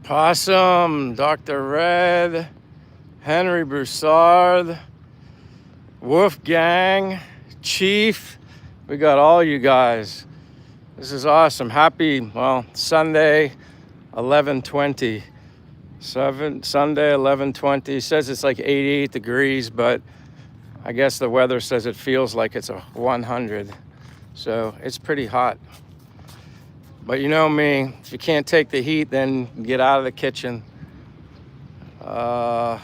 Possum, Dr. Red, Henry Broussard, Wolfgang, Chief. We got all you guys. This is awesome. Happy, Sunday, 11:20. Sunday, 11:20. Says it's like 88 degrees, but I guess the weather says it feels like it's 100. So it's pretty hot. But you know me, if you can't take the heat, then get out of the kitchen. Possum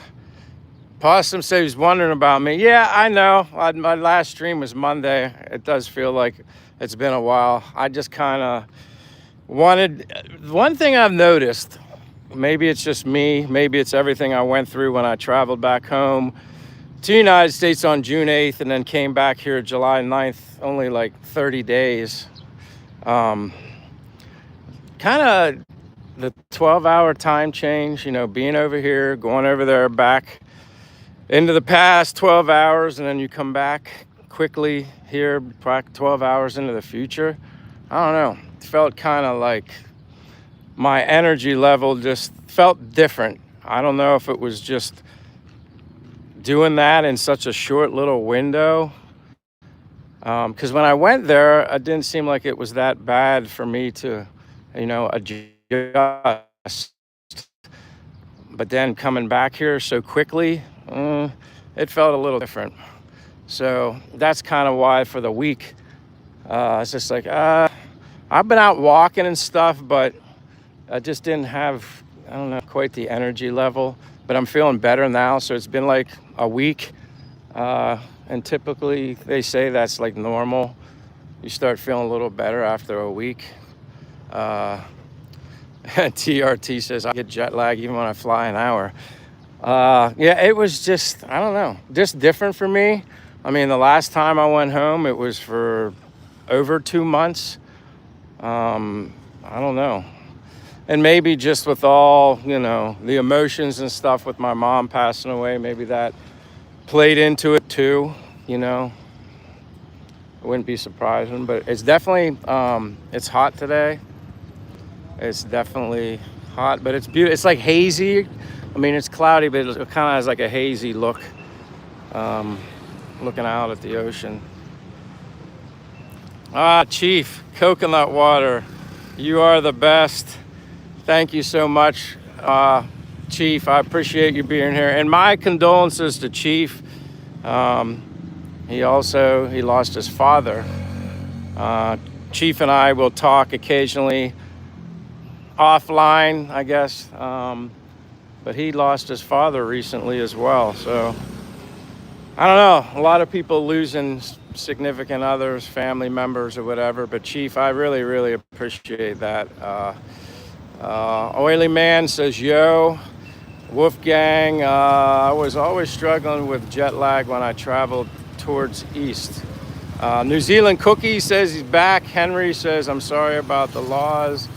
said he's wondering about me. Yeah, I know. My last stream was Monday. It does feel like it's been a while. I just kind of wanted... One thing I've noticed, maybe it's just me, maybe it's everything I went through when I traveled back home to the United States on June 8th and then came back here July 9th, only like 30 days. Kind of the 12-hour time change, being over here, going over there, back into the past 12 hours, and then you come back quickly here, back 12 hours into the future. I don't know. It felt kind of like my energy level just felt different. I don't know if it was just doing that in such a short little window. Because when I went there, it didn't seem like it was that bad for me to adjust. But then coming back here so quickly, it felt a little different. So that's kind of why for the week, it's just like, I've been out walking and stuff, but I just didn't have, I don't know, quite the energy level. But I'm feeling better now. So it's been like a week. And typically they say that's like normal. You start feeling a little better after a week. TRT says I get jet lag even when I fly an hour. Yeah, it was just, I don't know, just different for me. I mean, the last time I went home, it was for over 2 months. I don't know. And maybe just with all, the emotions and stuff with my mom passing away, maybe that played into it too, It wouldn't be surprising, but it's definitely, it's hot today. It's definitely hot, but it's beautiful. It's like hazy. I mean, it's cloudy, but it kind of has like a hazy look, looking out at the ocean. Chief, coconut water. You are the best. Thank you so much, Chief. I appreciate you being here. And my condolences to Chief. He lost his father. Chief and I will talk occasionally offline, I guess. But he lost his father recently as well. So I don't know. A lot of people losing significant others, family members or whatever. But Chief, I really, really appreciate that. Oily Man says, yo. Wolfgang, I was always struggling with jet lag when I traveled towards east. New Zealand Cookie says he's back. Henry says, I'm sorry about the laws.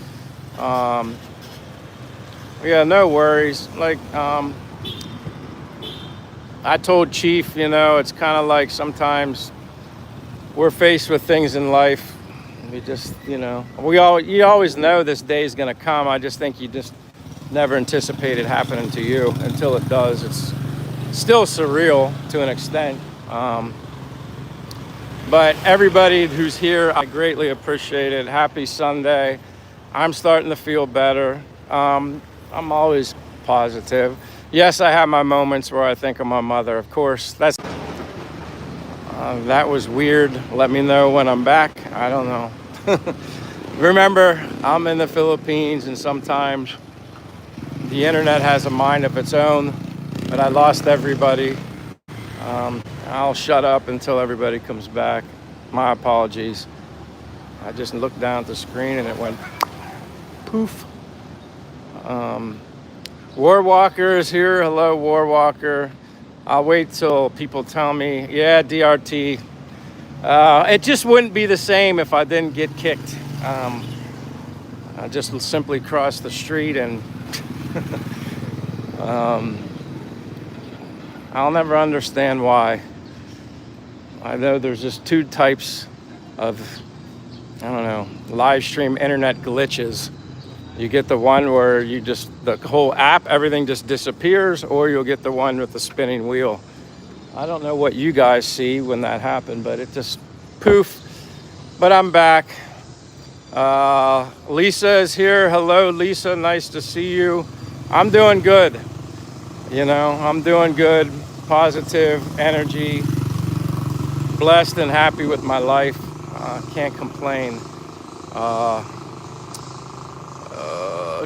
Yeah, no worries. Like, I told Chief, it's kind of like sometimes we're faced with things in life. We just, you always know this day is going to come. I just think you just never anticipate it happening to you until it does. It's still surreal to an extent. But everybody who's here, I greatly appreciate it. Happy Sunday. I'm starting to feel better. I'm always positive. Yes, I have my moments where I think of my mother. Of course, that was weird. Let me know when I'm back. I don't know. Remember, I'm in the Philippines and sometimes the internet has a mind of its own, but I lost everybody. I'll shut up until everybody comes back. My apologies. I just looked down at the screen and it went poof. Warwalker is here. Hello, Warwalker. I'll wait till people tell me, yeah, DRT. It just wouldn't be the same if I didn't get kicked. I just simply crossed the street and I'll never understand why. I know there's just two types of, live stream internet glitches. You get the one where the whole app, everything just disappears, or you'll get the one with the spinning wheel. I don't know what you guys see when that happened, but it just poof. But I'm back. Lisa is here. Hello, Lisa. Nice to see you. I'm doing good. I'm doing good. Positive energy. Blessed and happy with my life. Can't complain.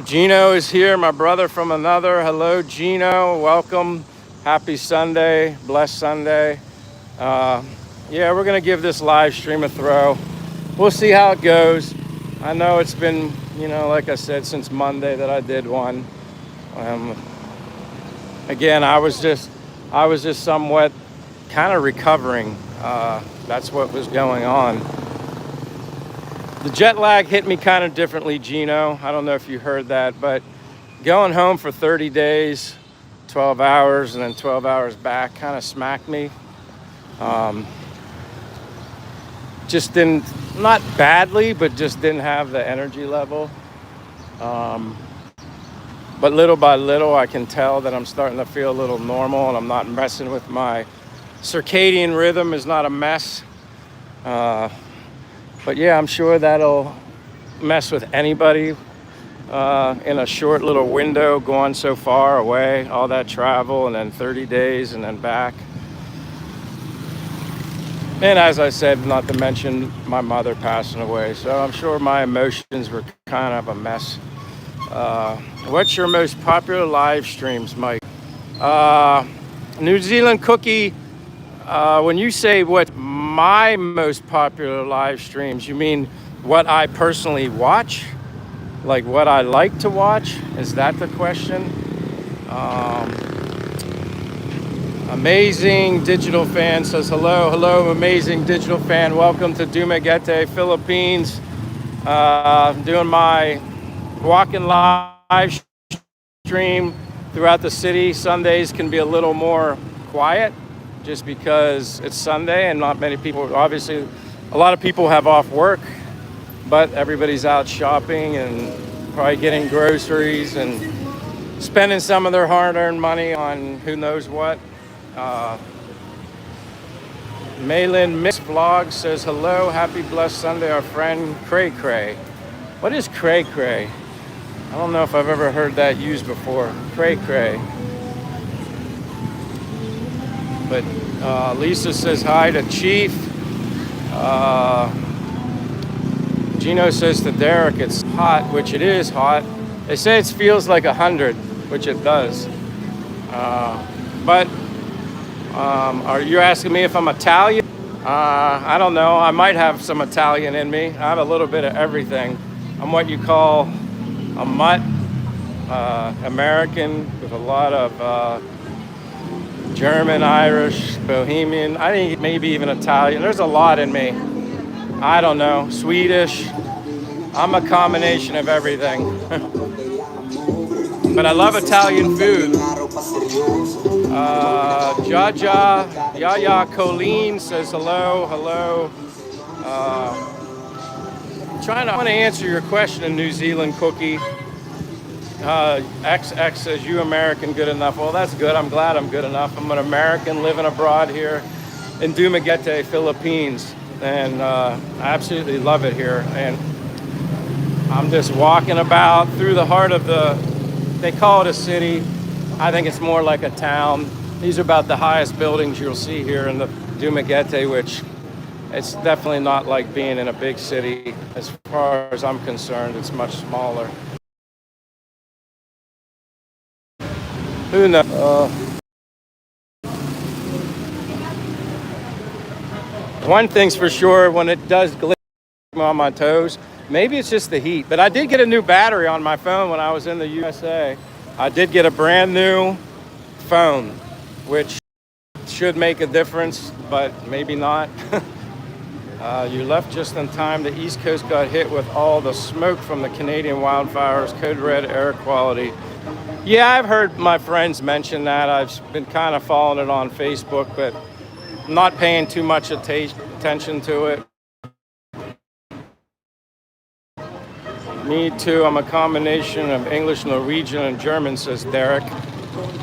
Gino is here, my brother from another. Hello, Gino. Welcome. Happy Sunday. Blessed Sunday. Yeah, we're going to give this live stream a throw. We'll see how it goes. I know it's been, like I said, since Monday that I did one. Again, I was just somewhat kind of recovering. That's what was going on. The jet lag hit me kind of differently, Gino. I don't know if you heard that, but going home for 30 days, 12 hours, and then 12 hours back kind of smacked me. Just didn't, not badly, but just didn't have the energy level. But little by little, I can tell that I'm starting to feel a little normal, and I'm not messing with my circadian rhythm is not a mess. But yeah, I'm sure that'll mess with anybody in a short little window, going so far away, all that travel, and then 30 days and then back. And as I said, not to mention my mother passing away. So I'm sure my emotions were kind of a mess. What's your most popular live streams, Mike? New Zealand Cookie, when you say what my most popular live streams, you mean what I personally watch? Like what I like to watch? Is that the question? Amazing Digital Fan says hello, amazing digital fan. Welcome to Dumaguete, Philippines. Doing my walking live stream throughout the city. Sundays can be a little more quiet just because it's Sunday and not many people, obviously a lot of people have off work, but everybody's out shopping and probably getting groceries and spending some of their hard-earned money on who knows what. Maylin Miss Vlog says hello, happy blessed Sunday, our friend Cray Cray. What is Cray Cray? I don't know if I've ever heard that used before. Cray Cray. But Lisa says hi to Chief. Gino says to Derek it's hot, which it is hot. They say it feels like 100, which it does. But are you asking me if I'm Italian? I don't know. I might have some Italian in me. I have a little bit of everything. I'm what you call a mutt, American with a lot of German, Irish, Bohemian. I think maybe even Italian. There's a lot in me. I don't know. Swedish. I'm a combination of everything. But I love Italian food. Yaya Colleen says hello. I want to answer your question in New Zealand Cookie. XX says, you American good enough. Well, that's good. I'm glad I'm good enough. I'm an American living abroad here in Dumaguete, Philippines. And I absolutely love it here. And I'm just walking about through the heart of they call it a city. I think it's more like a town. These are about the highest buildings you'll see here in the Dumaguete, which it's definitely not like being in a big city. As far as I'm concerned, it's much smaller. Who knows? One thing's for sure, when it does glitch on my toes, maybe it's just the heat, but I did get a new battery on my phone when I was in the USA. I did get a brand new phone, which should make a difference, but maybe not. You left just in time. The East Coast got hit with all the smoke from the Canadian wildfires, code red air quality. Yeah, I've heard my friends mention that. I've been kind of following it on Facebook, but not paying too much attention to it. Me too. I'm a combination of English, Norwegian, and German, says Derek.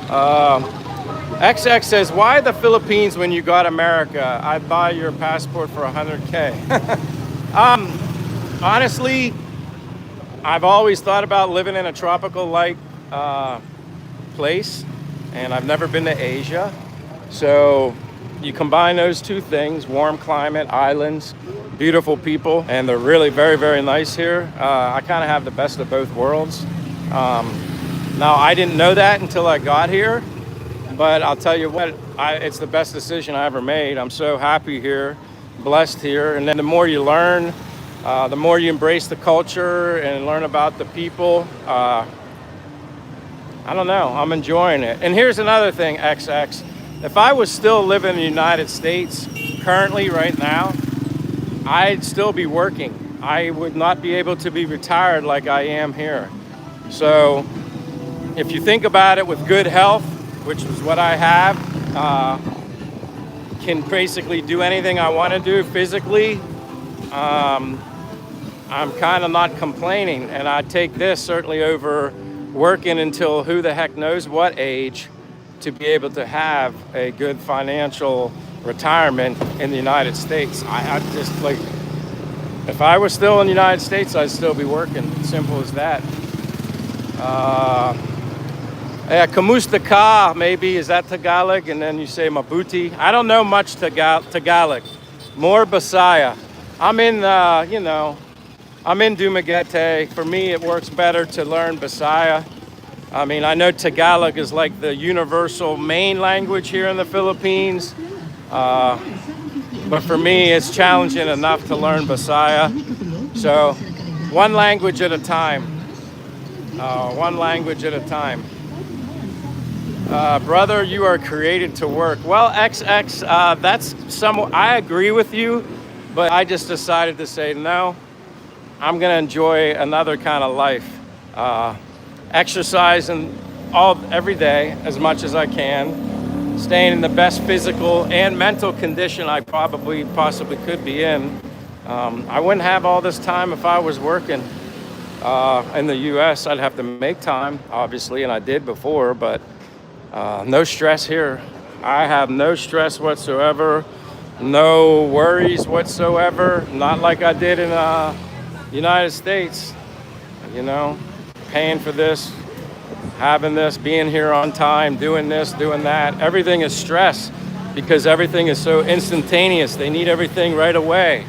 XX says, why the Philippines when you got America? I'd buy your passport for 100K. Honestly, I've always thought about living in a tropical-like place, and I've never been to Asia. So you combine those two things, warm climate, islands, beautiful people, and they're really very, very nice here. I kind of have the best of both worlds. Now, I didn't know that until I got here, but I'll tell you what, it's the best decision I ever made. I'm so happy here, blessed here, and then the more you learn, the more you embrace the culture and learn about the people, I don't know, I'm enjoying it. And here's another thing, XX. If I was still living in the United States currently right now, I'd still be working. I would not be able to be retired like I am here. So if you think about it, with good health, which is what I have, can basically do anything I want to do physically, I'm kind of not complaining. And I take this certainly over working until who the heck knows what age to be able to have a good financial retirement in the United States. I just like, if I was still in the United States, I'd still be working. Simple as that. Yeah, kamusta ka, maybe, is that Tagalog? And then you say mabuti. I don't know much Tagalog. More Bisaya. I'm in, I'm in Dumaguete. For me, it works better to learn Bisaya. I mean, I know Tagalog is like the universal main language here in the Philippines. But for me, it's challenging enough to learn Bisaya. So, one language at a time. One language at a time. Brother, you are created to work. Well, XX, that's somewhat, I agree with you, but I just decided to say, no, I'm going to enjoy another kind of life. Exercising every day as much as I can, staying in the best physical and mental condition I possibly could be in. I wouldn't have all this time if I was working in the US. I'd have to make time, obviously, and I did before, but no stress here. I have no stress whatsoever, no worries whatsoever, not like I did in the United States, paying for this, having this, being here on time, doing this, doing that. Everything is stress because everything is so instantaneous. They need everything right away.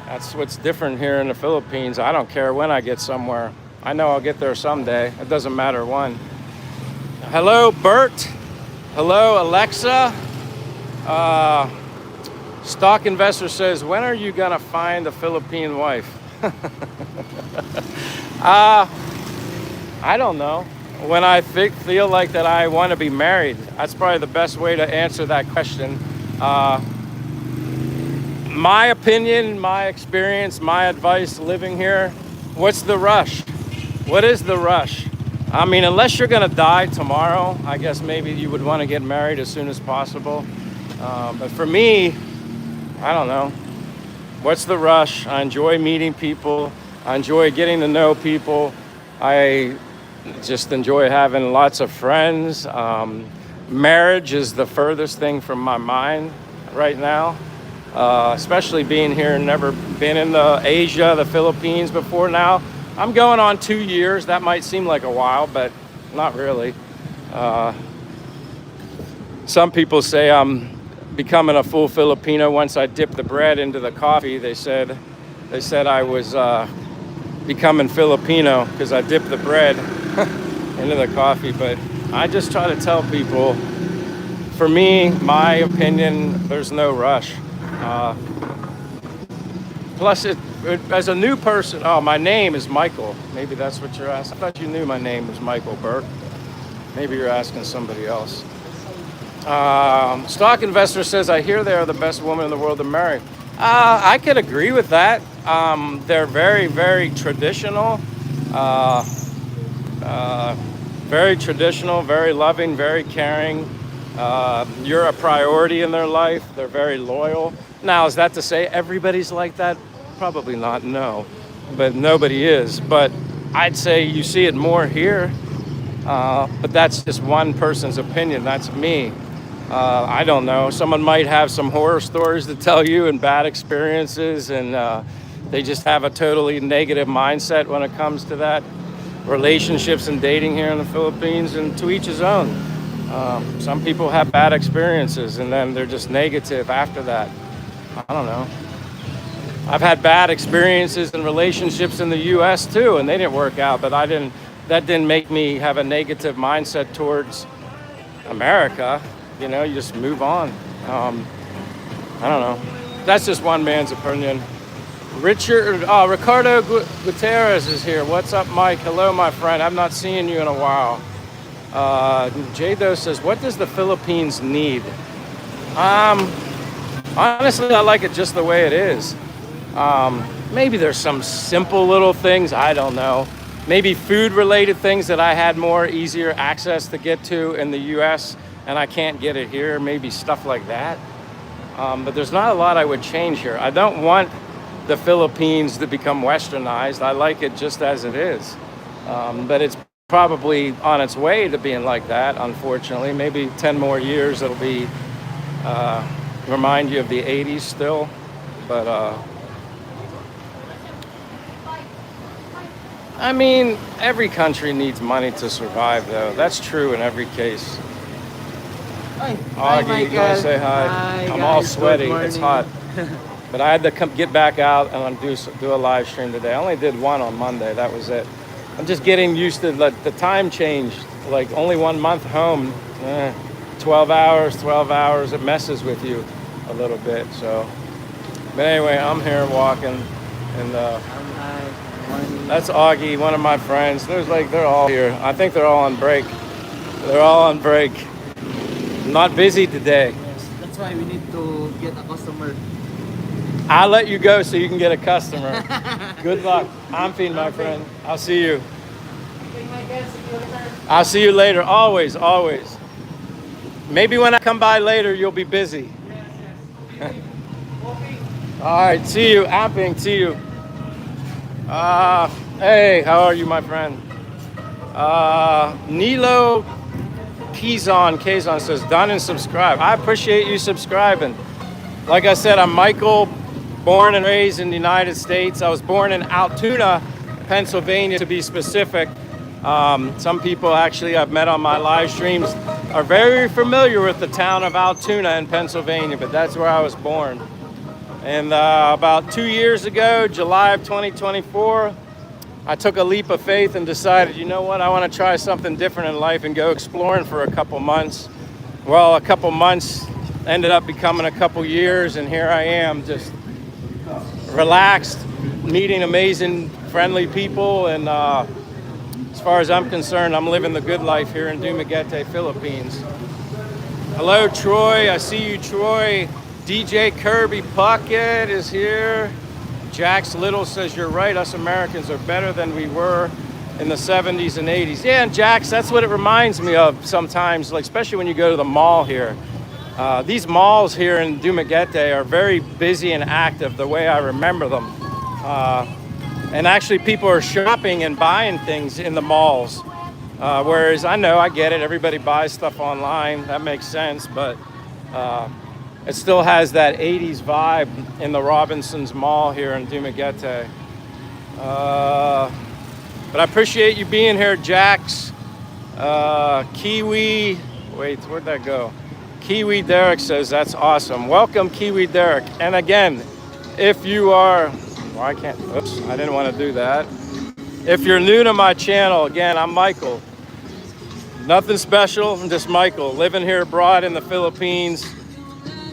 That's what's different here in the Philippines. I don't care when I get somewhere. I know I'll get there someday. It doesn't matter when. Hello, Bert. Hello, Alexa. Stock investor says, when are you gonna find a Philippine wife? I don't know. When I feel like that I want to be married, that's probably the best way to answer that question. My opinion, my experience, my advice living here, what's the rush? What is the rush? I mean, unless you're going to die tomorrow, I guess maybe you would want to get married as soon as possible. But for me, I don't know. What's the rush? I enjoy meeting people. I enjoy getting to know people. I just enjoy having lots of friends. Marriage is the furthest thing from my mind right now, especially being here and never been in Asia, the Philippines before now. I'm going on 2 years. That might seem like a while, but not really. Some people say I'm becoming a full Filipino once I dip the bread into the coffee. They said I was becoming Filipino because I dipped the bread into the coffee. But I just try to tell people, for me, my opinion, there's no rush. Plus, as a new person, my name is Michael. Maybe that's what you're asking. I thought you knew my name was Michael Burke. Maybe you're asking somebody else. Stock investor says, I hear they are the best woman in the world to marry. I could agree with that. They're very, very traditional. Very traditional, very loving, very caring. You're a priority in their life. They're very loyal. Now, is that to say everybody's like that? Probably not, no. But nobody is. But I'd say you see it more here, but that's just one person's opinion. That's me. I don't know. Someone might have some horror stories to tell you and bad experiences, and they just have a totally negative mindset when it comes to that. Relationships and dating here in the Philippines, and to each his own. Some people have bad experiences and then they're just negative after that. I don't know. I've had bad experiences in relationships in the US too, and they didn't work out, but that didn't make me have a negative mindset towards America. You know, you just move on. I don't know. That's just one man's opinion. Ricardo Gutierrez is here. What's up, Mike? Hello, my friend. I've not seen you in a while. Jado says, what does the Philippines need? Honestly, I like it just the way it is. Maybe there's some simple little things, I don't know. Maybe food-related things that I had more easier access to get to in the US, and I can't get it here. Maybe stuff like that. But there's not a lot I would change here. I don't want the Philippines to become westernized. I like it just as it is. But it's probably on its way to being like that, unfortunately. Maybe 10 more years it'll be, remind you of the 80s still. But, I mean, every country needs money to survive, though. That's true in every case. Hi, Augie, you want to say hi? Hi, I'm guys. all sweaty. Good It's hot. But I had to get back out and do a live stream today. I only did one on Monday. That was it. I'm just getting used to the time change. Like only 1 month home, 12 hours. It messes with you a little bit. So, but anyway, I'm here walking, and that's Augie, one of my friends. They're all here. I think they're all on break. They're all on break. Not busy today. Yes, that's why we need to get a customer. I'll let you go so you can get a customer. Good luck. I'm Fiend, my friend. I'll see you. I'll see you later. Always, always. Maybe when I come by later, you'll be busy. Yes. All right, see you. Amping, see you. Hey, how are you, my friend? Nilo Kazon says, done and subscribe. I appreciate you subscribing. Like I said, I'm Michael, born and raised in the United States. I was born in Altoona, Pennsylvania, to be specific. Some people actually I've met on my live streams are very familiar with the town of Altoona in Pennsylvania, but that's where I was born. And about 2 years ago, July of 2024, I took a leap of faith and decided, you know what, I want to try something different in life and go exploring for a couple months. Well, a couple months ended up becoming a couple years, and here I am, just relaxed, meeting amazing, friendly people, and as far as I'm concerned, I'm living the good life here in Dumaguete, Philippines. Hello, Troy. I see you, Troy. DJ Kirby Puckett is here. Jax Little says, you're right, us Americans are better than we were in the 70s and 80s. Yeah, and Jax, that's what it reminds me of sometimes, like especially when you go to the mall here. These malls here in Dumaguete are very busy and active the way I remember them. And actually people are shopping and buying things in the malls. Whereas I know, I get it, everybody buys stuff online, that makes sense, but it still has that 80s vibe in the Robinsons Mall here in Dumaguete. But I appreciate you being here, Jax. Kiwi, wait, where'd that go? Kiwi Derek says, that's awesome. Welcome, Kiwi Derek. And again, if you are, well, I can't, oops, I didn't want to do that. If you're new to my channel, again, I'm Michael. Nothing special, I'm just Michael, living here abroad in the Philippines,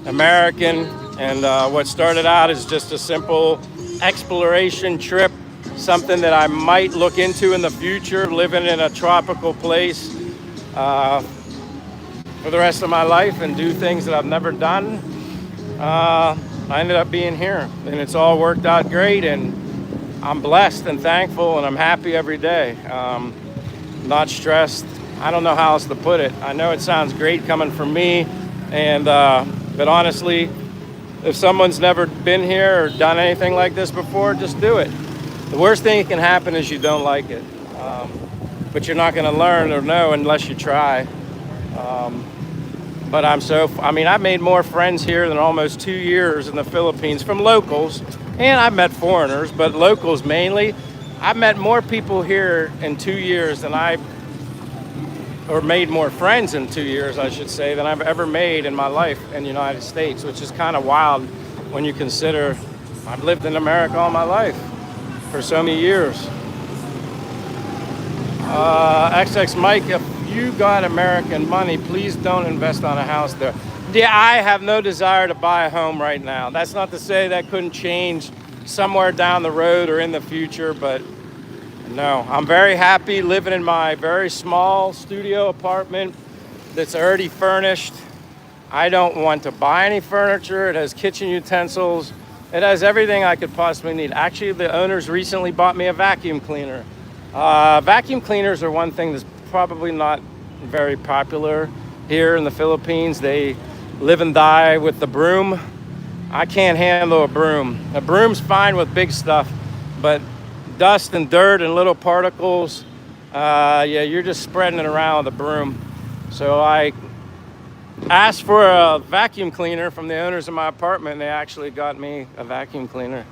American, and what started out as just a simple exploration trip, something that I might look into in the future, living in a tropical place for the rest of my life and do things that I've never done. I ended up being here, and it's all worked out great, and I'm blessed and thankful, and I'm happy every day. Not stressed. I don't know how else to put it. I know it sounds great coming from me, and but honestly, if someone's never been here or done anything like this before, just do it. The worst thing that can happen is you don't like it. but you're not going to learn or know unless you try. But I mean, I've made more friends here than almost 2 years in the Philippines from locals, and I've met foreigners, but locals mainly. I've met more people here in 2 years or made more friends in 2 years, I should say, than I've ever made in my life in the United States, which is kind of wild when you consider I've lived in America all my life for so many years. XX Mike, if you got American money, please don't invest on a house there. Yeah, I have no desire to buy a home right now. That's not to say that couldn't change somewhere down the road or in the future, but no, I'm very happy living in my very small studio apartment that's already furnished. I don't want to buy any furniture. It has kitchen utensils. It has everything I could possibly need. Actually, the owners recently bought me a vacuum cleaner. Vacuum cleaners are one thing that's probably not very popular here in the Philippines. They live and die with the broom. I can't handle a broom. A broom's fine with big stuff, but dust and dirt and little particles, yeah, you're just spreading it around with a broom. So I asked for a vacuum cleaner from the owners of my apartment, and they actually got me a vacuum cleaner.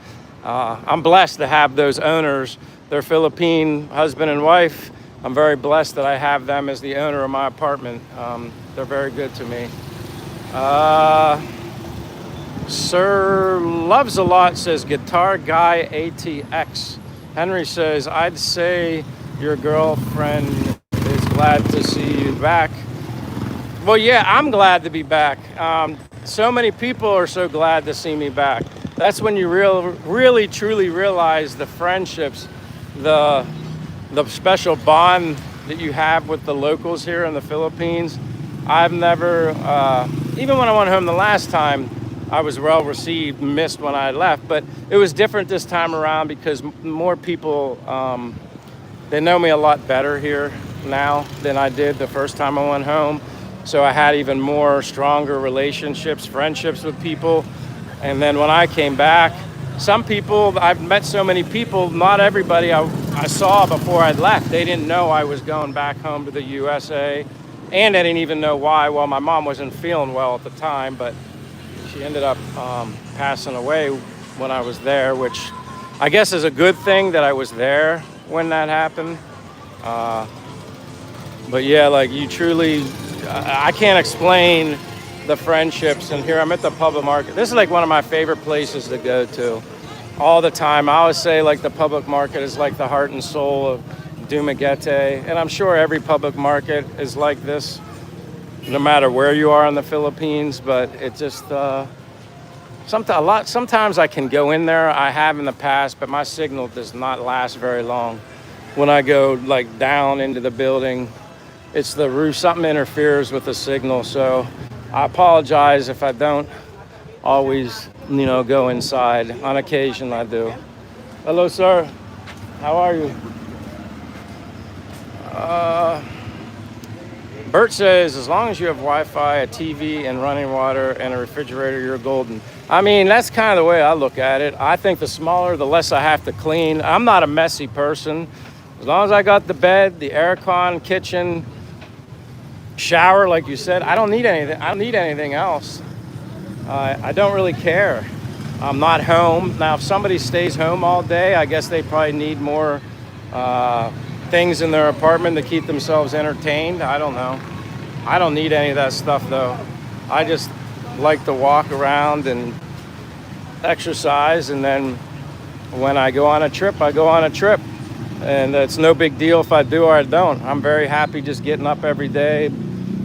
I'm blessed to have those owners. They're Philippine husband and wife. I'm very blessed that I have them as the owner of my apartment. They're very good to me. Sir Loves a Lot says Guitar Guy ATX. Henry says, I'd say your girlfriend is glad to see you back. Well, yeah, I'm glad to be back. So many people are so glad to see me back. That's when you really, truly realize the friendships, the special bond that you have with the locals here in the Philippines. I've never, even when I went home the last time, I was well received, missed when I left, but it was different this time around because more people, they know me a lot better here now than I did the first time I went home. So I had even more stronger relationships, friendships with people. And then when I came back, some people, I've met so many people, not everybody I saw before I left. They didn't know I was going back home to the USA. And I didn't even know why. Well, my mom wasn't feeling well at the time, but she ended up passing away when I was there, which I guess is a good thing that I was there when that happened. But yeah, like you truly, I can't explain the friendships. And here I'm at the public market. This is like one of my favorite places to go to all the time. I always say like the public market is like the heart and soul of Dumaguete. And I'm sure every public market is like this, no matter where you are in the Philippines, but it just, sometimes I can go in there, I have in the past, but my signal does not last very long. When I go like down into the building, it's the roof, something interferes with the signal. So I apologize if I don't always, go inside. On occasion I do. Hello, sir. How are you? Bert says, as long as you have Wi-Fi, a TV, and running water, and a refrigerator, you're golden. I mean, that's kind of the way I look at it. I think the smaller, the less I have to clean. I'm not a messy person. As long as I got the bed, the aircon, kitchen, shower, like you said, I don't need anything. I don't need anything else. I don't really care. I'm not home. Now, if somebody stays home all day, I guess they probably need more things in their apartment to keep themselves entertained. I don't know. I don't need any of that stuff though. I just like to walk around and exercise, and then when I go on a trip, I go on a trip. And it's no big deal if I do or I don't. I'm very happy just getting up every day,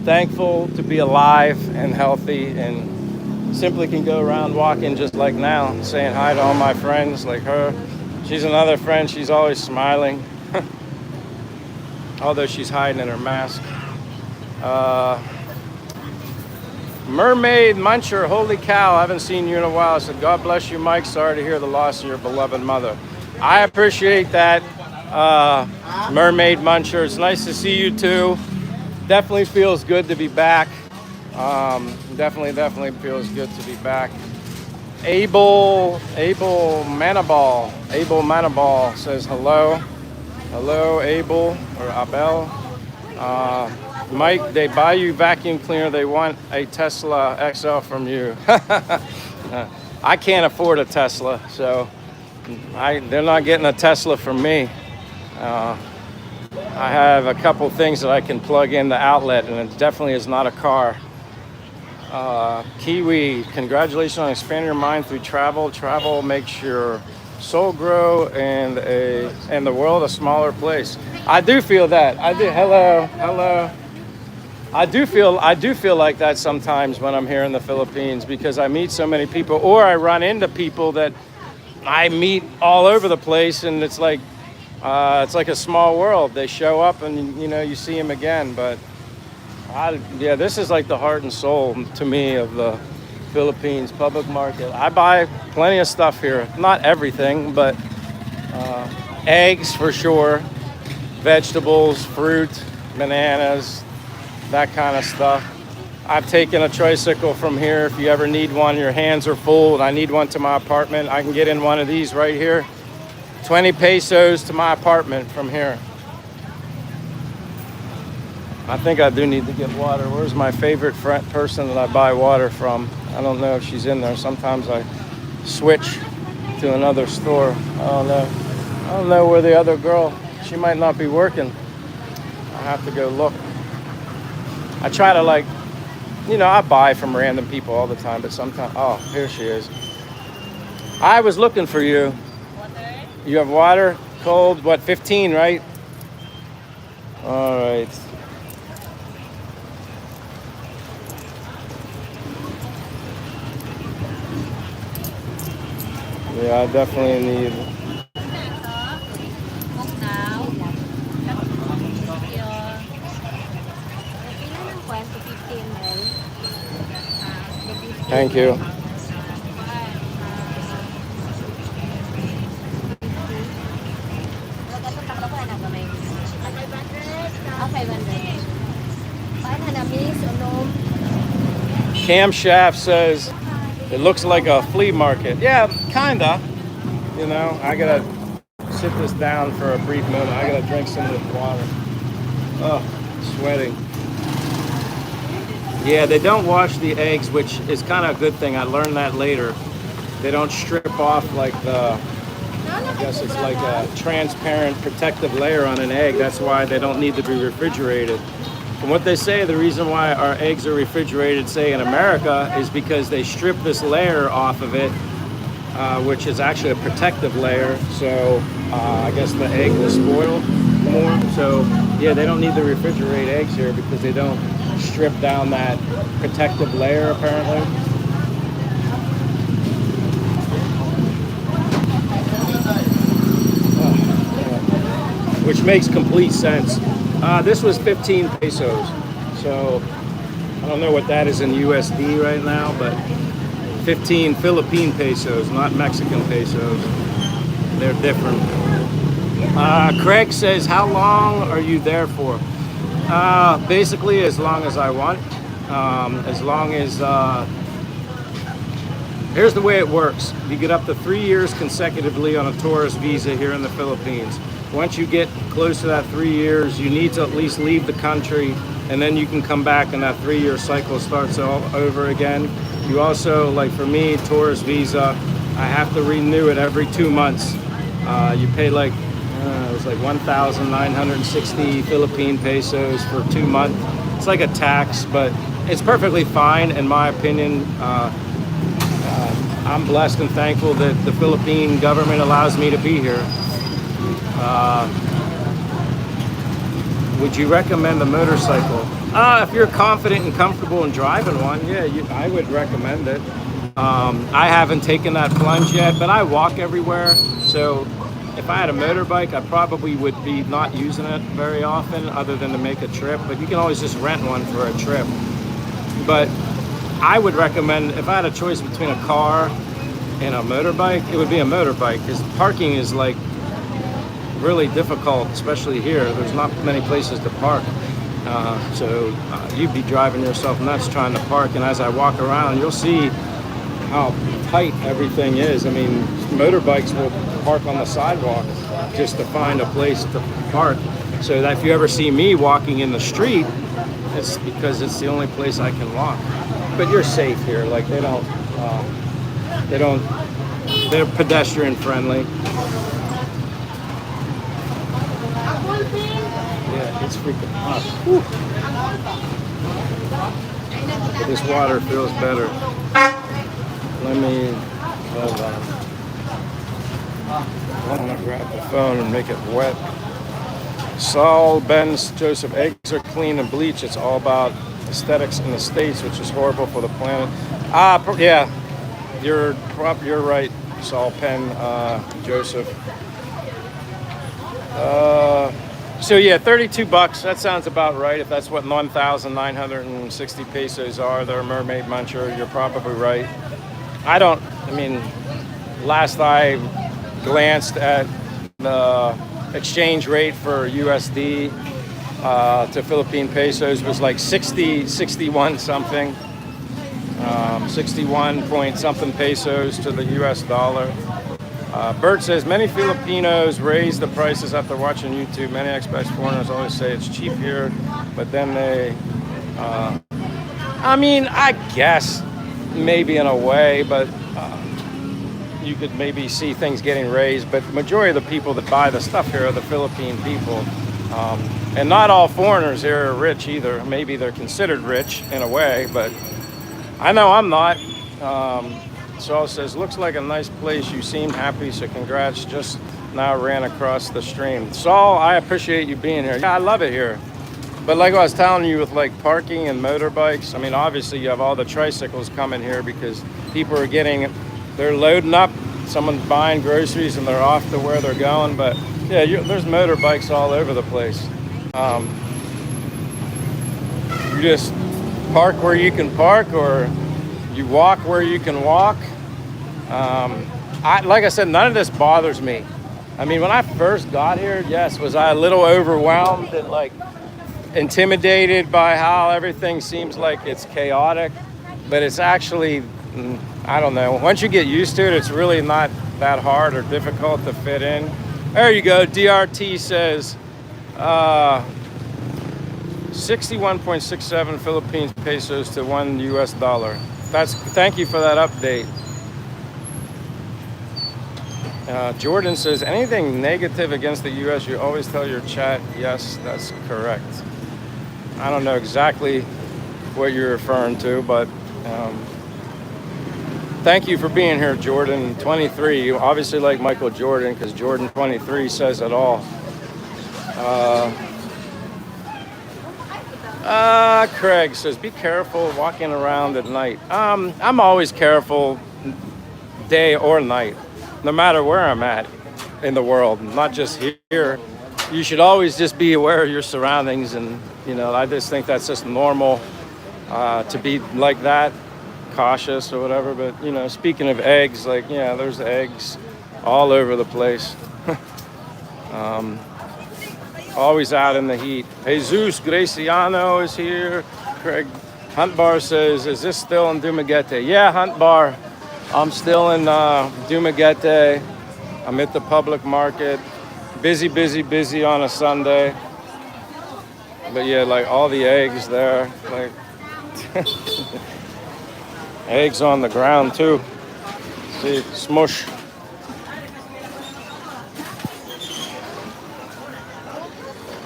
thankful to be alive and healthy, and simply can go around walking just like now, saying hi to all my friends like her. She's another friend, she's always smiling. Although she's hiding in her mask. Mermaid Muncher, holy cow, I haven't seen you in a while. I said, God bless you, Mike. Sorry to hear the loss of your beloved mother. I appreciate that, Mermaid Muncher. It's nice to see you too. Definitely feels good to be back. Definitely feels good to be back. Abel Manabal says hello. Hello, Abel or Abel. Uh, Mike, they buy you vacuum cleaner. They want a Tesla XL from you. I can't afford a Tesla, so they're not getting a Tesla from me. Uh, I have a couple things that I can plug in the outlet, and it definitely is not a car. Kiwi, congratulations on expanding your mind through travel. Travel makes your soul grow and the world a smaller place. I do feel that. I do. Hello, hello. I do feel like that sometimes when I'm here in the Philippines because I meet so many people, or I run into people that I meet all over the place, and it's like a small world. They show up, and you see them again. But yeah, this is like the heart and soul to me of the Philippines public market. I buy plenty of stuff here. Not everything, but eggs for sure, vegetables, fruit, bananas, that kind of stuff. I've taken a tricycle from here. If you ever need one, your hands are full, and I need one to my apartment, I can get in one of these right here. 20 pesos to my apartment from here. I think I do need to get water. Where's my favorite person that I buy water from? I don't know if she's in there. Sometimes I switch to another store. I don't know. I don't know where the other girl, she might not be working. I have to go look. I try to I buy from random people all the time, but sometimes, oh, here she is. I was looking for you. Water? You have water? Cold? What, 15, right? All right. Yeah, I definitely need. Thank you. Camshaft says it looks like a flea market. Yeah, kinda. I gotta sit this down for a brief moment. I gotta drink some of this water. Oh, sweating. Yeah, they don't wash the eggs, which is kind of a good thing. I learned that later. They don't strip off I guess it's like a transparent protective layer on an egg. That's why they don't need to be refrigerated. From what they say, the reason why our eggs are refrigerated, say in America, is because they strip this layer off of it, which is actually a protective layer. So I guess the egg will spoil more. So yeah, they don't need to refrigerate eggs here because they don't strip down that protective layer apparently. Which makes complete sense. This was 15 pesos. So I don't know what that is in USD right now, but 15 Philippine pesos, not Mexican pesos. They're different. Craig says, how long are you there for? Basically as long as I want. As long as, here's the way it works. You get up to 3 years consecutively on a tourist visa here in the Philippines. Once you get close to that 3 years, you need to at least leave the country, and then you can come back and that 3-year cycle starts all over again. You also, like for me, tourist visa, I have to renew it every 2 months. You pay it was like 1,960 Philippine pesos for 2 months. It's like a tax, but it's perfectly fine in my opinion. I'm blessed and thankful that the Philippine government allows me to be here. Would you recommend a motorcycle? If you're confident and comfortable in driving one, yeah, I would recommend it. I haven't taken that plunge yet, but I walk everywhere. So if I had a motorbike, I probably would be not using it very often other than to make a trip. But you can always just rent one for a trip. But I would recommend, if I had a choice between a car and a motorbike, it would be a motorbike because parking is really difficult, especially here. There's not many places to park. So you'd be driving yourself nuts trying to park. And as I walk around, you'll see how tight everything is. I mean, motorbikes will park on the sidewalk just to find a place to park. So that if you ever see me walking in the street, it's because it's the only place I can walk. But you're safe here. Like they're pedestrian friendly. Yeah, it's freaking hot. Whew. This water feels better. Let me hold on. I'm gonna grab the phone and make it wet. Saul, Ben's, Joseph, eggs are clean and bleached. It's all about aesthetics in the States, which is horrible for the planet. Yeah, you're right, Saul, Penn, Joseph. So yeah, 32 bucks. That sounds about right. If that's what 1,960 pesos are, they're a mermaid muncher. You're probably right. I mean, last I glanced at the exchange rate for USD to Philippine pesos was like 61 something, 61 point something pesos to the US dollar. Bert says, many Filipinos raise the prices after watching YouTube. Many expats foreigners always say it's cheap here, but then they, I guess maybe in a way, but you could maybe see things getting raised. But the majority of the people that buy the stuff here are the Philippine people. And not all foreigners here are rich either. Maybe they're considered rich in a way, but I know I'm not. Saul says, looks like a nice place. You seem happy, so congrats. Just now ran across the stream. Saul, I appreciate you being here. Yeah, I love it here. But like I was telling you with like parking and motorbikes, I mean, obviously you have all the tricycles coming here because people are they're loading up, someone's buying groceries and they're off to where they're going. But yeah, there's motorbikes all over the place. You just park where you can park, or you walk where you can walk. Like I said, none of this bothers me. I mean, when I first got here, yes, was I a little overwhelmed and like intimidated by how everything seems like it's chaotic? But it's actually, I don't know. Once you get used to it, it's really not that hard or difficult to fit in. There you go. DRT says 61.67 Philippine pesos to $1 US. Thank you for that update. Jordan says, anything negative against the U.S., you always tell your chat, yes, that's correct. I don't know exactly what you're referring to, but thank you for being here, Jordan 23. You obviously like Michael Jordan because Jordan 23 says it all. Craig says, be careful walking around at night. I'm always careful day or night, no matter where I'm at in the world, not just here. You should always just be aware of your surroundings. And, I just think that's just normal to be like that, cautious or whatever. But, speaking of eggs, there's eggs all over the place. Always out in the heat. Jesus Graciano is here. Craig Hunt Bar says, is this still in Dumaguete? Yeah, Hunt Bar. I'm still in Dumaguete. I'm at the public market. Busy on a Sunday. But yeah, like all the eggs there. Like eggs on the ground too. See, smush.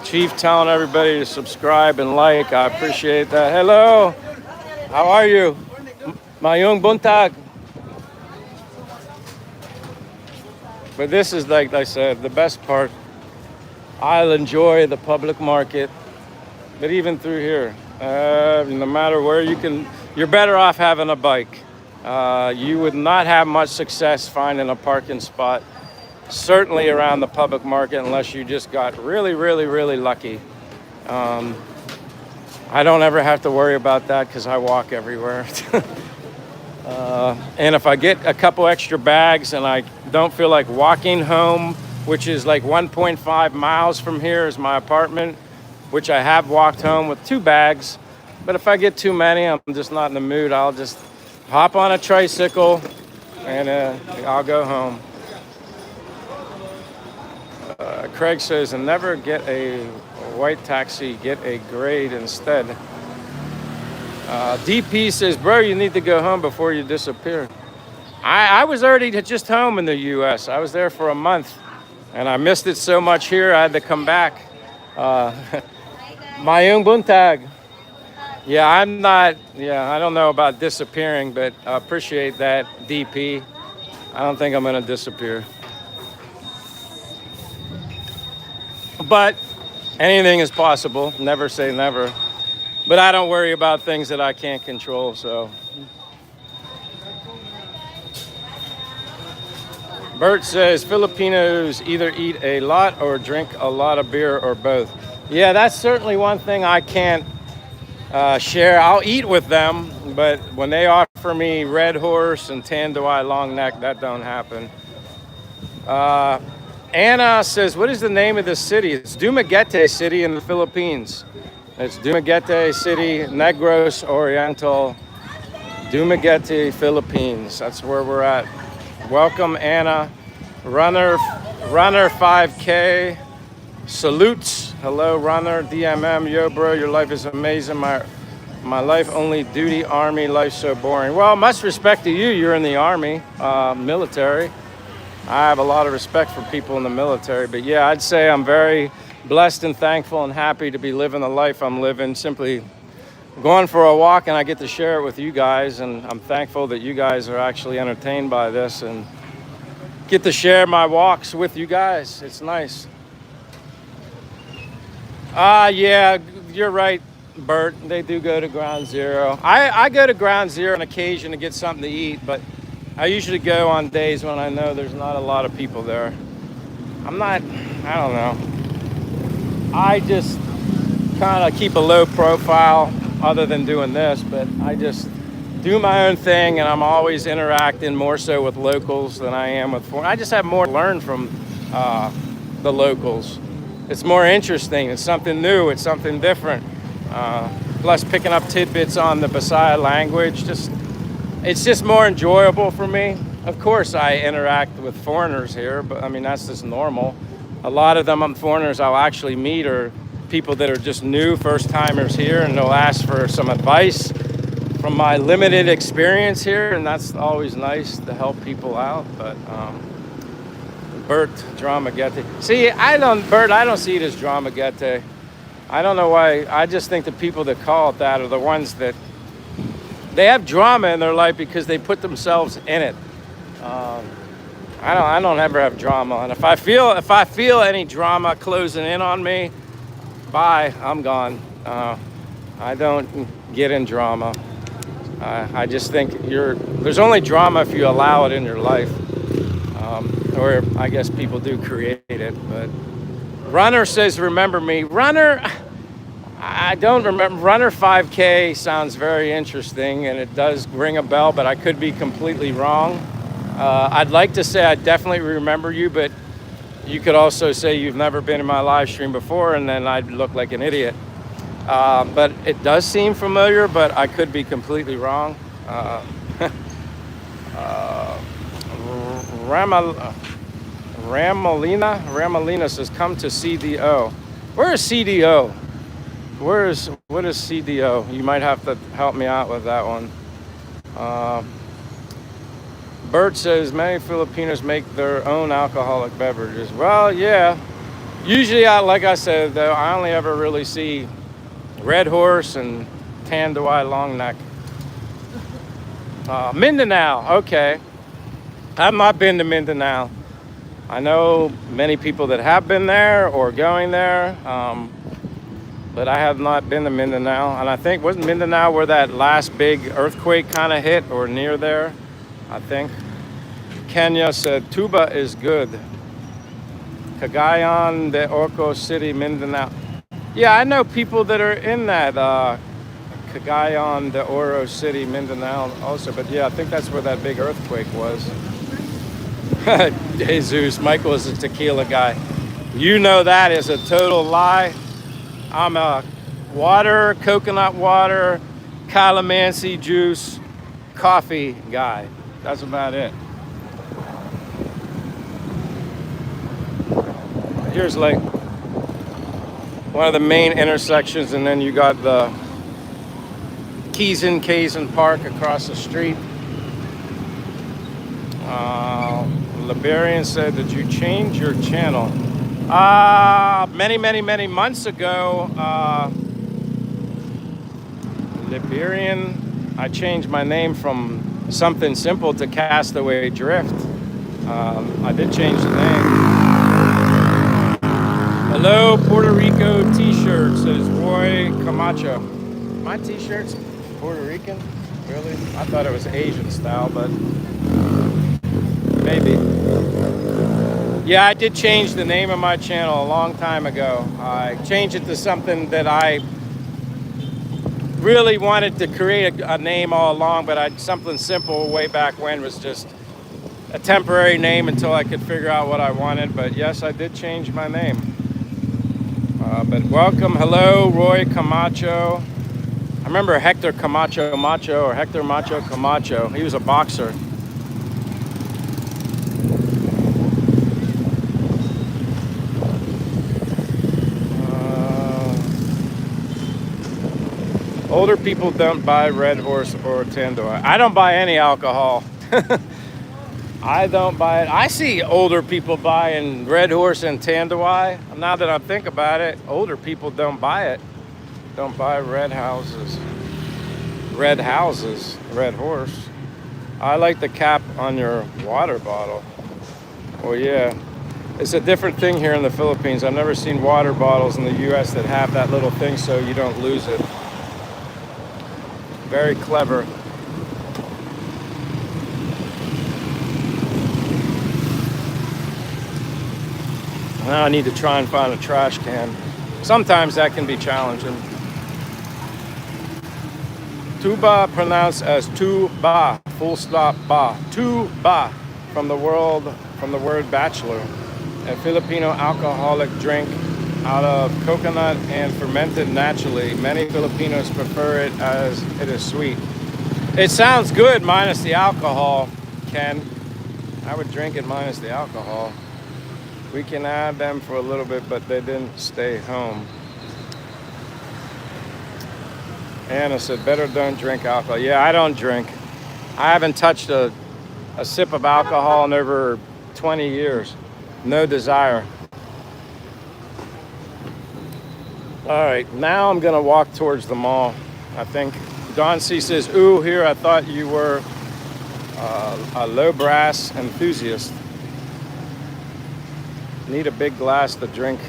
Chief telling everybody to subscribe and like. I appreciate that. Hello. How are you? Mayong buntag. But this is, like I said, the best part. I'll enjoy the public market. But even through here, no matter where you're better off having a bike. You would not have much success finding a parking spot, certainly around the public market, unless you just got really, really, really lucky. I don't ever have to worry about that because I walk everywhere. And if I get a couple extra bags and I don't feel like walking home, which is like 1.5 miles from here is my apartment, which I have walked home with 2 bags. But if I get too many, I'm just not in the mood. I'll just hop on a tricycle and I'll go home. Craig says, and never get a white taxi, get a grade instead. DP says, bro, you need to go home before you disappear. I was already just home in the U.S. I was there for a month, and I missed it so much here, I had to come back. Mayung buntag. Yeah, I don't know about disappearing, but I appreciate that, DP. I don't think I'm going to disappear. But anything is possible. Never say never. But I don't worry about things that I can't control, so. Bert says Filipinos either eat a lot or drink a lot of beer or both. Yeah, that's certainly one thing I can't share. I'll eat with them, but when they offer me Red Horse and Tanduay Long Neck, that don't happen. Anna says, what is the name of this city? It's Dumaguete City in the Philippines. It's Dumaguete City, Negros Oriental, Dumaguete, Philippines. That's where we're at. Welcome, Anna. Runner 5K. Salutes. Hello, Runner. DMM. Yo, bro, your life is amazing. My life only duty, army, life so boring. Well, much respect to you. You're in the army, military. I have a lot of respect for people in the military. But yeah, I'd say I'm very blessed and thankful and happy to be living the life I'm living. Simply going for a walk, and I get to share it with you guys. And I'm thankful that you guys are actually entertained by this and get to share my walks with you guys. It's nice. Yeah, you're right, Bert. They do go to Ground Zero. I go to Ground Zero on occasion to get something to eat, but I usually go on days when I know there's not a lot of people there. I don't know. I just kind of keep a low profile other than doing this, but I just do my own thing, and I'm always interacting more so with locals than I am with foreigners. I just have more to learn from the locals. It's more interesting. It's something new. It's something different. Plus picking up tidbits on the Bisaya language. It's just more enjoyable for me. Of course, I interact with foreigners here, but I mean, that's just normal. A lot of them foreigners I'll actually meet are people that are just new, first-timers here, and they'll ask for some advice from my limited experience here, and that's always nice to help people out. But Bert, Dumaguete. See, Bert, I don't see it as Dumaguete. I don't know why. I just think the people that call it that are the ones that they have drama in their life because they put themselves in it. I don't ever have drama, and if I feel any drama closing in on me, bye, I'm gone. I don't get in drama. I just think there's only drama if you allow it in your life, or I guess people do create it. But Runner says, remember me. Runner, I don't remember. Runner 5K sounds very interesting, and it does ring a bell, but I could be completely wrong. I'd like to say I definitely remember you, but you could also say you've never been in my live stream before, and then I'd look like an idiot. But it does seem familiar, but I could be completely wrong. Ramalina says, come to CDO. Where is CDO? What is CDO? You might have to help me out with that one. Bert says, many Filipinos make their own alcoholic beverages. Well, yeah. Usually, like I said, though, I only ever really see Red Horse and Tanduay Long Neck. Mindanao, okay. I've not been to Mindanao. I know many people that have been there or going there, but I have not been to Mindanao. And I think, wasn't Mindanao where that last big earthquake kind of hit, or near there, I think? Kenya said, Tuba is good. Cagayan de Oro City, Mindanao. Yeah, I know people that are in that Cagayan de Oro City, Mindanao also. But yeah, I think that's where that big earthquake was. Jesus, Michael is a tequila guy. You know that is a total lie. I'm a water, coconut water, calamansi juice, coffee guy. That's about it. here's like one of the main intersections, and then you got the Kazan Park across the street. Liberian said, did you change your channel? Many months ago, Liberian, I changed my name from Something Simple to Castaway Drift. I did change the name. Hello, Puerto Rico t-shirt, says Roy Camacho. My t-shirt's Puerto Rican? Really? I thought it was Asian style, but maybe. Yeah, I did change the name of my channel a long time ago. I changed it to something that I really wanted to create a name all along, but Something Simple way back when was just a temporary name until I could figure out what I wanted. But yes, I did change my name. But welcome, hello, Roy Camacho. I remember Hector Camacho Macho, or Hector Macho Camacho. He was a boxer. Older people don't buy Red Horse or Tanduay. I don't buy any alcohol. I don't buy it. I see older people buying Red Horse and Tanduay. Now that I think about it, older people don't buy it. Don't buy red houses. Red Horse. I like the cap on your water bottle. Well, yeah. It's a different thing here in the Philippines. I've never seen water bottles in the US that have that little thing so you don't lose it. Very clever. Now I need to try and find a trash can. Sometimes that can be challenging. Tuba pronounced as tuba, full stop ba. Tuba from the word bachelor. A Filipino alcoholic drink out of coconut and fermented naturally. Many Filipinos prefer it as it is sweet. It sounds good minus the alcohol, Ken. I would drink it minus the alcohol. We can add them for a little bit, but they didn't stay home. Anna said, better don't drink alcohol. Yeah, I don't drink. I haven't touched a sip of alcohol in over 20 years. No desire. All right, now I'm gonna walk towards the mall, I think. Don C says, ooh, here I thought you were a low brass enthusiast. Need a big glass to drink.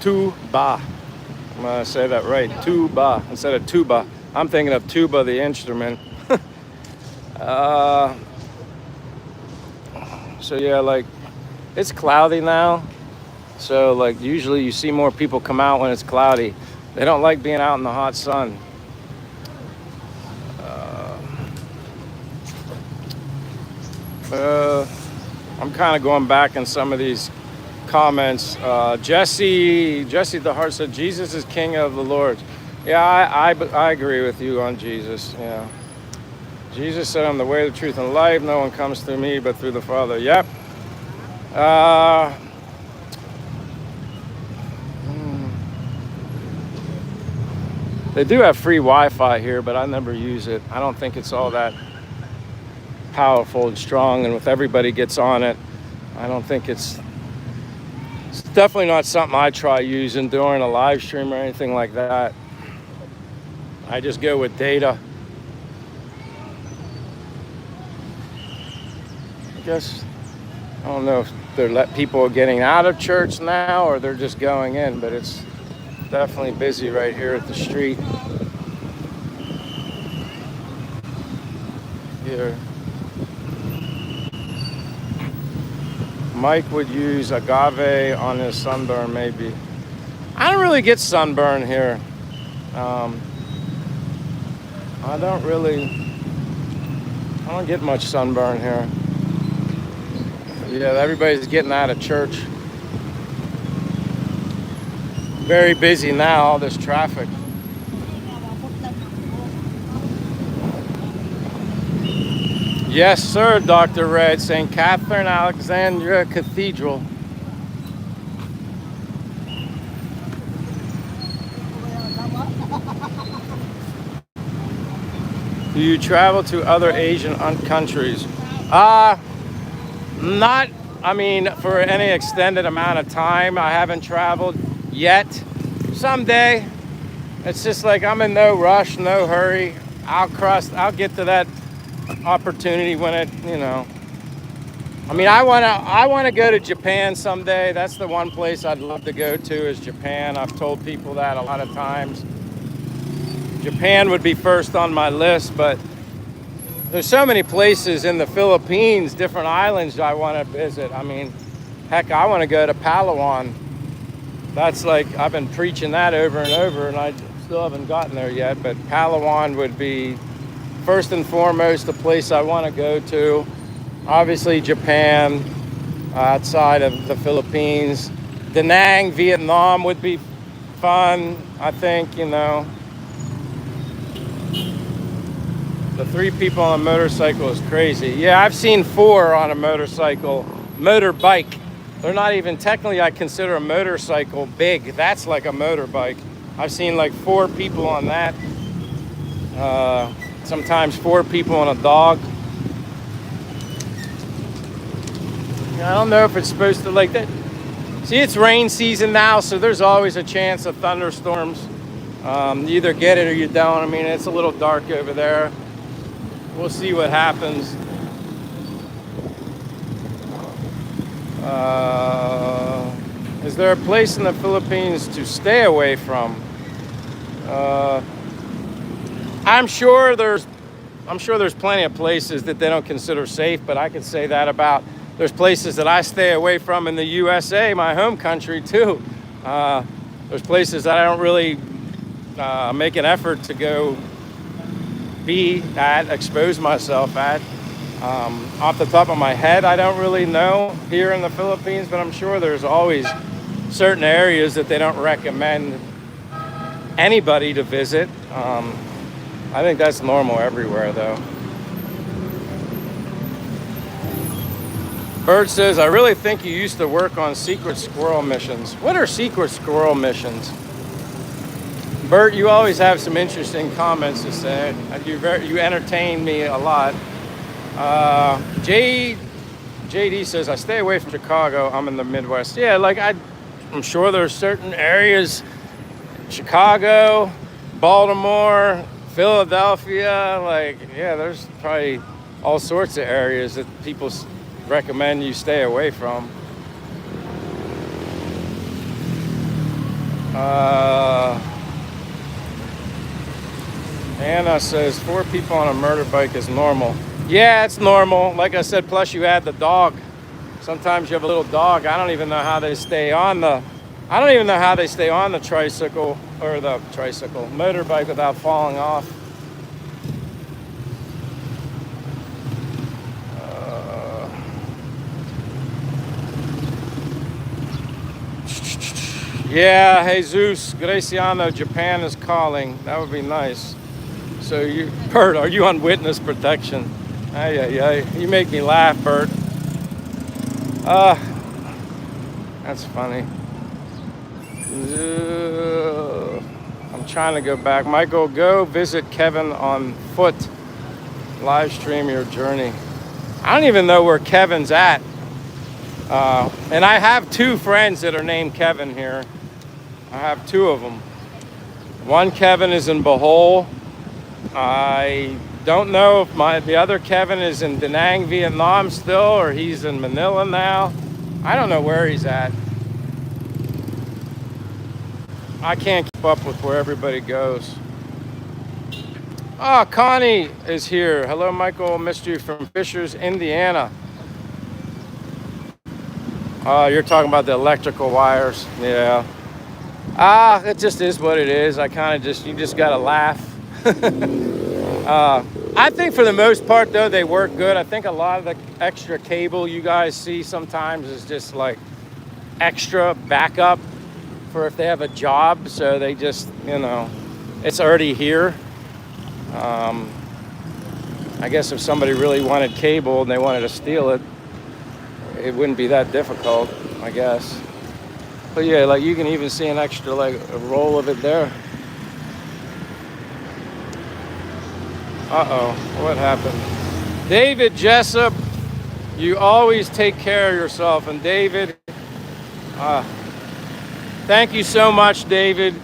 Tuba. I'm gonna say that right, tuba instead of tuba. I'm thinking of tuba, the instrument. So yeah, like, it's cloudy now. So like usually you see more people come out when it's cloudy. They don't like being out in the hot sun. I'm kind of going back in some of these comments. Jesse the Heart said, Jesus is King of the Lord. Yeah, I agree with you on Jesus. Yeah. Jesus said, I'm the way, the truth, and life. No one comes through me but through the Father. Yep. They do have free Wi-Fi here, but I never use it. I don't think it's all that powerful and strong, and with everybody gets on it, I don't think it's definitely not something I try using during a live stream or anything like that. I just go with data. I guess, I don't know if people are getting out of church now or they're just going in, but it's definitely busy right here at the street. Here. Mike would use agave on his sunburn, maybe. I don't really get sunburn here. I don't get much sunburn here. Yeah, everybody's getting out of church. Very busy now, all this traffic. Yes, sir, Dr. Red, St. Catherine Alexandria Cathedral. Do you travel to other Asian countries? Not, I mean, for any extended amount of time. I haven't traveled yet. Someday. It's just like I'm in no rush, no hurry. I'll get to that opportunity when it, you know. I mean, I wanna go to Japan someday. That's the one place I'd love to go to is Japan. I've told people that a lot of times. Japan would be first on my list, but there's so many places in the Philippines, different islands I want to visit. I mean, heck, I want to go to Palawan. That's like, I've been preaching that over and over, and I still haven't gotten there yet, but Palawan would be first and foremost the place I want to go to. Obviously, Japan, outside of the Philippines. Da Nang, Vietnam would be fun, I think, you know. The 3 people on a motorcycle is crazy. Yeah, I've seen 4 on a motorcycle, motorbike. They're not even technically, I consider a motorcycle big. That's like a motorbike. I've seen like 4 people on that. Sometimes 4 people on a dog. I don't know if it's supposed to like that. See, it's rain season now, so there's always a chance of thunderstorms. You either get it or you don't. I mean, it's a little dark over there. We'll see what happens. Is there a place in the Philippines to stay away from? I'm sure there's plenty of places that they don't consider safe, but I could say that about there's places that I stay away from in the USA, my home country too. There's places that I don't really make an effort to go be at, expose myself at. Off the top of my head, I don't really know here in the Philippines, but I'm sure there's always certain areas that they don't recommend anybody to visit. I think that's normal everywhere, though. Bird says, I really think you used to work on secret squirrel missions. What are secret squirrel missions? Bert, you always have some interesting comments to say. You entertain me a lot. JD says, I stay away from Chicago. I'm in the Midwest. Yeah, like I'm sure there's certain areas, Chicago, Baltimore, Philadelphia, like, yeah, there's probably all sorts of areas that people recommend you stay away from. Anna says 4 people on a murder bike is normal. Yeah, it's normal. Like I said, plus you add the dog. Sometimes you have a little dog. I don't even know how they stay on the tricycle or the motorbike without falling off. Yeah, Jesus, Graciano, Japan is calling. That would be nice. So Bert, are you on witness protection? You make me laugh, Bert. That's funny. I'm trying to go back. Michael, go visit Kevin on foot. Live stream your journey. I don't even know where Kevin's at. And I have 2 friends that are named Kevin here. I have 2 of them. One Kevin is in Bohol. I don't know if the other Kevin is in Da Nang, Vietnam still, or he's in Manila now. I don't know where he's at. I can't keep up with where everybody goes. Ah, Connie is here. Hello, Michael. Missed you from Fishers, Indiana. You're talking about the electrical wires. Yeah. It just is what it is. You just gotta laugh. I think for the most part, though, they work good. I think a lot of the extra cable you guys see sometimes is just like extra backup for if they have a job. So they just, it's already here. I guess if somebody really wanted cable and they wanted to steal it, it wouldn't be that difficult, I guess. But yeah, like you can even see an extra, like a roll of it there. Uh-oh, what happened? David Jessup, you always take care of yourself. And David, uh, thank you so much, David.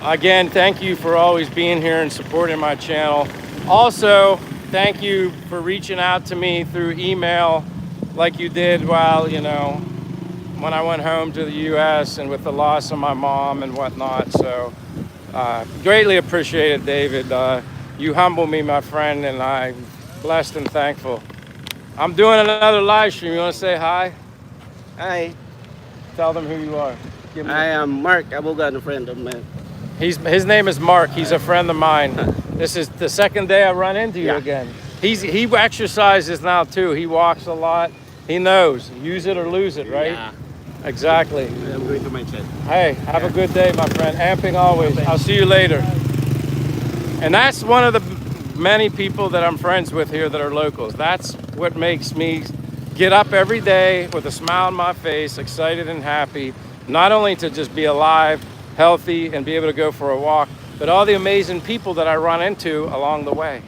Again, thank you for always being here and supporting my channel. Also, thank you for reaching out to me through email like you did while, when I went home to the U.S. and with the loss of my mom and whatnot. So, greatly appreciate it, David. You humble me, my friend, and I'm blessed and thankful. I'm doing another live stream. You want to say hi? Hi, Tell them who you are. I am Mark Abogado, friend of mine. His name is Mark. He's a friend of mine. This is the second day I run into you Yeah. again. He exercises now too. He walks a lot. He knows. Use it or lose it, right? Yeah, Exactly. I'm going to my chat. Hey, have a good day, my friend. Amping always. I'll see you later. And that's one of the many people that I'm friends with here that are locals. That's what makes me get up every day with a smile on my face, excited and happy, not only to just be alive, healthy, and be able to go for a walk, but all the amazing people that I run into along the way.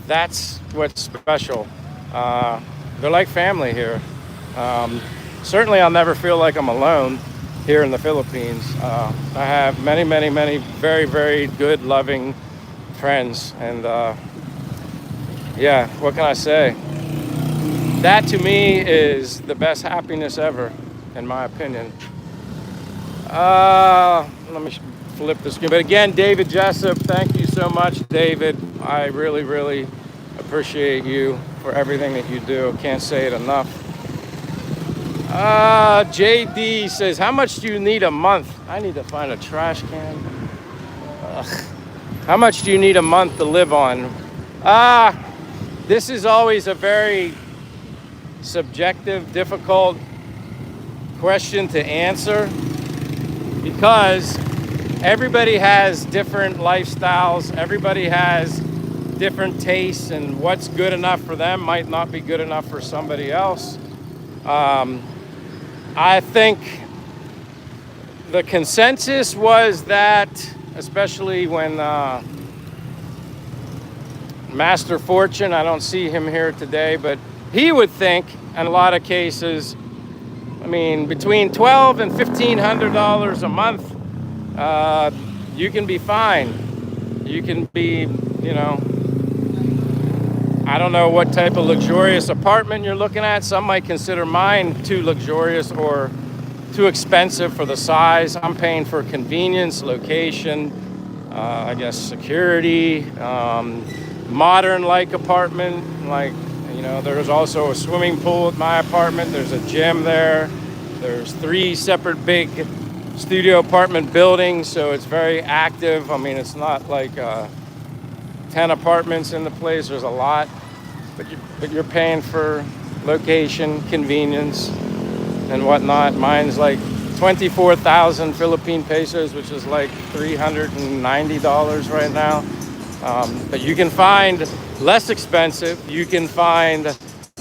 That's what's special. They're like family here. Certainly I'll never feel like I'm alone here in the Philippines. I have many, many, many very, very good, loving friends. And yeah, what can I say? That to me is the best happiness ever, in my opinion. Let me flip the screen. But again, David Jessup, thank you so much, David. I really, really appreciate you for everything that you do. Can't say it enough. JD says, how much do you need a month? I need to find a trash can. Ugh. How much do you need a month to live on? This is always a very subjective, difficult question to answer because everybody has different lifestyles. Everybody has different tastes, and what's good enough for them might not be good enough for somebody else. I think the consensus was that, especially when Master Fortune, I don't see him here today, but he would think in a lot of cases, I mean, between $1,200 and $1,500 a month, you can be fine. You can be, I don't know what type of luxurious apartment you're looking at. Some might consider mine too luxurious or too expensive for the size. I'm paying for convenience, location, I guess security, modern-like apartment. Like, there's also a swimming pool at my apartment. There's a gym there. There's 3 separate big studio apartment buildings, so it's very active. I mean, it's not like 10 apartments in the place. There's a lot, but you're paying for location, convenience, and whatnot. Mine's like 24,000 Philippine pesos, which is like $390 right now. But you can find less expensive. You can find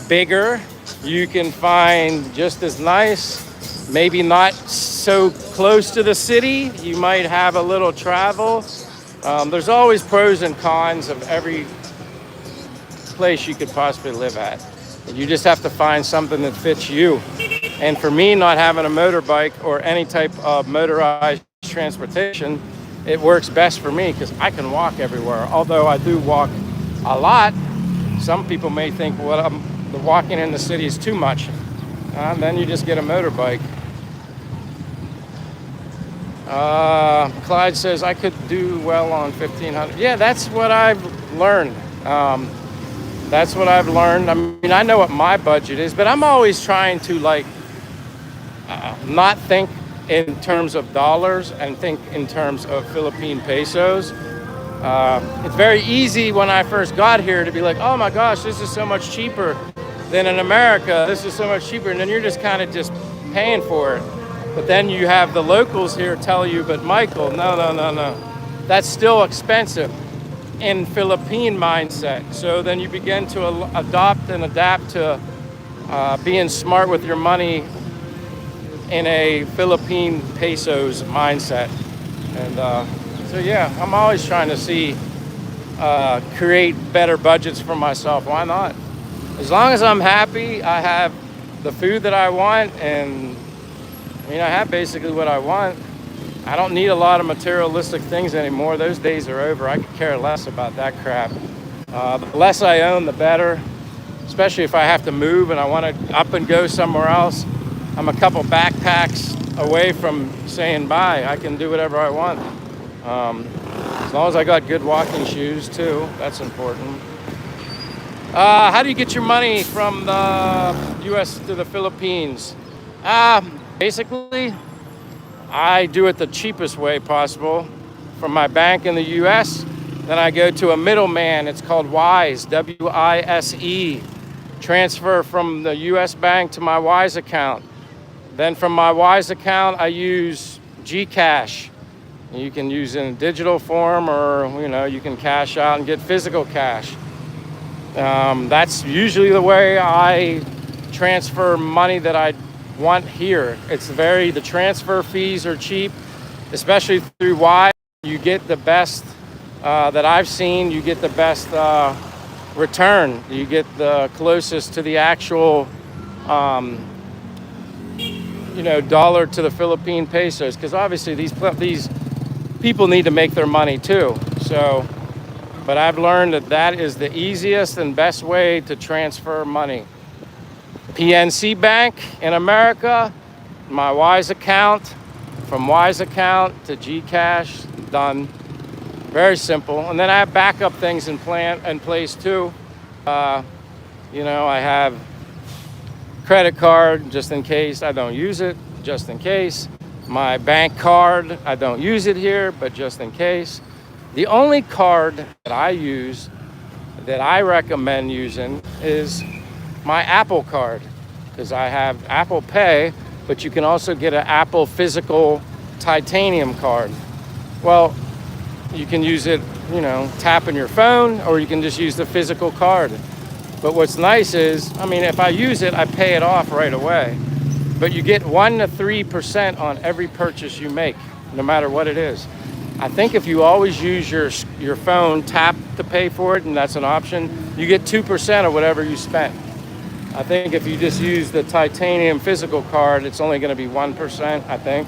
bigger. You can find just as nice. Maybe not so close to the city. You might have a little travel. There's always pros and cons of every place you could possibly live at. You just have to find something that fits you. And for me, not having a motorbike or any type of motorized transportation, it works best for me because I can walk everywhere. Although I do walk a lot, some people may think, well, the walking in the city is too much. Then you just get a motorbike. Clyde says, I could do well on 1,500. Yeah, that's what I've learned. That's what I've learned. I mean, I know what my budget is, but I'm always trying to not think in terms of dollars and think in terms of Philippine pesos. It's very easy when I first got here to be like, oh my gosh, this is so much cheaper than in America. This is so much cheaper. And then you're just kind of just paying for it. But then you have the locals here tell you, but Michael, no. That's still expensive in Philippine mindset. So then you begin to adopt and adapt to being smart with your money in a Philippine pesos mindset. And so yeah, I'm always trying to see create better budgets for myself. Why not? As long as I'm happy, I have the food that I want, and I mean, I have basically what I want. I don't need a lot of materialistic things anymore. Those days are over. I could care less about that crap. The less I own, the better, especially if I have to move and I want to up and go somewhere else. I'm a couple backpacks away from saying bye. I can do whatever I want. As long as I got good walking shoes too, that's important. How do you get your money from the US to the Philippines? Basically, I do it the cheapest way possible from my bank in the US. Then I go to a middleman. It's called WISE, W-I-S-E. Transfer from the US bank to my WISE account. Then from my WISE account, I use GCash. You can use it in digital form, or you can cash out and get physical cash. That's usually the way I transfer money that I want here. The transfer fees are cheap, especially through Wise. You get the best that I've seen. You get the best return. You get the closest to the actual dollar to the Philippine pesos, because obviously these people need to make their money too. So, but I've learned that is the easiest and best way to transfer money. PNC Bank in America, my Wise account, from Wise account to GCash, done. Very simple. And then I have backup things in place too. I have credit card just in case I don't use it, just in case. My bank card, I don't use it here, but just in case. The only card that I use that I recommend using is my Apple card, because I have Apple Pay, but you can also get an Apple physical titanium card. Well, you can use it, tapping your phone, or you can just use the physical card. But what's nice is, if I use it, I pay it off right away. But you get 1% to 3% on every purchase you make, no matter what it is. I think if you always use your phone tap to pay for it, and that's an option, you get 2% of whatever you spent. I think if you just use the titanium physical card, it's only going to be 1%, I think.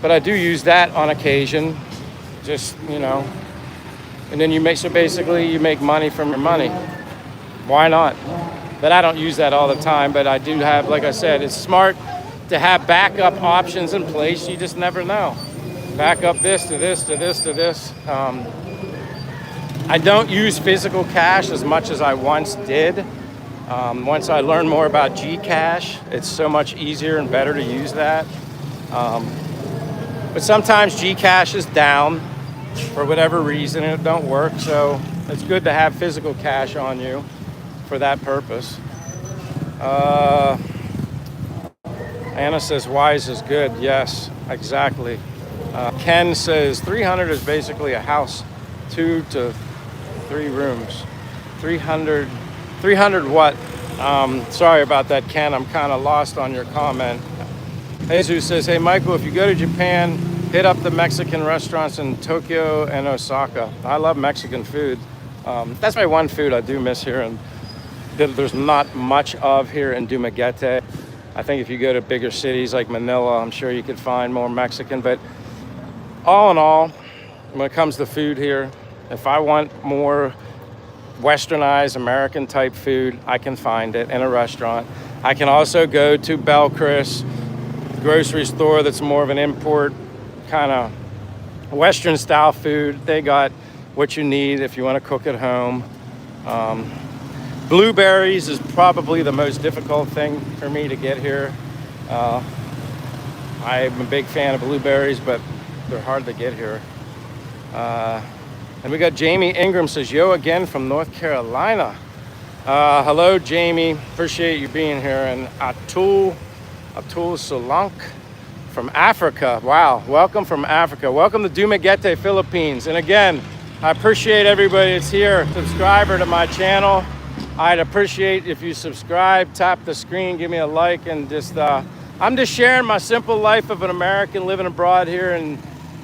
But I do use that on occasion, and then you make money from your money. Why not? But I don't use that all the time, but I do have, like I said, it's smart to have backup options in place. You just never know. Back up this to this to this to this. I don't use physical cash as much as I once did. Once I learned more about GCash, it's so much easier and better to use that. But sometimes GCash is down for whatever reason and it don't work, so it's good to have physical cash on you for that purpose. Anna says Wise is good. Yes, exactly. Ken says 300 is basically a house, 2 to 3 rooms. 300 what? Sorry about that, Ken. I'm kind of lost on your comment. Jesus says, hey, Michael, if you go to Japan, hit up the Mexican restaurants in Tokyo and Osaka. I love Mexican food. That's my one food I do miss here, and there's not much of here in Dumaguete. I think if you go to bigger cities like Manila, I'm sure you could find more Mexican. But all in all, when it comes to food here, if I want more westernized American type food, I can find it in a restaurant. I can also go to Belchris grocery store that's more of an import kind of Western style food. They got what you need if you want to cook at home. Blueberries is probably the most difficult thing for me to get here. I'm a big fan of blueberries, but they're hard to get here. And we got Jamie Ingram says, yo again from North Carolina. Hello, Jamie. Appreciate you being here. And Atul Solank from Africa. Wow, welcome from Africa. Welcome to Dumaguete, Philippines. And again, I appreciate everybody that's here, subscriber to my channel. I'd appreciate if you subscribe, tap the screen, give me a like, and just, I'm just sharing my simple life of an American living abroad here in,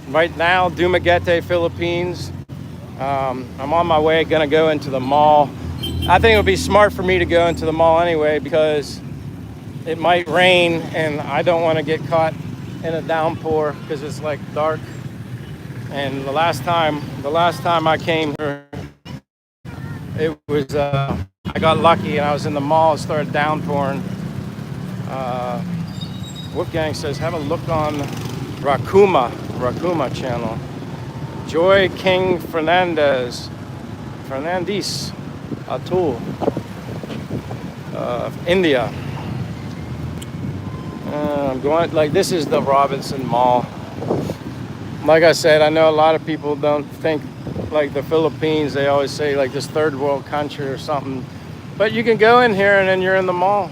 right now, Dumaguete, Philippines. I'm on my way, gonna go into the mall. I think it would be smart for me to go into the mall anyway because it might rain and I don't want to get caught in a downpour because it's like dark. And the last time I came here, it was I got lucky and I was in the mall. It started downpouring. Wolfgang says, have a look on Rakuma channel. Joy King Fernandez Atul, India. I'm going, like, this is the Robinson Mall. Like I said, I know a lot of people don't think like the Philippines, they always say like this third world country or something. But you can go in here and then you're in the mall.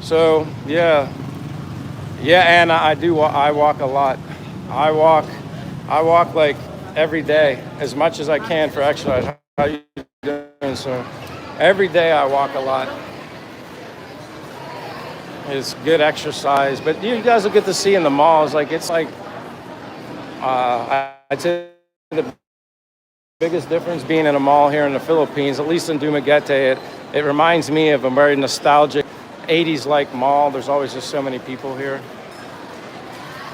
So yeah, Anna, I walk a lot. I walk like every day as much as I can for exercise. How you doing? So every day I walk a lot. It's good exercise, but you guys will get to see in the malls. Like it's like I'd say the biggest difference being in a mall here in the Philippines, at least in Dumaguete, it reminds me of a very nostalgic 80s like mall. There's always just so many people here.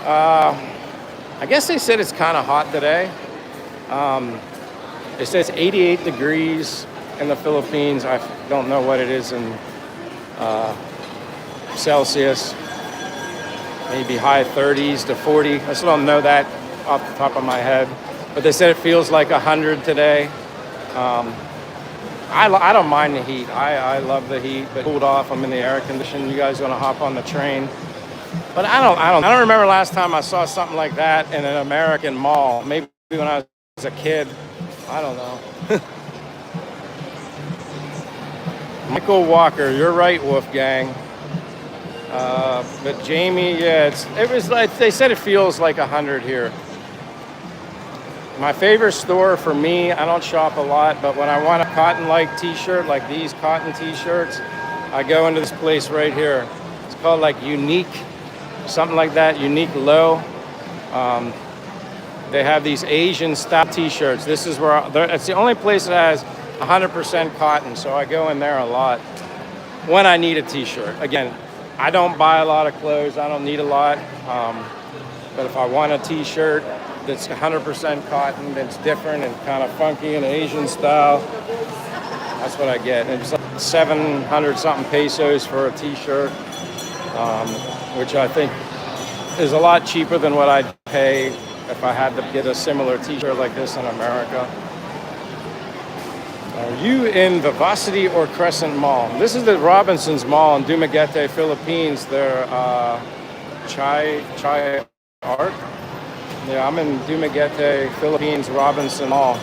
I guess they said it's kind of hot today. It says 88 degrees in the Philippines. I don't know what it is in Celsius. Maybe high 30s to 40. I still don't know that off the top of my head. But they said it feels like 100 today. I don't mind the heat. I love the heat, but cooled off. I'm in the air conditioning. You guys want to hop on the train? But I don't remember last time I saw something like that in an American mall. Maybe when I was a kid. I don't know. Michael Walker, you're right, Wolfgang. But Jamie, yeah, it was like they said it feels like 100 here. My favorite store for me, I don't shop a lot, but when I want a cotton-like t-shirt, like these cotton t-shirts, I go into this place right here. It's called like Unique, something like that, Unique Low. They have these Asian style t-shirts. This is where, it's the only place that has 100% cotton, so I go in there a lot when I need a t-shirt. Again, I don't buy a lot of clothes, I don't need a lot, but if I want a t-shirt that's 100% cotton, that's different and kind of funky and Asian style, that's what I get. And it's like 700 something pesos for a t-shirt, which I think is a lot cheaper than what I'd pay if I had to get a similar t-shirt like this in America. Are you in Vivacity or Crescent Mall? This is the Robinsons Mall in Dumaguete, Philippines. They're Chai Art. Yeah, I'm in Dumaguete, Philippines, Robinson Mall.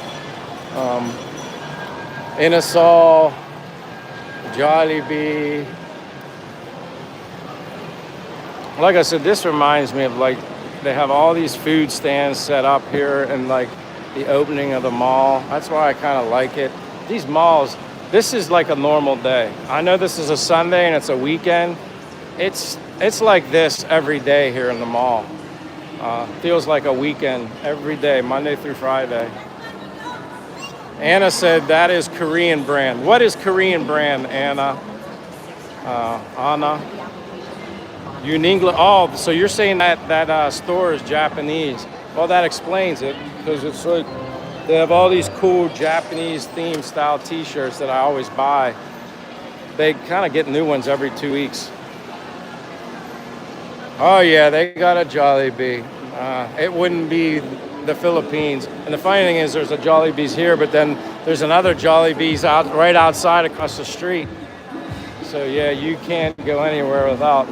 Inasal, Jollibee. Like I said, this reminds me of like, they have all these food stands set up here and like the opening of the mall. That's why I kind of like it. These malls, this is like a normal day. I know this is a Sunday and it's a weekend. It's like this every day here in the mall. Feels like a weekend every day, Monday through Friday. Anna said that is Korean brand. What is Korean brand, Anna? Anna? Uniqlo. Oh, so you're saying that store is Japanese. Well, that explains it, because it's like they have all these cool Japanese themed style t-shirts that I always buy. They kind of get new ones every 2 weeks. Oh yeah, they got a Jollibee. It wouldn't be the Philippines. And the funny thing is there's a Jollibee's here, but then there's another Jollibee's right outside across the street. So yeah, you can't go anywhere without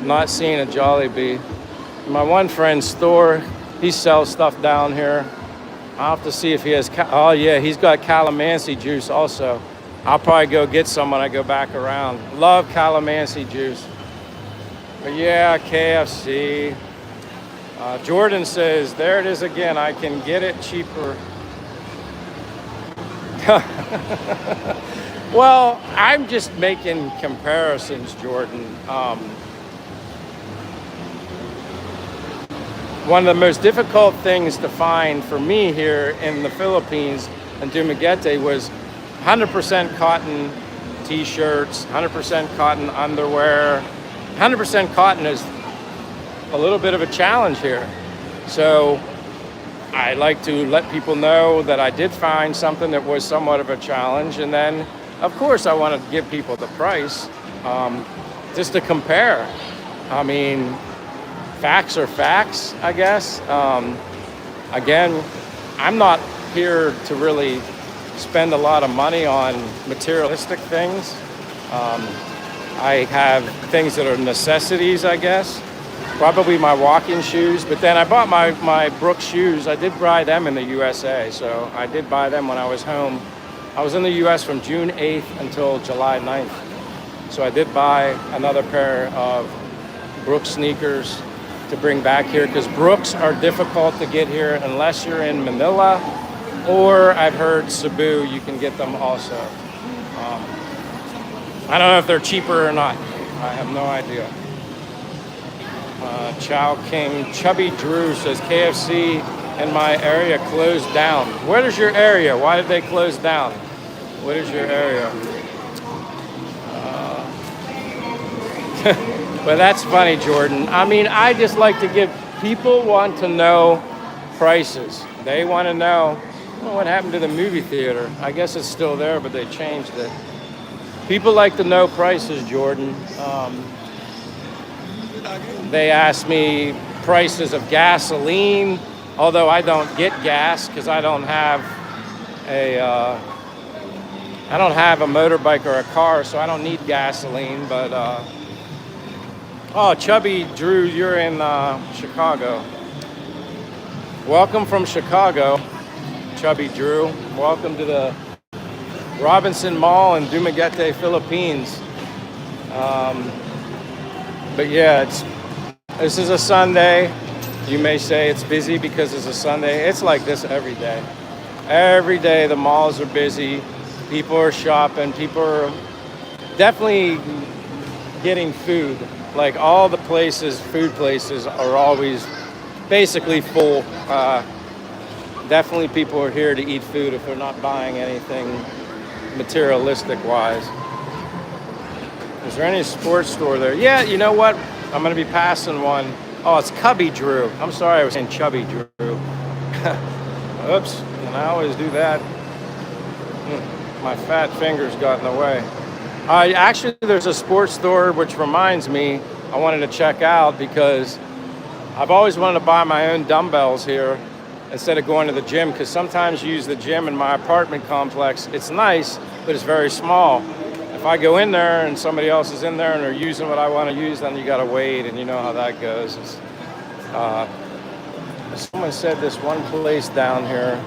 not seeing a Jollibee. My one friend's store, he sells stuff down here. I'll have to see if he has, oh yeah, he's got calamansi juice also. I'll probably go get some when I go back around. Love calamansi juice. But yeah, KFC. Jordan says, there it is again, I can get it cheaper. Well, I'm just making comparisons, Jordan. one of the most difficult things to find for me here in the Philippines and Dumaguete was 100% cotton t-shirts, 100% cotton underwear. 100% cotton is a little bit of a challenge here. So I like to let people know that I did find something that was somewhat of a challenge. And then, of course, I want to give people the price just to compare. I mean, facts are facts, I guess. Again, I'm not here to really spend a lot of money on materialistic things. I have things that are necessities, I guess. Probably my walking shoes, but then I bought my Brooks shoes. I did buy them in the USA, so I did buy them when I was home. I was in the US from June 8th until July 9th. So I did buy another pair of Brooks sneakers to bring back here, because Brooks are difficult to get here unless you're in Manila, or I've heard Cebu, you can get them also. I don't know if they're cheaper or not. I have no idea. Chow King Chubby Drew says KFC in my area closed down. What is your area? Why did they close down? What is your area? But that's funny, Jordan. I mean, I just like to give people want to know prices. They want to know, well, what happened to the movie theater. I guess it's still there, but they changed it. People like to know prices, Jordan. They ask me prices of gasoline, although I don't get gas because I don't have a motorbike or a car, so I don't need gasoline. But oh, Chubby Drew, you're in Chicago. Welcome from Chicago, Chubby Drew. Welcome to the Robinson Mall in Dumaguete, Philippines. But yeah, this is a Sunday. You may say it's busy because it's a Sunday. It's like this every day. Every day the malls are busy. People are shopping. People are definitely getting food. Like all the places, food places are always basically full. Definitely people are here to eat food if they're not buying anything materialistic wise. Is there any sports store there? Yeah, you know what? I'm going to be passing one. Oh, it's Cubby Drew. I'm sorry, I was saying Chubby Drew. Oops, and I always do that. My fat fingers got in the way. Actually, there's a sports store, which reminds me, I wanted to check out because I've always wanted to buy my own dumbbells here instead of going to the gym, because sometimes you use the gym in my apartment complex. It's nice, but it's very small. If I go in there and somebody else is in there and they're using what I want to use, then you got to wait, and you know how that goes. Someone said this one place down here,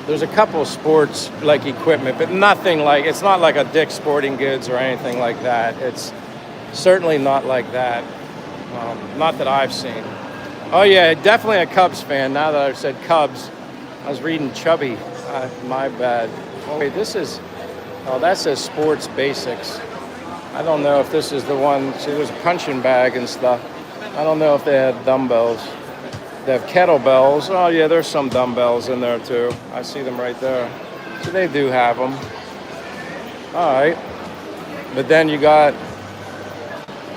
there's a couple of sports like equipment, but nothing like, it's not like a Dick's Sporting Goods or anything like that. It's certainly not like that. Not that I've seen. Oh yeah, definitely a Cubs fan. Now that I've said Cubs, I was reading Chubby. My bad. Oh wait, that says Sports Basics. I don't know if this is the one. See, there's a punching bag and stuff. I don't know if they had dumbbells. They have kettlebells. Oh yeah, there's some dumbbells in there too. I see them right there. So they do have them. All right. But then you got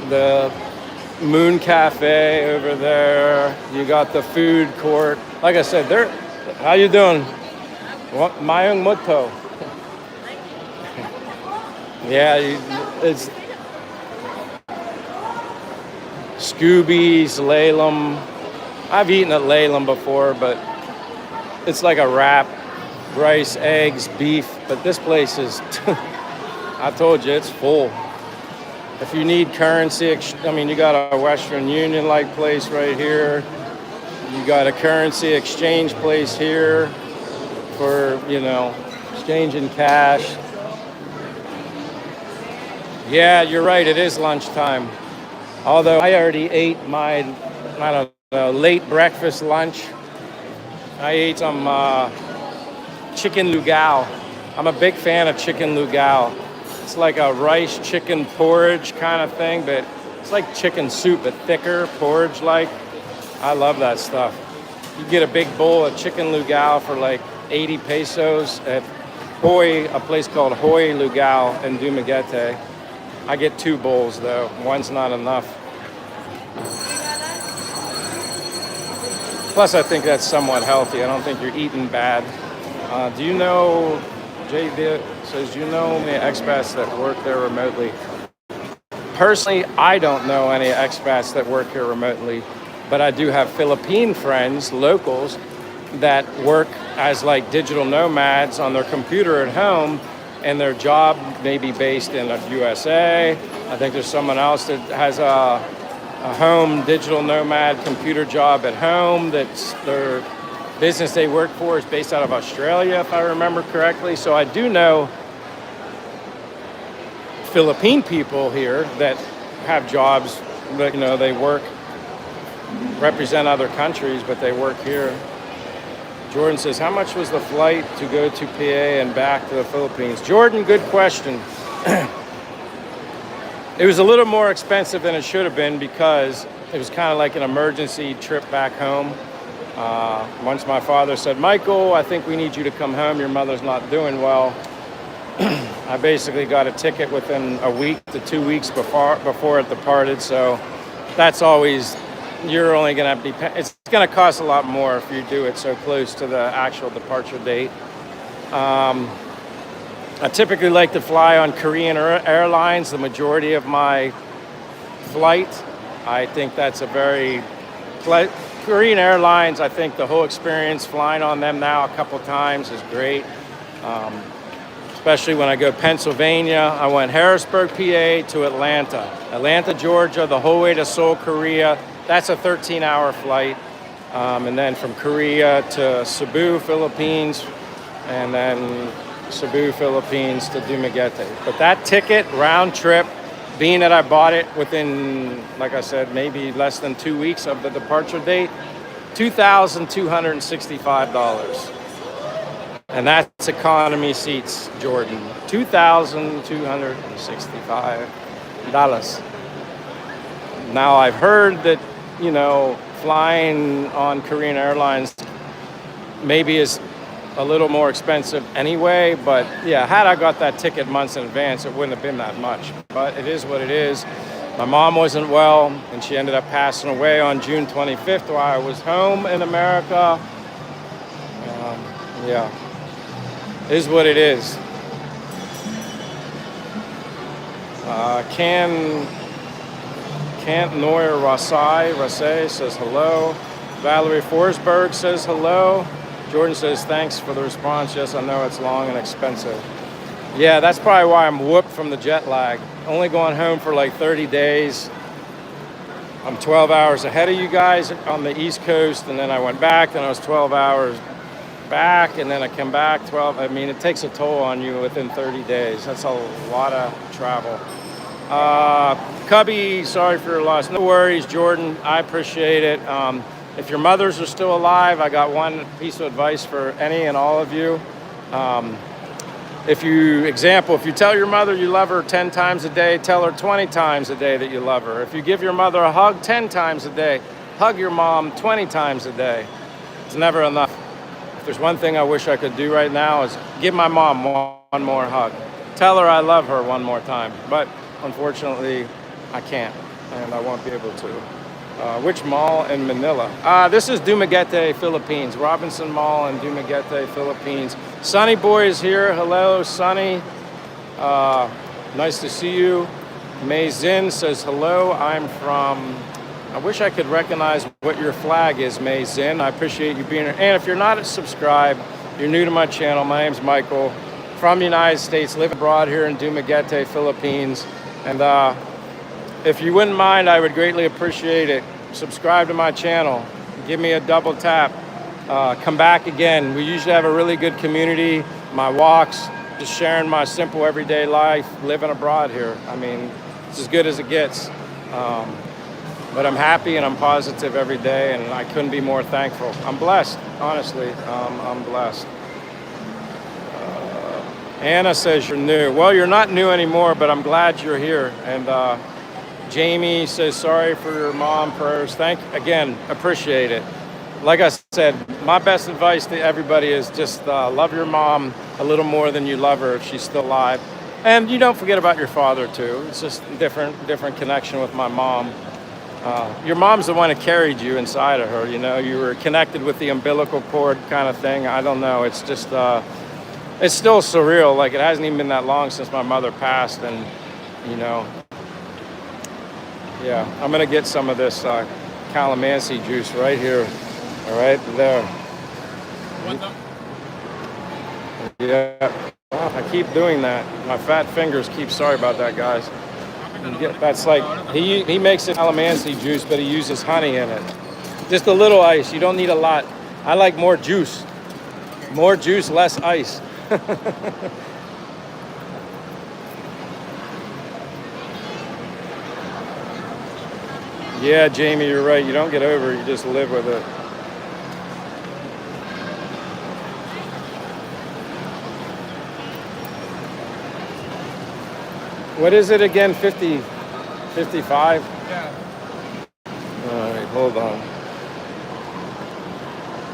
the Moon Cafe over there. You got the food court. Like I said, how you doing? Mayong Mutto. Yeah, it's Scooby's, Lalem. I've eaten at Lalem before, but it's like a wrap. Rice, eggs, beef. But this place is, I told you, it's full. If you need currency, you got a Western Union-like place right here. You got a currency exchange place here for, exchanging cash. Yeah, you're right. It is lunchtime. Although I already ate my, late breakfast lunch. I ate some chicken lugao. I'm a big fan of chicken lugao. It's like a rice chicken porridge kind of thing, but it's like chicken soup, but thicker, porridge-like. I love that stuff. You get a big bowl of chicken lugao for like 80 pesos at Hoy, a place called Hoy Lugao in Dumaguete. I get 2 bowls though. One's not enough. Plus, I think that's somewhat healthy. I don't think you're eating bad. Do you know, Jay says, do you know any expats that work there remotely? Personally, I don't know any expats that work here remotely, but I do have Philippine friends, locals, that work as like digital nomads on their computer at home, and their job may be based in the USA. I think there's someone else that has a home digital nomad computer job at home that's their business they work for is based out of Australia, if I remember correctly. So I do know Philippine people here that have jobs that, you know, they work, represent other countries, but they work here. Jordan says, how much was the flight to go to PA and back to the Philippines? Jordan, good question. It was a little more expensive than it should have been because it was kind of like an emergency trip back home. Once my father said, Michael, I think we need you to come home. Your mother's not doing well. I basically got a ticket within a week to 2 weeks before it departed. So that's always, you're only going to be, it's going to cost a lot more if you do it so close to the actual departure date. I typically like to fly on Korean Airlines, the majority of my flight. I think that's a very, Korean Airlines, I think the whole experience flying on them now a couple times is great. Especially when I go to Pennsylvania. I went Harrisburg, PA to Atlanta, Georgia, the whole way to Seoul, Korea. That's a 13-hour flight. And then from Korea to Cebu, Philippines, and then Cebu, Philippines to Dumaguete. But that ticket, round trip, being that I bought it within, like I said, maybe less than 2 weeks of the departure date, $2,265. And that's economy seats, Jordan. $2,265. Now, I've heard that, you know, flying on Korean Airlines maybe is a little more expensive anyway, but yeah, had I got that ticket months in advance, it wouldn't have been that much. But it is what it is. My mom wasn't well, and she ended up passing away on June 25th while I was home in America. Yeah, it is what it is. Can't Noyer Rasay says hello. Valerie Forsberg says hello. Jordan says, thanks for the response. Yes, I know it's long and expensive. Yeah, that's probably why I'm whooped from the jet lag. Only going home for like 30 days. I'm 12 hours ahead of you guys on the East Coast, and then I went back, then I was 12 hours back, and then I came back 12. I mean, it takes a toll on you within 30 days. That's a lot of travel. Cubby, sorry for your loss. No worries, Jordan. I appreciate it. If your mothers are still alive, I got one piece of advice for any and all of you. If you tell your mother you love her 10 times a day, tell her 20 times a day that you love her. If you give your mother a hug 10 times a day, hug your mom 20 times a day. It's never enough. If there's one thing I wish I could do right now is give my mom one more hug. Tell her I love her one more time. But unfortunately, I can't, and I won't be able to. Which mall in Manila? This is Dumaguete, Philippines. Robinson Mall in Dumaguete, Philippines. Sunny Boy is here. Hello, Sunny. Nice to see you. Mei Zin says hello. I'm from, I wish I could recognize what your flag is, Mei Zin. I appreciate you being here. And if you're not subscribed, you're new to my channel. My name's Michael, from the United States, live abroad here in Dumaguete, Philippines. And if you wouldn't mind, I would greatly appreciate it. Subscribe to my channel. Give me a double tap. Come back again. We usually have a really good community. My walks, just sharing my simple everyday life, living abroad here. I mean, it's as good as it gets. But I'm happy and I'm positive every day, and I couldn't be more thankful. I'm blessed, honestly. I'm blessed. Anna says you're new. Well, you're not new anymore, but I'm glad you're here. And Jamie says sorry for your mom. Prayers. Again. Appreciate it. Like I said, my best advice to everybody is just love your mom a little more than you love her if she's still alive, and you don't forget about your father too. It's just different connection with my mom. Your mom's the one that carried you inside of her. You know, you were connected with the umbilical cord kind of thing. I don't know. It's just it's still surreal. Like it hasn't even been that long since my mother passed, and you know, yeah. I'm gonna get some of this calamansi juice right here. All right, there. Yeah, I keep doing that. My fat fingers keep. Sorry about that, guys. That's like he makes it calamansi juice, but he uses honey in it. Just a little ice. You don't need a lot. I like more juice. More juice, less ice. Yeah, Jamie, you're right. You don't get over it. You just live with it. What is it again? 50, 55? Yeah. All right, hold on.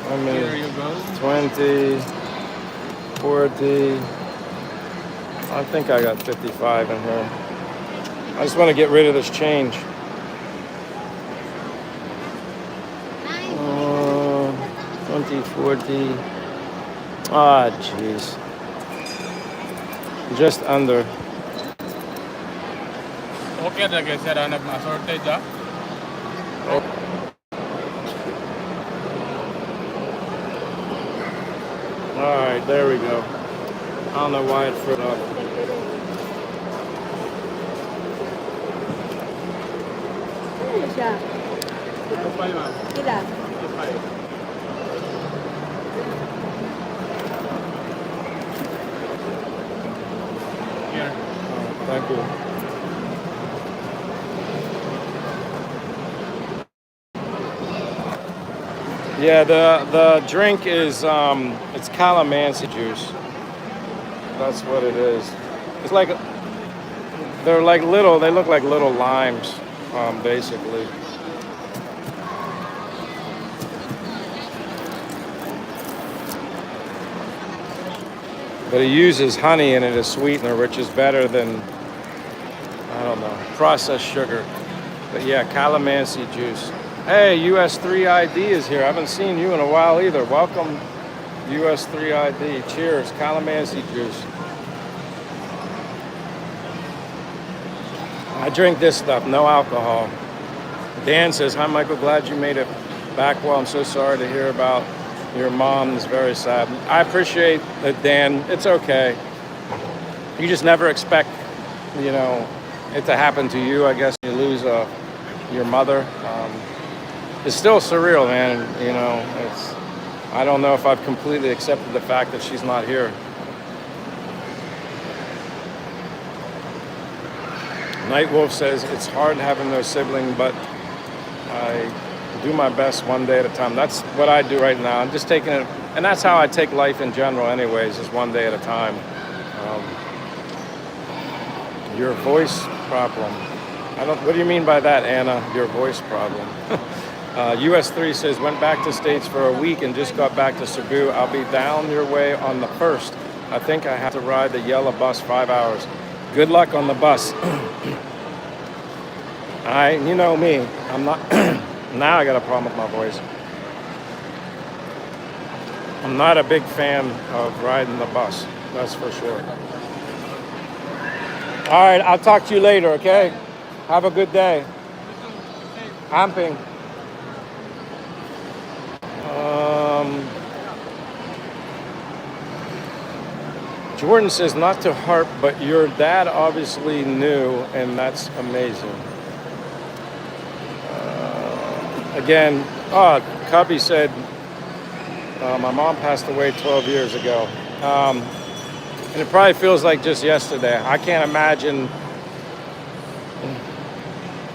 How Here many? you go. 20, 40. I think I got 55 in here. I just want to get rid of this change. 20, 40. Ah, jeez. Just under. Okay na guys, sir, nag-shortage ah. All right, there we go. I don't know why it froze up. Ano siya? Ilan? Here. Thank you. Yeah, the drink is it's calamansi juice. That's what it is. It's like they're like little. They look like little limes, basically. But it uses honey in it as sweetener, which is better than I don't know processed sugar. But yeah, calamansi juice. Hey, US3 ID is here. I haven't seen you in a while either. Welcome, US3 ID. Cheers, calamansi juice. I drink this stuff, no alcohol. Dan says, hi, Michael. Glad you made it back well. I'm so sorry to hear about your mom. It's very sad. I appreciate it, Dan. It's okay. You just never expect, you know, it to happen to you. I guess you lose your mother. It's still surreal, man. You know, I don't know if I've completely accepted the fact that she's not here. Nightwolf says it's hard having no sibling, but I do my best one day at a time. That's what I do right now. I'm just taking it, and that's how I take life in general, anyways, is one day at a time. Your voice problem. What do you mean by that, Anna? Your voice problem. US3 says, went back to States for a week and just got back to Cebu. I'll be down your way on the 1st. I think I have to ride the yellow bus 5 hours. Good luck on the bus. You know me. I'm not, now I got a problem with my voice. I'm not a big fan of riding the bus, that's for sure. All right, I'll talk to you later, okay? Have a good day. Amping. Jordan says not to harp, but your dad obviously knew, and that's amazing. Again, Cubby said, my mom passed away 12 years ago. And it probably feels like just yesterday. I can't imagine.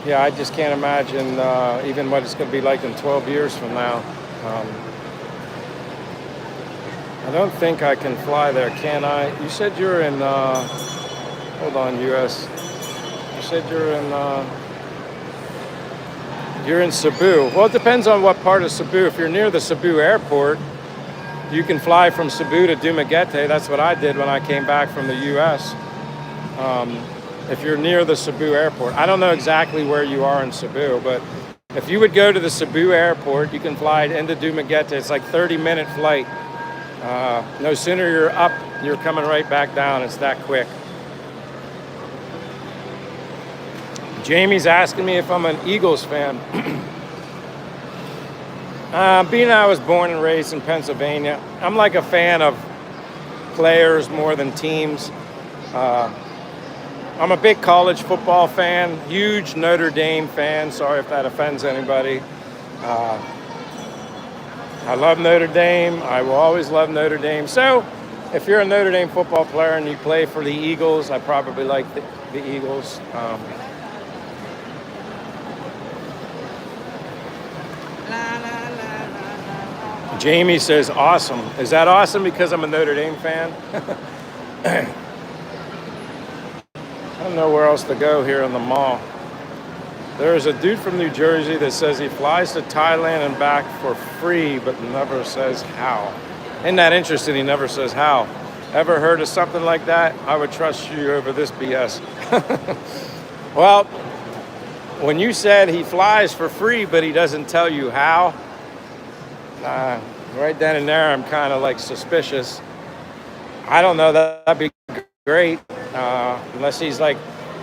Yeah, I just can't imagine even what it's going to be like in 12 years from now. I don't think I can fly there, can I? You said you're in, hold on, US. You said you're in You're in Cebu. Well, it depends on what part of Cebu. If you're near the Cebu airport, you can fly from Cebu to Dumaguete. That's what I did when I came back from the U.S. If you're near the Cebu airport. I don't know exactly where you are in Cebu, but if you would go to the Cebu airport, you can fly into Dumaguete. It's like 30-minute flight. No sooner you're up, you're coming right back down. It's that quick. Jamie's asking me if I'm an Eagles fan. Being I was born and raised in Pennsylvania, I'm like a fan of players more than teams. I'm a big college football fan, huge Notre Dame fan. Sorry if that offends anybody. I love Notre Dame. I will always love Notre Dame. So if you're a Notre Dame football player and you play for the Eagles, I probably like the Eagles. Jamie says, awesome. Is that awesome because I'm a Notre Dame fan? I don't know where else to go here in the mall. There's a dude from New Jersey that says he flies to Thailand and back for free, but never says how. Isn't that interesting? He never says how. Ever heard of something like that? I would trust you over this BS. Well, when you said he flies for free, but he doesn't tell you how, right then and there, I'm kind of like suspicious. I don't know, that'd be great, unless he's like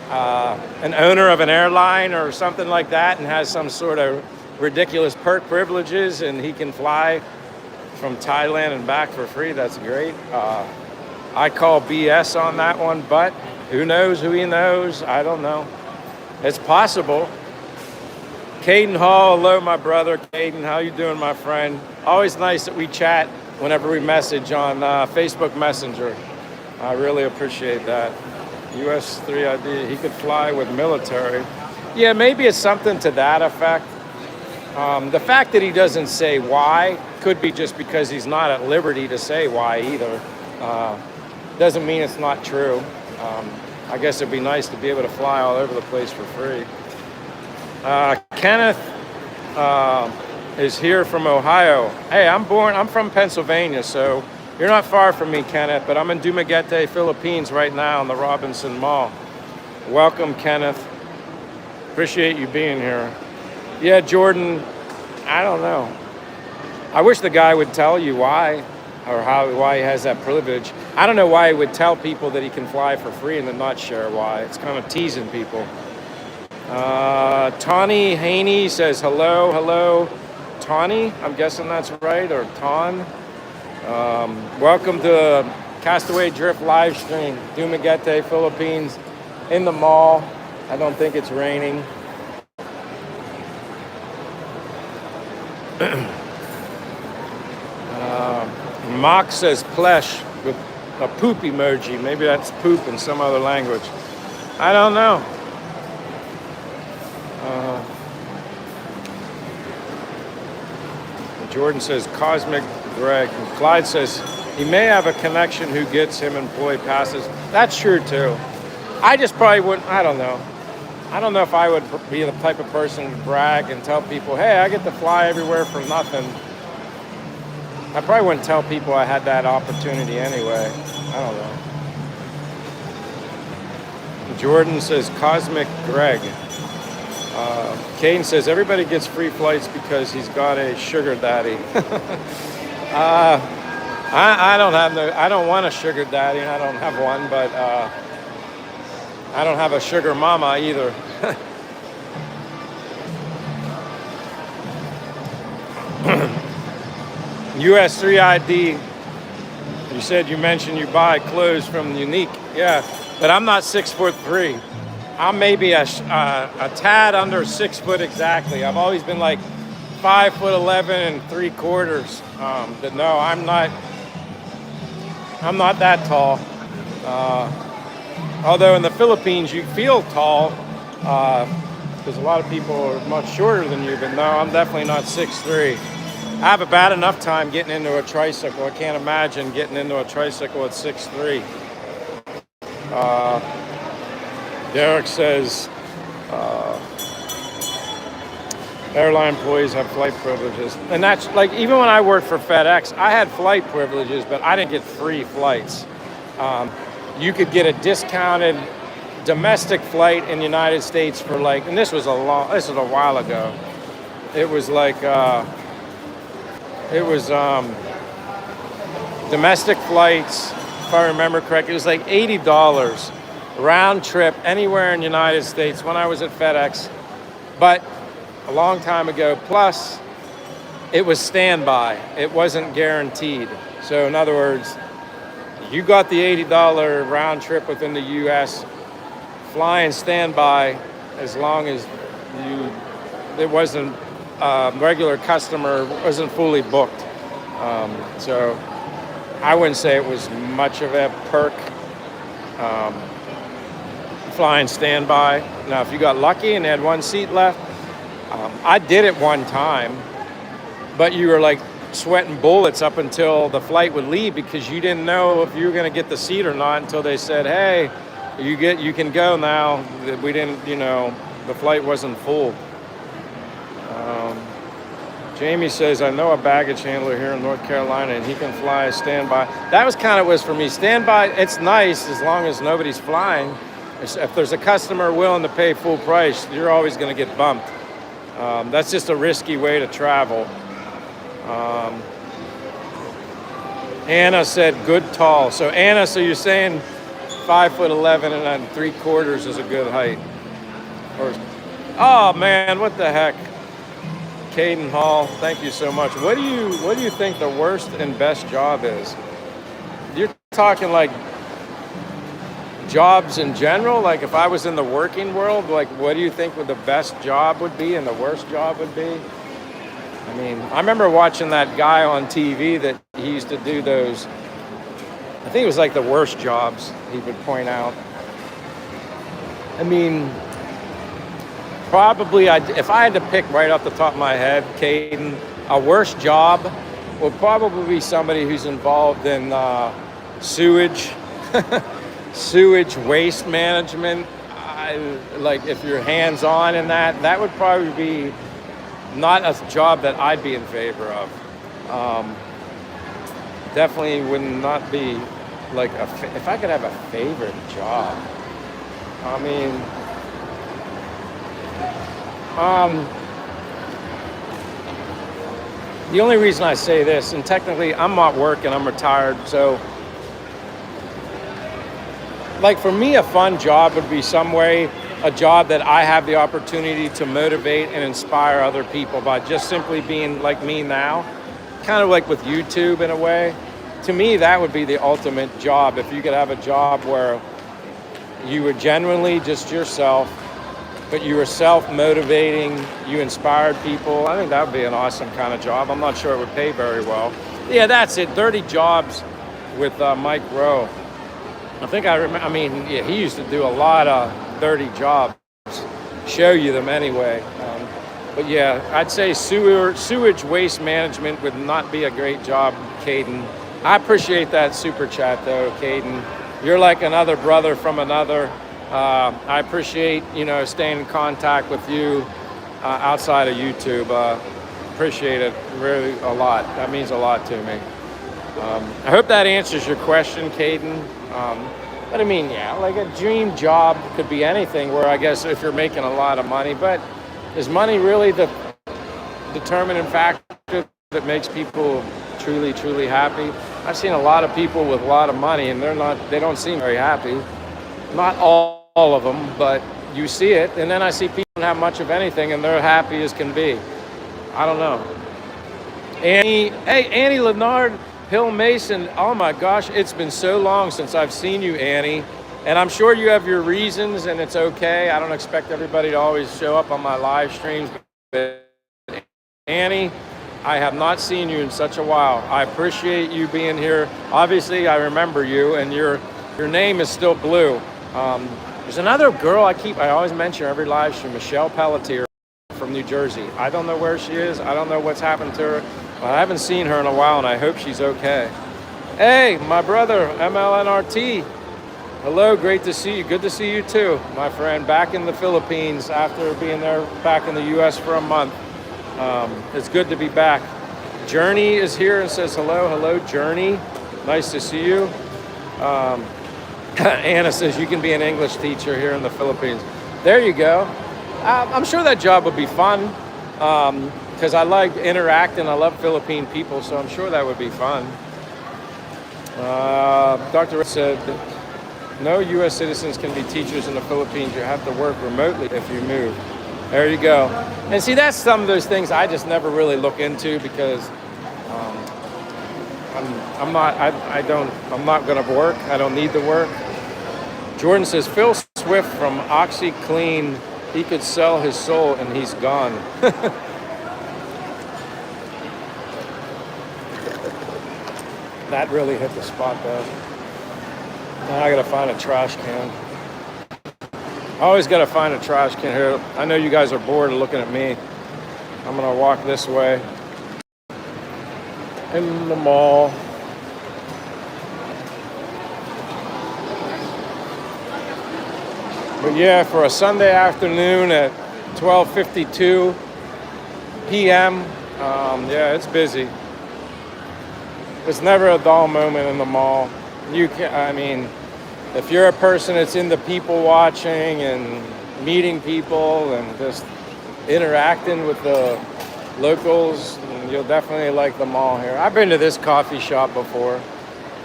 an owner of an airline or something like that and has some sort of ridiculous perk privileges and he can fly from Thailand and back for free. That's great. I call BS on that one, but who knows who he knows? I don't know. It's possible. Caden Hall, hello, my brother. Caden, how you doing, my friend? Always nice that we chat whenever we message on Facebook Messenger. I really appreciate that. US 3 ID, he could fly with military. Yeah, maybe it's something to that effect. The fact that he doesn't say why could be just because he's not at liberty to say why either. Doesn't mean it's not true. I guess it'd be nice to be able to fly all over the place for free. Kenneth is here from Ohio. Hey, I'm from Pennsylvania, so you're not far from me, Kenneth, but I'm in Dumaguete, Philippines right now in the Robinson Mall. Welcome, Kenneth. Appreciate you being here. Yeah, Jordan, I don't know. I wish the guy would tell you why or why he has that privilege. I don't know why he would tell people that he can fly for free and then not share why. It's kind of teasing people. Tawny Haney says hello. Tawny, I'm guessing that's right, or Ton. Welcome to Castaway Drift live stream, Dumaguete, Philippines, in the mall. I don't think it's raining. Mock says plesh with a poop emoji. Maybe that's poop in some other language. I don't know. Jordan says Cosmic Greg. And Clyde says he may have a connection who gets him employee passes. That's true too. I just probably wouldn't, I don't know. I don't know if I would be the type of person to brag and tell people, hey, I get to fly everywhere for nothing. I probably wouldn't tell people I had that opportunity anyway. I don't know. Jordan says Cosmic Greg. Kane says everybody gets free flights because he's got a sugar daddy. I don't want a sugar daddy, and I don't have one, but I don't have a sugar mama either. US 3 ID. You said you mentioned you buy clothes from Unique. Yeah, but I'm not 6'3". I'm maybe a tad under 6 foot exactly. I've always been like 5'11" and 3/4. But no, I'm not that tall. Although in the Philippines you feel tall because a lot of people are much shorter than you. But no, I'm definitely not 6'3". I have a bad enough time getting into a tricycle. I can't imagine getting into a tricycle at 6'3". Derek says, Airline employees have flight privileges. And that's like, even when I worked for FedEx, I had flight privileges, but I didn't get free flights. Um, you could get a discounted domestic flight in the United States for like, and this was a while ago. It was like, it was domestic flights, if I remember correctly, it was like $80 round trip anywhere in the United States when I was at FedEx. But a long time ago, plus it was standby. It wasn't guaranteed. So in other words, you got the $80 round trip within the US, flying standby as long as it wasn't regular customer, wasn't fully booked. So I wouldn't say it was much of a perk, flying standby. Now, if you got lucky and they had one seat left, I did it one time, but you were like sweating bullets up until the flight would leave because you didn't know if you were going to get the seat or not until they said, "Hey, you can go now." We didn't, the flight wasn't full. Jamie says, "I know a baggage handler here in North Carolina, and he can fly standby." That was for me. Standby, it's nice as long as nobody's flying. If there's a customer willing to pay full price, you're always going to get bumped. That's just a risky way to travel. Anna said, "Good tall." So Anna, you're saying 5'11" and 3/4 is a good height? Or, oh man, what the heck? Caden Hall, thank you so much. What do you think the worst and best job is? You're talking like jobs in general? Like if I was in the working world, like what do you think the best job would be and the worst job would be? I mean, I remember watching that guy on TV that he used to do those, I think it was like the worst jobs he would point out. I mean, probably, if I had to pick right off the top of my head, Caden, a worst job would probably be somebody who's involved in sewage, sewage waste management. Like if you're hands-on in that would probably be not a job that I'd be in favor of. Definitely would not be like if I could have a favorite job. I mean, the only reason I say this, and technically I'm not working, I'm retired, so like for me, a fun job would be a job that I have the opportunity to motivate and inspire other people by just simply being like me now, kind of like with YouTube in a way. To me, that would be the ultimate job. If you could have a job where you were genuinely just yourself, but you were self-motivating, you inspired people. I think that would be an awesome kind of job. I'm not sure it would pay very well. Yeah, that's it. Dirty Jobs with Mike Rowe. I think I remember, yeah, he used to do a lot of dirty jobs, show you them anyway. But yeah, I'd say sewage waste management would not be a great job, Caden. I appreciate that super chat though, Caden. You're like another brother from another. I appreciate, staying in contact with you outside of YouTube. Appreciate it really a lot. That means a lot to me. I hope that answers your question, Caden. But I mean, yeah, like a dream job could be anything where I guess if you're making a lot of money, but is money really the determining factor that makes people truly, truly happy? I've seen a lot of people with a lot of money and they don't seem very happy. Not all of them, but you see it. And then I see people don't have much of anything and they're happy as can be. I don't know. Annie Leonard, Hill Mason, oh my gosh, it's been so long since I've seen you, Annie. And I'm sure you have your reasons and it's okay. I don't expect everybody to always show up on my live streams. But Annie, I have not seen you in such a while. I appreciate you being here. Obviously, I remember you and your name is still blue. There's another girl I always mention every live stream, Michelle Pelletier from New Jersey. I don't know where she is. I don't know what's happened to her. I haven't seen her in a while, and I hope she's okay. Hey, my brother, MLNRT. Hello, great to see you. Good to see you too, my friend. Back in the Philippines after being there back in the U.S. for a month. It's good to be back. Journey is here and says hello. Hello, Journey. Nice to see you. Anna says you can be an English teacher here in the Philippines. There you go. I'm sure that job would be fun because I like interacting. I love Philippine people, so I'm sure that would be fun. Dr. Red said, no U.S. citizens can be teachers in the Philippines. You have to work remotely if you move. There you go. And see, that's some of those things I just never really look into because I'm not going to work. I don't need to work. Jordan says, Phil Swift from OxyClean, he could sell his soul and he's gone. That really hit the spot though. Now I gotta find a trash can. I always gotta find a trash can here. I know you guys are bored of looking at me. I'm gonna walk this way. In the mall. But yeah, for a Sunday afternoon at 12:52 p.m., yeah, it's busy. It's never a dull moment in the mall. If you're a person that's into people watching and meeting people and just interacting with the locals, you'll definitely like the mall here. I've been to this coffee shop before.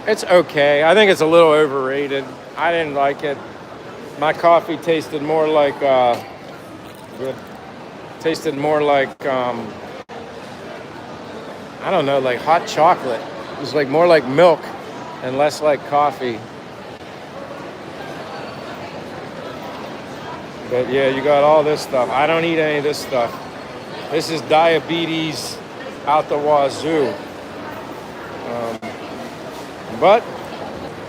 It's okay. I think it's a little overrated. I didn't like it. My coffee tasted more like I don't know, like hot chocolate. It was like more like milk and less like coffee. But yeah, you got all this stuff. I don't eat any of this stuff. This is diabetes out the wazoo. But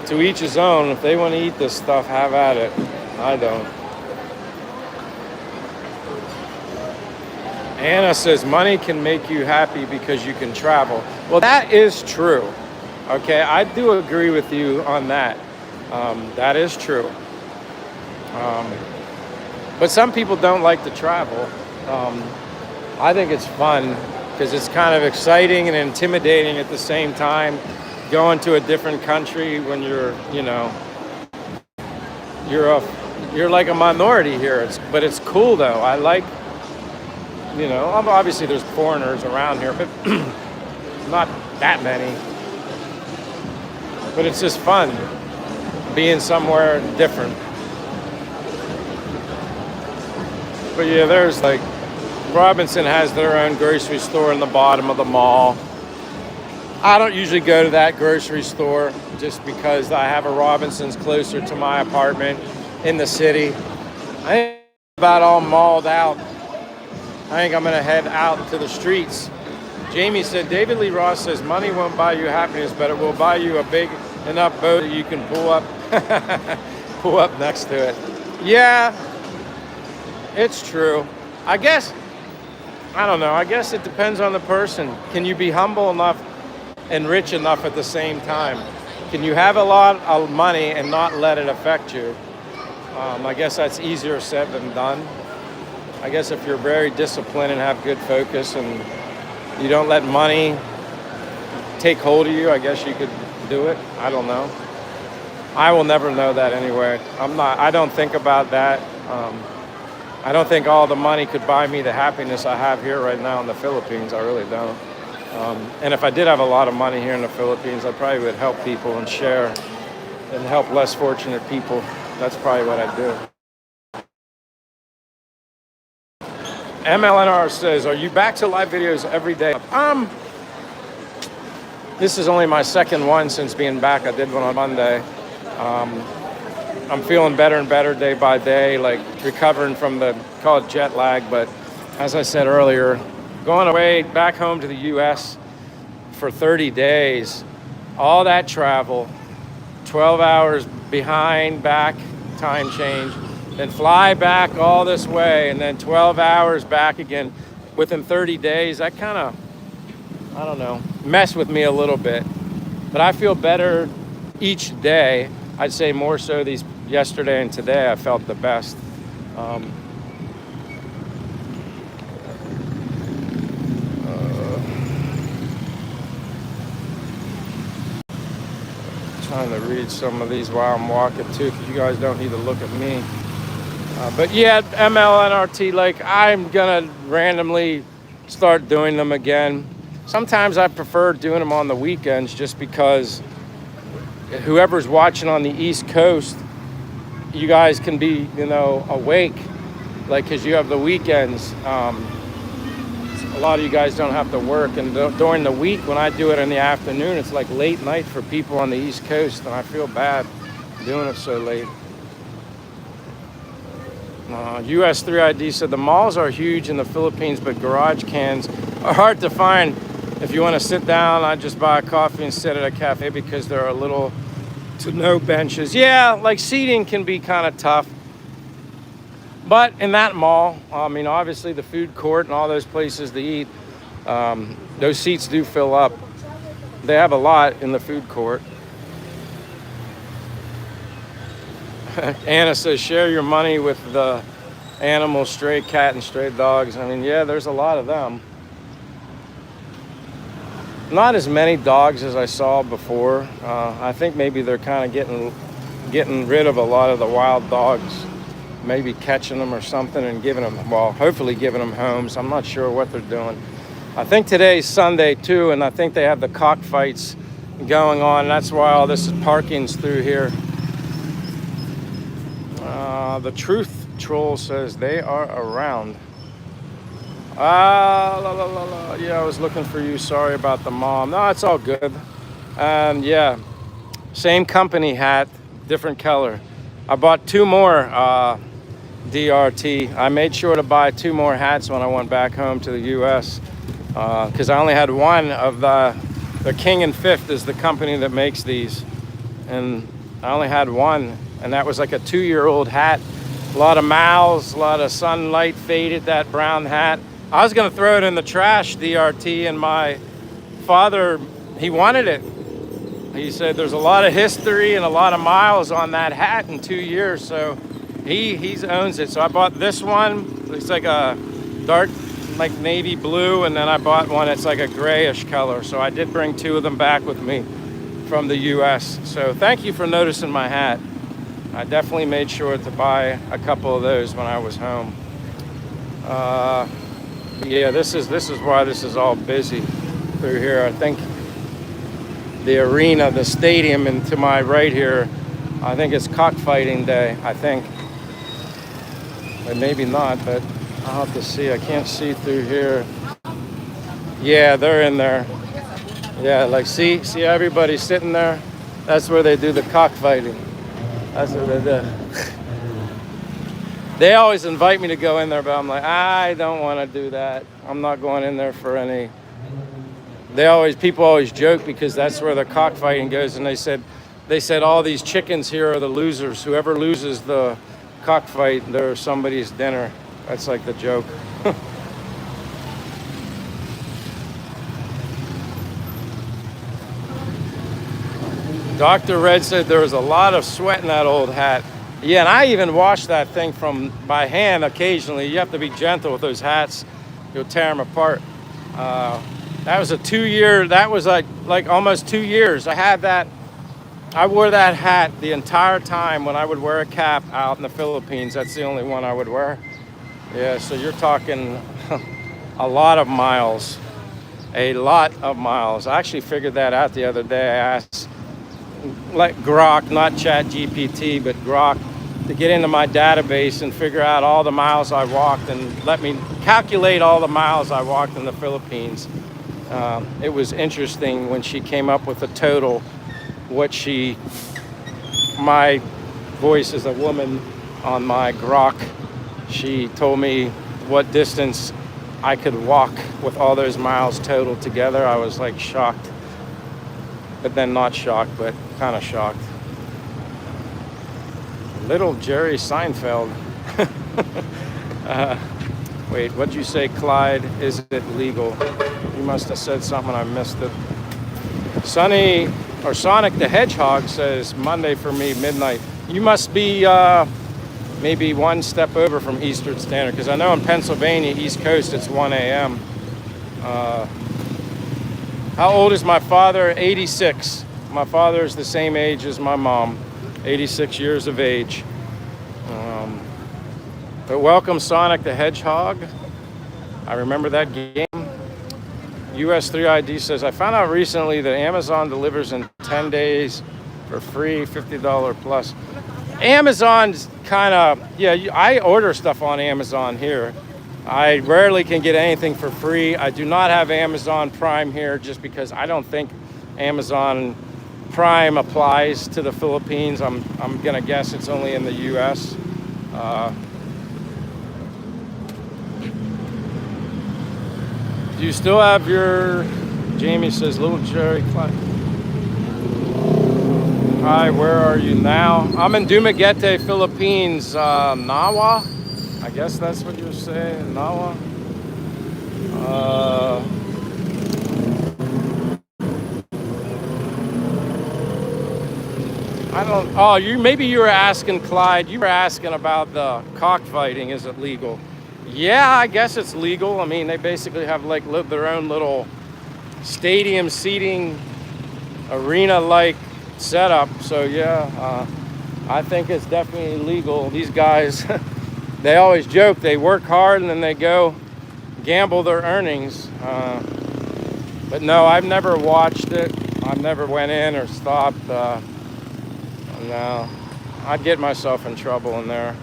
to each his own. If they want to eat this stuff, have at it. I don't. Anna says money can make you happy because you can travel. Well, that is true. Okay, I do agree with you on that. That is true. But some people don't like to travel. I think it's fun because it's kind of exciting and intimidating at the same time. Going to a different country when you're like a minority here. But it's cool though. I like, obviously there's foreigners around here, but not that many. But it's just fun being somewhere different. But yeah, there's like, Robinson has their own grocery store in the bottom of the mall. I don't usually go to that grocery store just because I have a Robinson's closer to my apartment in the city. I think I'm about all mauled out. I think I'm gonna head out to the streets. Jamie said, David Lee Ross says, money won't buy you happiness, but it will buy you a big enough boat that you can pull up next to it. Yeah, it's true. I guess it depends on the person. Can you be humble enough and rich enough at the same time? Can you have a lot of money and not let it affect you? I guess that's easier said than done. I guess if you're very disciplined and have good focus and you don't let money take hold of you, I guess you could do it. I don't know. I will never know that anyway. I don't think about that. I don't think all the money could buy me the happiness I have here right now in the Philippines. I really don't. And if I did have a lot of money here in the Philippines, I probably would help people and share and help less fortunate people. That's probably what I'd do. MLNR says, are you back to live videos every day? This is only my second one since being back. I did one on Monday. I'm feeling better and better day by day, like recovering from call it jet lag. But as I said earlier, going away back home to the US for 30 days, all that travel, 12 hours behind, back, time change, then fly back all this way, and then 12 hours back again within 30 days, that kind of, I don't know, messed with me a little bit. But I feel better each day. I'd say more so yesterday and today I felt the Trying to read some of these while I'm walking too, because you guys don't need to look at me. But yeah, MLNRT Lake, I'm gonna randomly start doing them again. Sometimes I prefer doing them on the weekends just because whoever's watching on the East Coast, you guys can be, awake, like, because you have the weekends. A lot of you guys don't have to work, and during the week when I do it in the afternoon, it's like late night for people on the East Coast, and I feel bad doing it so late. US 3ID said the malls are huge in the Philippines, but garage cans are hard to find. If you want to sit down, I just buy a coffee and sit at a cafe because there are little to no benches. Yeah, like seating can be kind of tough. But in that mall, I mean, obviously the food court and all those places to eat, those seats do fill up. They have a lot in the food court. Anna says, share your money with the animals, stray cat and stray dogs. I mean, yeah, there's a lot of them. Not as many dogs as I saw before. I think maybe they're kind of getting rid of a lot of the wild dogs. Maybe catching them or something and hopefully giving them homes. I'm not sure what they're doing. I think today's Sunday too, and I think they have the cockfights going on. That's why all this parking's through here. The Truth Troll says they are around. Yeah, I was looking for you. Sorry about the mom. No, it's all good. And yeah, same company hat, different color. I bought 2 more DRT. I made sure to buy 2 more hats when I went back home to the U.S. Because I only had one of the King and Fifth is the company that makes these, and I only had one, and that was like a 2-year-old hat. A lot of miles, a lot of sunlight faded that brown hat. I was gonna throw it in the trash, DRT, and my father, he wanted it. He said there's a lot of history and a lot of miles on that hat in 2 years, so he owns it. So I bought this one. It's like a dark, like navy blue, and then I bought one that's like a grayish color. So I did bring 2 of them back with me from the U.S. So thank you for noticing my hat. I definitely made sure to buy a couple of those when I was home. Yeah, this is why this is all busy through here. I think the arena, the stadium, and to my right here, I think it's cockfighting day, I think. But maybe not, but I'll have to see. I can't see through here. Yeah, they're in there. Yeah, like see everybody sitting there? That's where they do the cockfighting. That's what they do. They always invite me to go in there, but I'm like, I don't want to do that. I'm not going in there for any. People always joke because that's where the cockfighting goes, and they said all these chickens here are the losers. Whoever loses the cockfight, they're somebody's dinner. That's like the joke. Dr. Red said there was a lot of sweat in that old hat. Yeah, and I even wash that thing by hand occasionally. You have to be gentle with those hats. You'll tear them apart. That was a 2-year, that was like almost 2 years. I wore that hat the entire time when I would wear a cap out in the Philippines. That's the only one I would wear. Yeah, so you're talking a lot of miles. A lot of miles. I actually figured that out the other day. I asked like Grok, not Chat GPT, but Grok, to get into my database and figure out all the miles I walked and let me calculate all the miles I walked in the Philippines. It was interesting when she came up with a total, my voice as a woman on my Grok, she told me what distance I could walk with all those miles total together. I was like shocked, but then not shocked, but kind of shocked. Little Jerry Seinfeld. Wait, what'd you say, Clyde? Is it legal? You must have said something, I missed it. Sonic the Hedgehog says Monday for me, midnight. You must be maybe one step over from Eastern Standard, because I know in Pennsylvania, East Coast, it's 1 a.m. How old is my father? 86. My father is the same age as my mom, 86 years of age. But welcome Sonic the Hedgehog. I remember that game. US3ID says, I found out recently that Amazon delivers in 10 days for free, $50 plus. Amazon's kind of, yeah, I order stuff on Amazon here. I rarely can get anything for free. I do not have Amazon Prime here just because I don't think Amazon Prime applies to the Philippines. I'm gonna guess it's only in the US. Do you still have your, Jamie says, little Jerry Klein. Hi, where are you now? I'm in Dumaguete, Philippines, Nawa. I guess that's what you're saying, Nawa. I don't, oh, maybe you were asking, Clyde, you were asking about the cockfighting, is it legal? Yeah, I guess it's legal. I mean, they basically have like their own little stadium seating, arena-like setup. So yeah, I think it's definitely legal. These guys, they always joke, they work hard and then they go gamble their earnings. But no, I've never watched it. I've never went in or stopped. No, I'd get myself in trouble in there.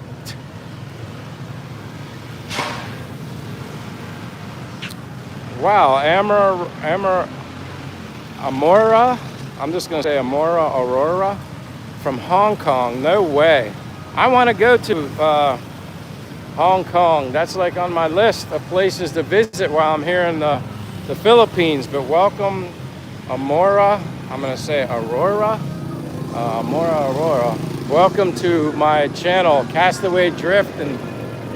Wow, Amora, I'm just going to say Amora Aurora from Hong Kong. No way. I want to go to Hong Kong. That's like on my list of places to visit while I'm here in the Philippines. But welcome, Amora. I'm going to say Aurora. Amora Aurora. Welcome to my channel, Castaway Drift. And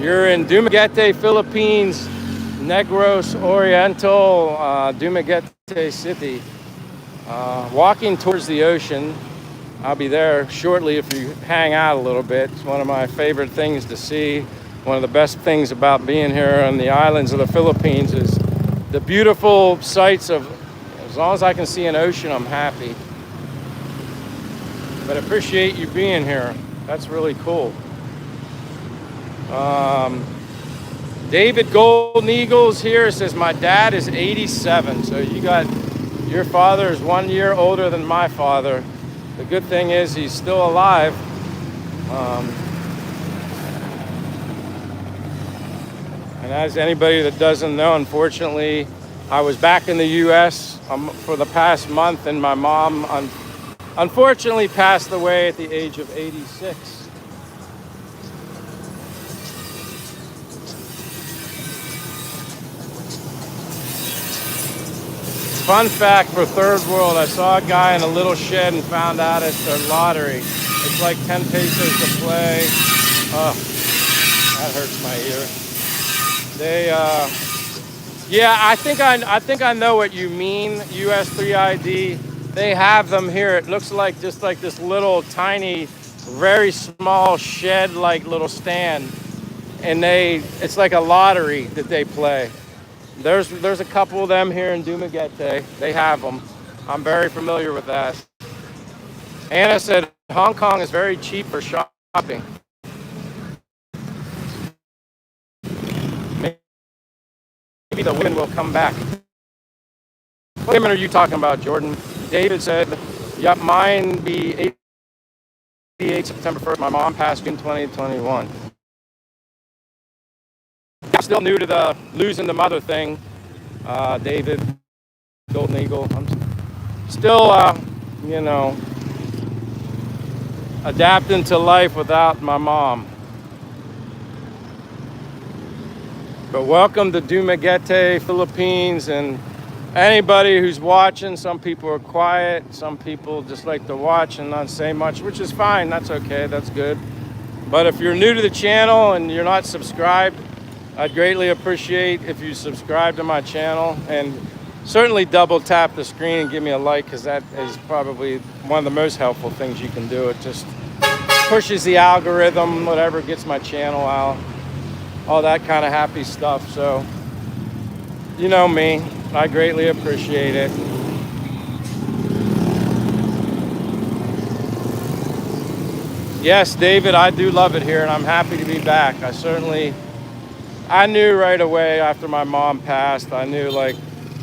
you're in Dumaguete, Philippines. Negros Oriental, Dumaguete City. Walking towards the ocean. I'll be there shortly if you hang out a little bit. It's one of my favorite things to see. One of the best things about being here on the islands of the Philippines is the beautiful sights of, as long as I can see an ocean, I'm happy. But I appreciate you being here. That's really cool. David Golden Eagles here says, my dad is 87. So you got, your father is 1 year older than my father. The good thing is he's still alive. And as anybody that doesn't know, unfortunately, I was back in the US for the past month, and my mom unfortunately passed away at the age of 86. Fun fact for Third World, I saw a guy in a little shed and found out it's a lottery. It's like 10 pesos to play. Oh, that hurts my ear. Yeah, I think I know what you mean, US3ID. They have them here. It looks like just like this little tiny, very small shed-like little stand. And it's like a lottery that they play. There's a couple of them here in Dumaguete. They have them. I'm very familiar with that. Anna said Hong Kong is very cheap for shopping. Maybe the women will come back. What women are you talking about, Jordan? David said, yep, mine be 88 September 1st. My mom passed in 2021. I'm still new to the losing the mother thing, David, Golden Eagle. I'm still, adapting to life without my mom. But welcome to Dumaguete, Philippines, and anybody who's watching. Some people are quiet, some people just like to watch and not say much, which is fine. That's okay, that's good. But if you're new to the channel and you're not subscribed, I'd greatly appreciate if you subscribe to my channel, and certainly double tap the screen and give me a like, because that is probably one of the most helpful things you can do. It just pushes the algorithm, whatever, gets my channel out, all that kind of happy stuff. So, you know me, I greatly appreciate it. Yes, David, I do love it here, and I'm happy to be back. I knew right away after my mom passed, I knew like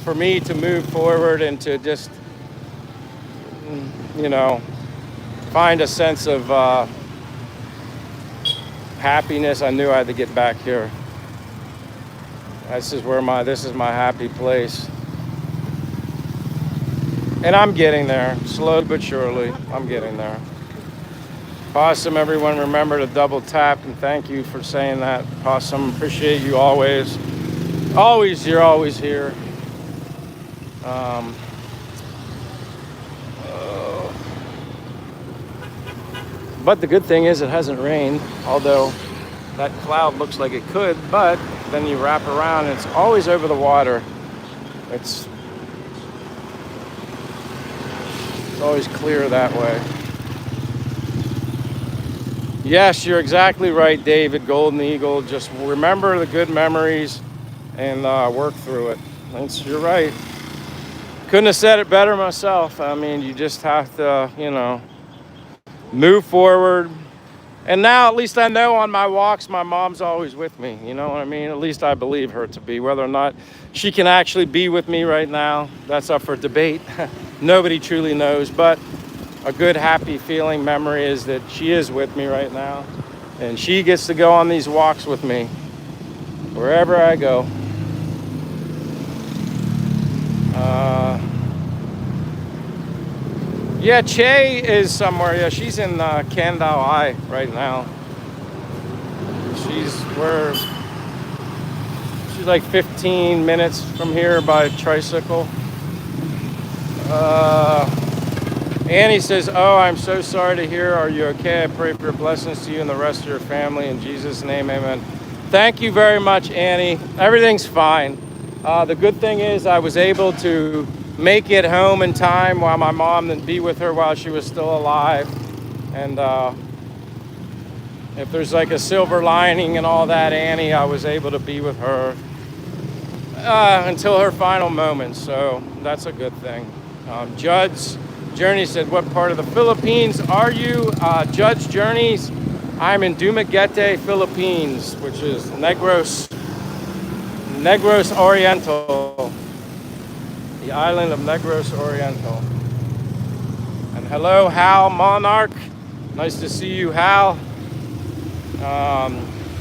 for me to move forward and to just, you know, find a sense of happiness, I knew I had to get back here. This is my happy place. And I'm getting there, slowly but surely, I'm getting there. Awesome, everyone. Remember to double tap, and thank you for saying that. Awesome, appreciate you always. You're always here. Um, but the good thing is it hasn't rained, although that cloud looks like it could, but then you wrap around and it's always over the water. It's always clear that way. Yes, you're exactly right, David, Golden Eagle. Just remember the good memories and work through it. You're right. Couldn't have said it better myself. I mean, you just have to, move forward. And now at least I know on my walks, my mom's always with me. You know what I mean? At least I believe her to be. Whether or not she can actually be with me right now, that's up for debate. Nobody truly knows. But a good, happy feeling memory is that she is with me right now. And she gets to go on these walks with me wherever I go. Yeah, Che is somewhere. Yeah, she's in Kandao right now. She's like 15 minutes from here by tricycle. Annie says, "Oh, I'm so sorry to hear. Are you okay? I pray for your blessings to you and the rest of your family. In Jesus' name, amen." Thank you very much, Annie. Everything's fine. The good thing is I was able to make it home in time while my mom and be with her while she was still alive. And if there's like a silver lining and all that, Annie, I was able to be with her until her final moments. So that's a good thing. Judge Journey said, "What part of the Philippines are you?" Judge Journeys, I'm in Dumaguete, Philippines, which is Negros Oriental, the island of Negros Oriental. And hello, Hal Monarch. Nice to see you, Hal.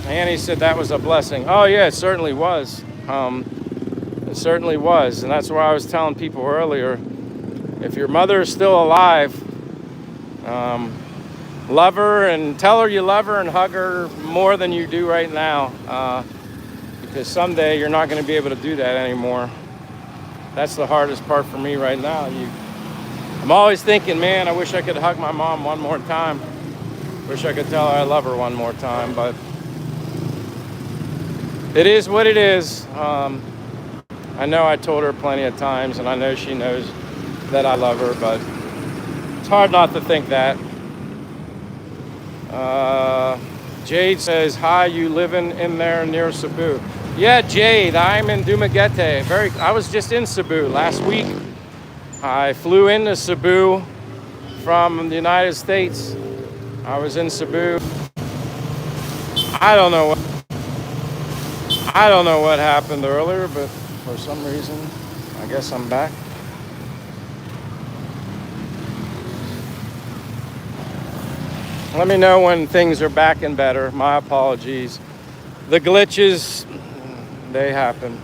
Annie said that was a blessing. Oh yeah, it certainly was. It certainly was. And that's why I was telling people earlier, if your mother is still alive, love her and tell her you love her and hug her more than you do right now. Because someday you're not going to be able to do that anymore. That's the hardest part for me right now. I'm always thinking, man, I wish I could hug my mom one more time. Wish I could tell her I love her one more time, but it is what it is. I know I told her plenty of times, and I know she knows that I love her, but it's hard not to think that. Jade says, "Hi, you living in there near Cebu?" Yeah, Jade, I'm in Dumaguete. I was just in Cebu last week. I flew into Cebu from the United States. I was in Cebu. I don't know what happened earlier, but for some reason, I guess I'm back. Let me know when things are back and better. My apologies. The glitches, they happen.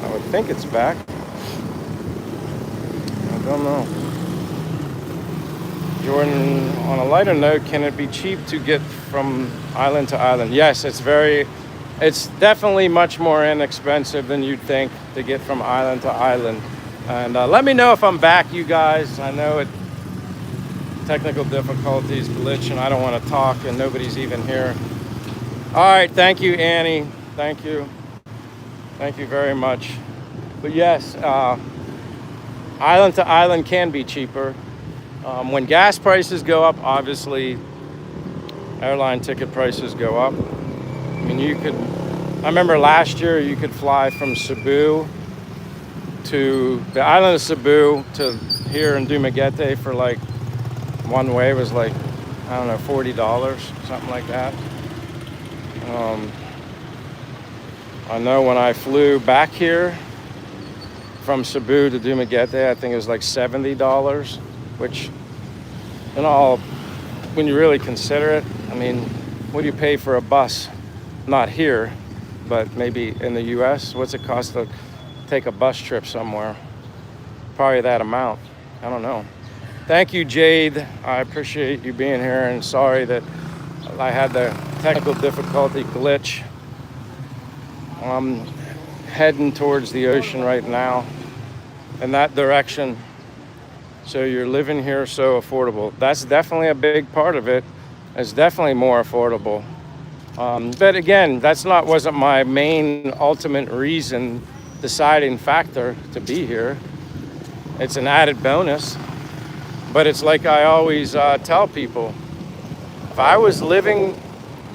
I would think it's back. I don't know. Jordan, on a lighter note, can it be cheap to get from island to island? Yes, it's definitely much more inexpensive than you'd think to get from island to island. And let me know if I'm back, you guys. I know technical difficulties, glitch, and I don't want to talk, and nobody's even here. All right, thank you, Annie. Thank you. Thank you very much. But yes, island to island can be cheaper. When gas prices go up, obviously, airline ticket prices go up. I mean, I remember last year you could fly from Cebu to the island of Cebu to here in Dumaguete for like one way was like, I don't know, $40, something like that. I know when I flew back here from Cebu to Dumaguete, I think it was like $70, which in all, when you really consider it, I mean, what do you pay for a bus? Not here, but maybe in the US. What's it cost to take a bus trip somewhere? Probably that amount. I don't know. Thank you, Jade. I appreciate you being here, and sorry that I had the technical difficulty glitch. I'm heading towards the ocean right now in that direction. So you're living here so affordable. That's definitely a big part of it. It's definitely more affordable. But again, wasn't my main ultimate reason, deciding factor to be here. It's an added bonus. But it's like I always tell people, if I was living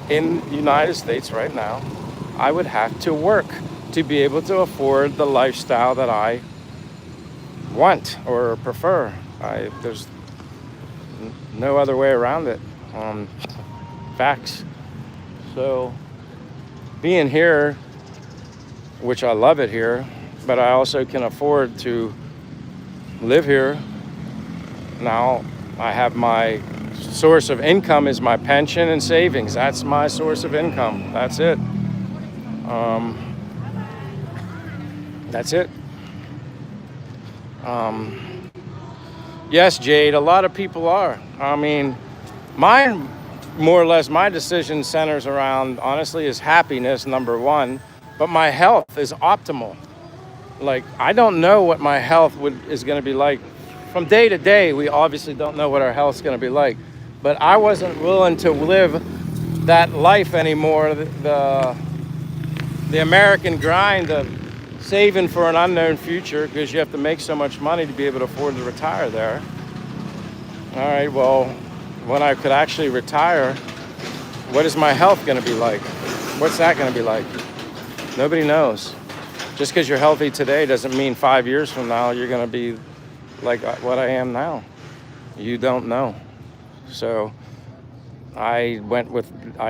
in the United States right now, I would have to work to be able to afford the lifestyle that I want or prefer. There's no other way around it. Facts. So being here, which I love it here, but I also can afford to live here. Now I have my source of income is my pension and savings. That's my source of income. That's it. That's it. Yes, Jade, a lot of people are. I mean, mine, more or less, my decision centers around, honestly, is happiness, number one, but my health is optimal. Like, I don't know what my health is going to be like. From day to day, we obviously don't know what our health's going to be like, but I wasn't willing to live that life anymore, the American grind of saving for an unknown future, because you have to make so much money to be able to afford to retire there. All right, well, when I could actually retire, what is my health going to be like? What's that going to be like? Nobody knows. Just because you're healthy today doesn't mean 5 years from now you're going to be like what I am now. You don't know. So I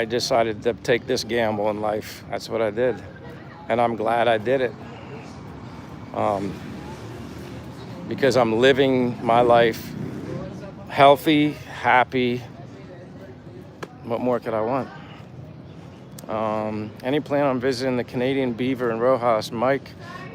decided to take this gamble in life. That's what I did. And I'm glad I did it. Because I'm living my life healthy, happy. What more could I want? Any plan on visiting the Canadian Beaver and Rojas, Mike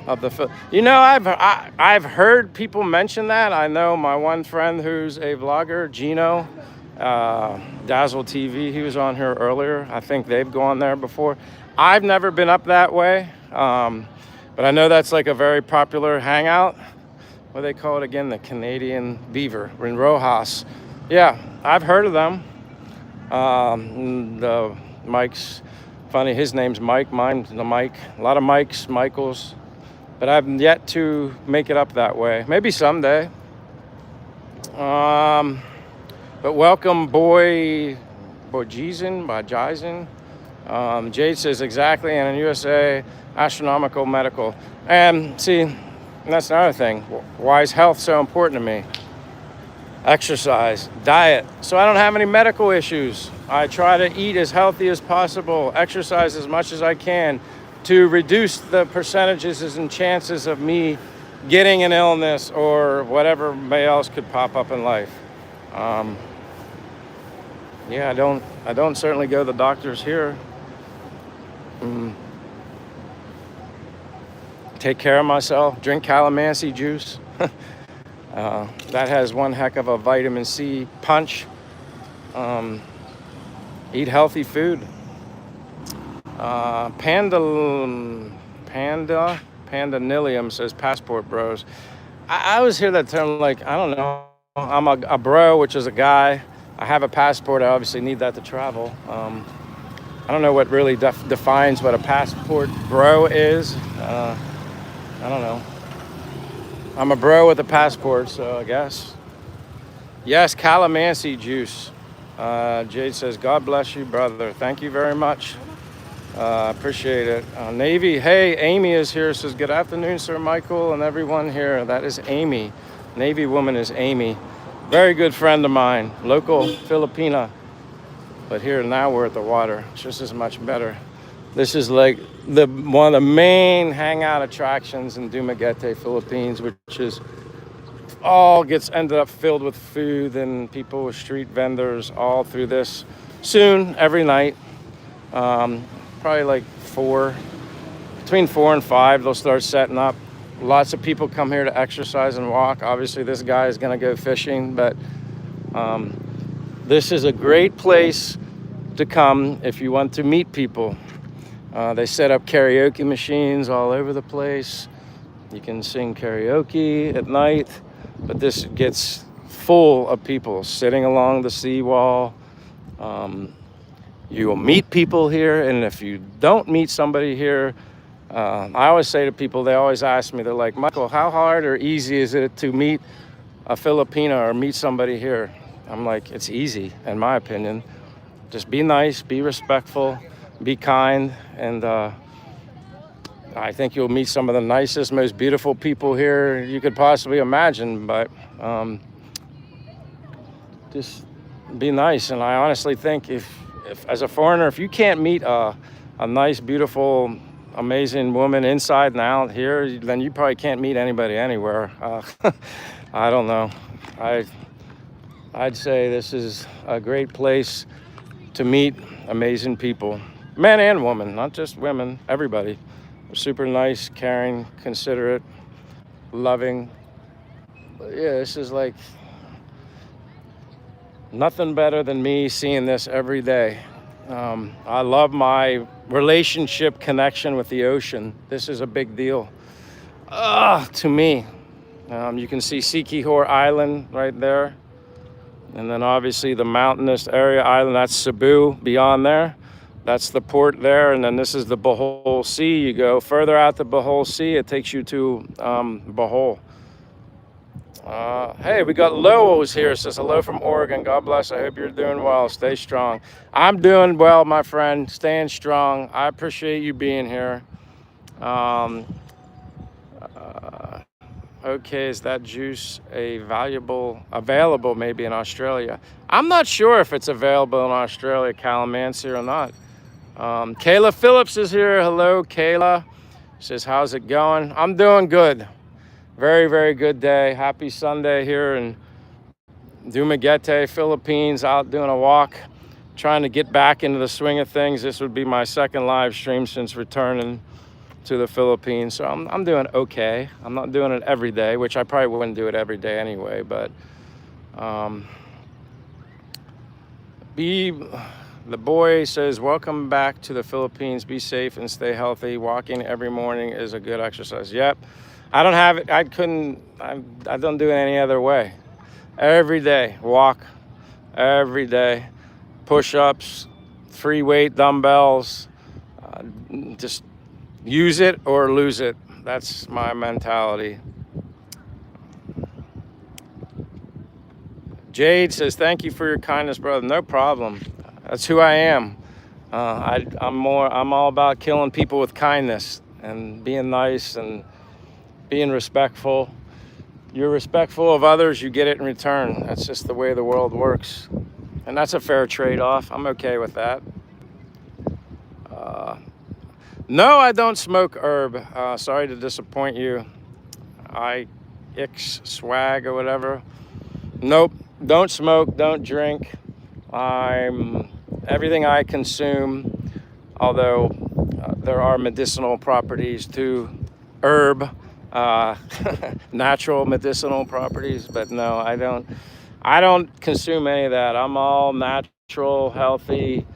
of the You know, I've heard people mention that. I know my one friend who's a vlogger, Gino, Dazzle TV, he was on here earlier. I think they've gone there before. I've never been up that way, but I know that's like a very popular hangout. What do they call it again? The Canadian Beaver in Rojas. Yeah, I've heard of them. The Mike's funny. His name's Mike. Mine's the Mike. A lot of Mikes, Michaels, but I've yet to make it up that way. Maybe someday. But welcome, Bojason. Jade says exactly, and in USA, astronomical medical. And see, that's another thing. Why is health so important to me? Exercise, diet. So I don't have any medical issues. I try to eat as healthy as possible, exercise as much as I can to reduce the percentages and chances of me getting an illness or whatever else could pop up in life. Yeah, I don't certainly go to the doctors here. Take care of myself, drink calamansi juice. That has one heck of a vitamin C punch. Eat healthy food. Pandanilium says passport bros. I always hear that term like, I don't know. I'm a bro, which is a guy. I have a passport. I obviously need that to travel. I don't know what really defines what a passport bro is. I don't know. I'm a bro with a passport, so I guess. Yes, calamansi juice. Jade says, God bless you, brother. Thank you very much. Appreciate it. Navy, hey, Amy is here. Says, good afternoon, Sir Michael, and everyone here. That is Amy. Navy woman is Amy. Very good friend of mine, local Filipina. But here now we're at the water. It's just as much better. This is like one of the main hangout attractions in Dumaguete, Philippines, which is all gets ended up filled with food and people with street vendors all through this. Soon, every night, probably like between 4 and 5, they'll start setting up. Lots of people come here to exercise and walk. Obviously, this guy is going to go fishing, but this is a great place to come if you want to meet people. They set up karaoke machines all over the place. You can sing karaoke at night, but this gets full of people sitting along the seawall. You will meet people here, and if you don't meet somebody here, I always say to people, they always ask me, they're like, Michael, how hard or easy is it to meet a Filipina or meet somebody here? I'm like, it's easy, in my opinion. Just be nice, be respectful, be kind, and I think you'll meet some of the nicest, most beautiful people here you could possibly imagine, but just be nice. And I honestly think if as a foreigner, if you can't meet a nice, beautiful, amazing woman inside and out here, then you probably can't meet anybody anywhere. I don't know. I'd say this is a great place to meet amazing people, men and women, not just women, everybody. They're super nice, caring, considerate, loving. But yeah, this is like nothing better than me seeing this every day. I love my relationship connection with the ocean. This is a big deal to me. You can see Siquijor Island right there. And then obviously the mountainous area island, that's Cebu beyond there. That's the port there. And then this is the Bohol Sea. You go further out the Bohol Sea, it takes you to Bohol. Hey, we got Lowell's here. Says hello from Oregon. God bless. I hope you're doing well. Stay strong. I'm doing well, my friend. Staying strong. I appreciate you being here. Okay, is that juice available maybe in Australia? I'm not sure if it's available in Australia, calamansi or not. Kayla Phillips is here. Hello, Kayla. Says, how's it going? I'm doing good. Very, very good day. Happy Sunday here in Dumaguete, Philippines, out doing a walk, trying to get back into the swing of things. This would be my second live stream since returning to the Philippines. So I'm doing okay. I'm not doing it every day, which I probably wouldn't do it every day anyway, but the boy says, welcome back to the Philippines. Be safe and stay healthy. Walking every morning is a good exercise. Yep. I don't have it. I don't do it any other way. Every day, walk every day, push-ups, free weight dumbbells, just use it or lose it. That's my mentality. Jade says, thank you for your kindness, brother. No problem. That's who I am. I'm all about killing people with kindness and being nice and being respectful. You're respectful of others, you get it in return. That's just the way the world works. And that's a fair trade-off. I'm okay with that. No, I don't smoke herb. Sorry to disappoint you. Swag or whatever. Nope, don't smoke, don't drink. Everything I consume, although there are medicinal properties to herb, natural medicinal properties, but no, I don't consume any of that. I'm all natural, healthy,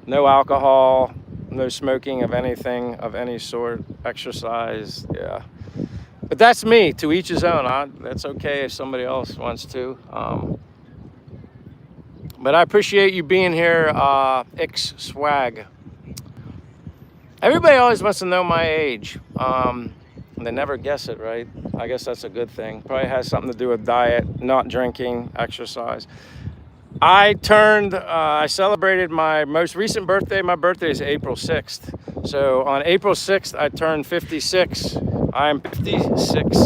no alcohol, no smoking of anything of any sort, exercise, yeah. But that's me, to each his own. That's okay if somebody else wants to. But I appreciate you being here, Swag. Everybody always wants to know my age. They never guess it, right? I guess that's a good thing. Probably has something to do with diet, not drinking, exercise. I celebrated my most recent birthday. My birthday is April 6th. So on April 6th, I turned 56. I'm 56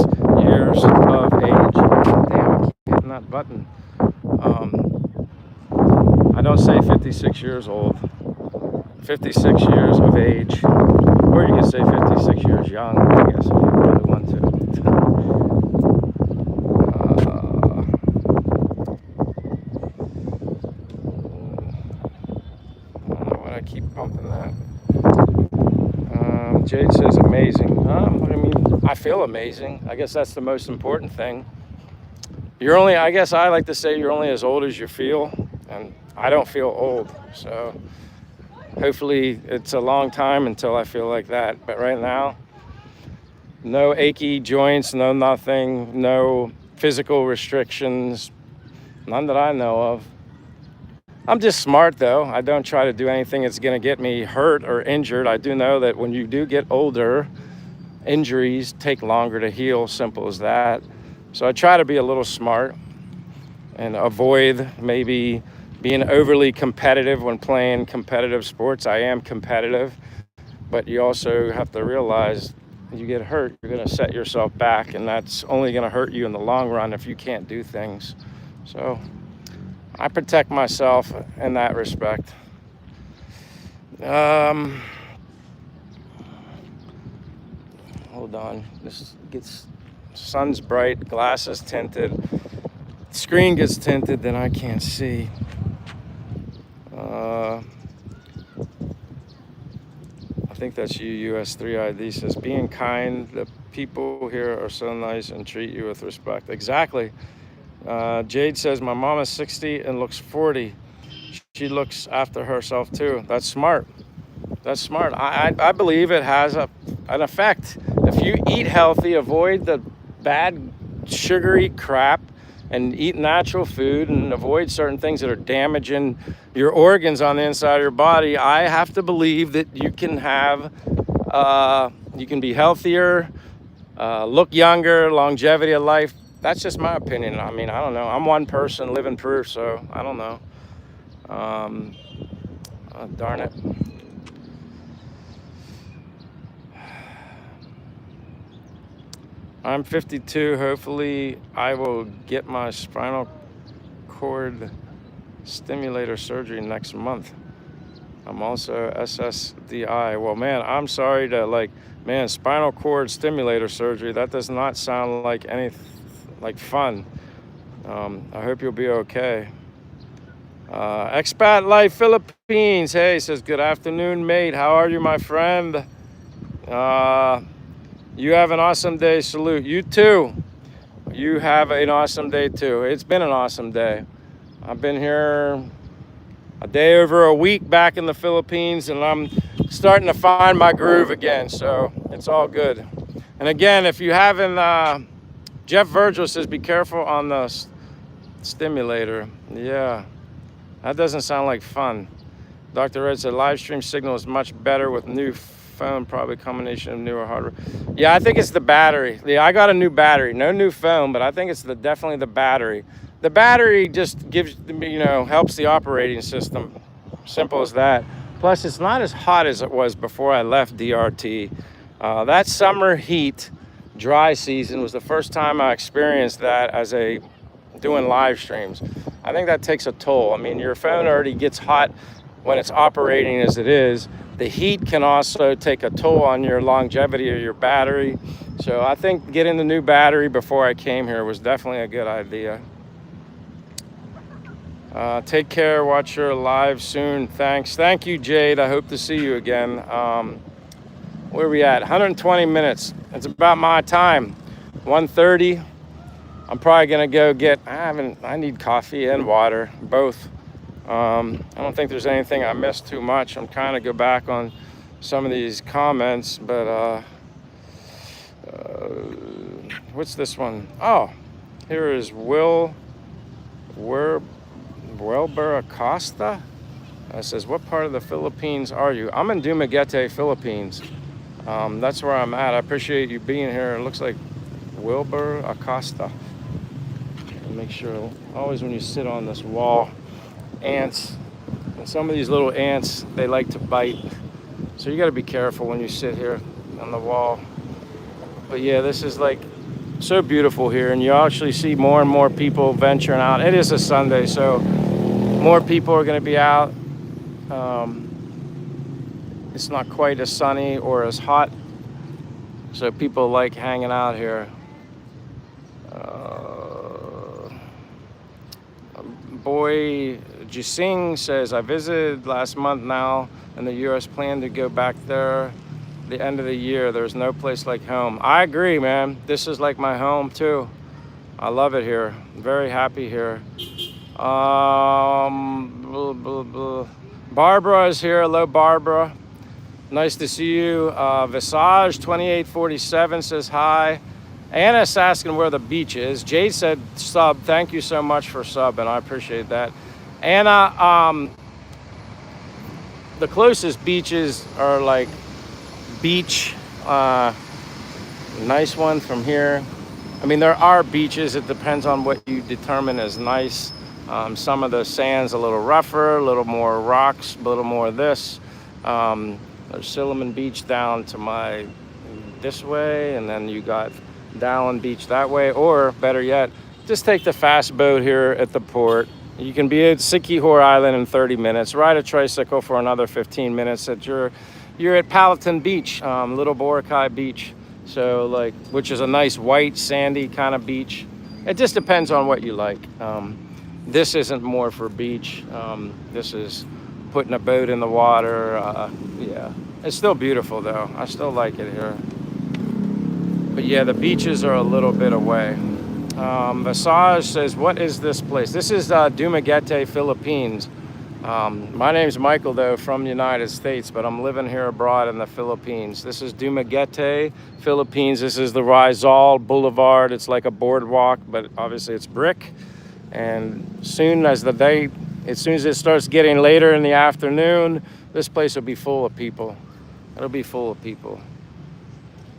years of age. Damn, I keep hitting that button. I don't say 56 years old. 56 years of age. Or you can say 56 years young, I guess, if you really want to. I don't know why I keep bumping that. Jade says amazing. I mean, I feel amazing. I guess that's the most important thing. I guess I like to say you're only as old as you feel, and I don't feel old. So hopefully it's a long time until I feel like that. But right now, no achy joints, no nothing, no physical restrictions, none that I know of. I'm just smart though. I don't try to do anything that's going to get me hurt or injured. I do know that when you do get older, injuries take longer to heal, simple as that. So I try to be a little smart and avoid maybe being overly competitive when playing competitive sports. I am competitive, but you also have to realize you get hurt, you're going to set yourself back, and that's only going to hurt you in the long run if you can't do things. So I protect myself in that respect. Hold on. This gets sun's bright, glasses tinted. Screen gets tinted, then I can't see. I think that's you, US3ID says, being kind, the people here are so nice and treat you with respect. Exactly. Jade says, my mom is 60 and looks 40. She looks after herself too. That's smart. That's smart. I believe it has an effect. If you eat healthy, avoid the bad sugary crap, and eat natural food and avoid certain things that are damaging your organs on the inside of your body, I have to believe that you can be healthier, look younger, longevity of life. That's just my opinion. I mean, I don't know. I'm one person living proof, so I don't know. Darn it. I'm 52. Hopefully, I will get my spinal cord stimulator surgery next month. I'm also SSDI. Well, man, I'm sorry to spinal cord stimulator surgery. That does not sound like like fun. I hope you'll be okay. Expat Life Philippines. Hey, says, good afternoon, mate. How are you, my friend? You have an awesome day. Salute. You too. You have an awesome day too. It's been an awesome day. I've been here a day over a week back in the Philippines, and I'm starting to find my groove again. So it's all good. And again, if you haven't, Jeff Virgil says, be careful on the stimulator. Yeah, that doesn't sound like fun. Dr. Red said, live stream signal is much better with new phone, probably combination of newer hardware. Yeah, I think it's the battery. Yeah, I got a new battery. No new phone, but I think it's definitely the battery. The battery just gives, helps the operating system. Simple as that. Plus, it's not as hot as it was before I left DRT. That summer heat, dry season, was the first time I experienced that doing live streams. I think that takes a toll. I mean, your phone already gets hot when it's operating as it is. The heat can also take a toll on your longevity of your battery. So I think getting the new battery before I came here was definitely a good idea. Take care. Watch your live soon. Thanks. Thank you, Jade. I hope to see you again. Where are we at? 120 minutes. It's about my time. 1:30. I'm probably gonna go I need coffee and water, both. I don't think there's anything I missed too much. I'm trying to go back on some of these comments, but what's this one? Oh, here is Wilbur Acosta. It says, what part of the Philippines are you? I'm in Dumaguete, Philippines. That's where I'm at. I appreciate you being here. It looks like Wilbur Acosta. Make sure, always when you sit on this wall, ants, and some of these little ants, they like to bite. So you got to be careful when you sit here on the wall. But yeah, this is like so beautiful here, and you actually see more and more people venturing out. It is a Sunday, so more people are going to be out. It's not quite as sunny or as hot, so people like hanging out here. Boy Jising says, I visited last month now, and the U.S. plan to go back there the end of the year. There's no place like home. I agree, man. This is like my home too. I love it here. I'm very happy here. Blah, blah, blah. Barbara is here. Hello, Barbara. Nice to see you. Visage 2847 says hi. Anna's asking where the beach is. Jade said sub. Thank you so much for sub, and I appreciate that. Anna, the closest beaches are like beach. Nice one from here. I mean, there are beaches. It depends on what you determine as nice. Some of the sand's a little rougher, a little more rocks, a little more this. There's Silliman Beach down to this way, and then you got Dallin Beach that way, or better yet, just take the fast boat here at the port. You can be at Sikihor Island in 30 minutes, ride a tricycle for another 15 minutes. You're at Palatine Beach, Little Boracay Beach, so like, which is a nice white sandy kind of beach. It just depends on what you like. This isn't more for beach. This is putting a boat in the water. Yeah, it's still beautiful though. I still like it here. But yeah, the beaches are a little bit away. Visage says, what is this place? This is Dumaguete, Philippines. My name's Michael, though, from the United States, but I'm living here abroad in the Philippines. This is Dumaguete, Philippines. This is the Rizal Boulevard. It's like a boardwalk, but obviously it's brick. And as soon as it starts getting later in the afternoon, this place will be full of people. It'll be full of people.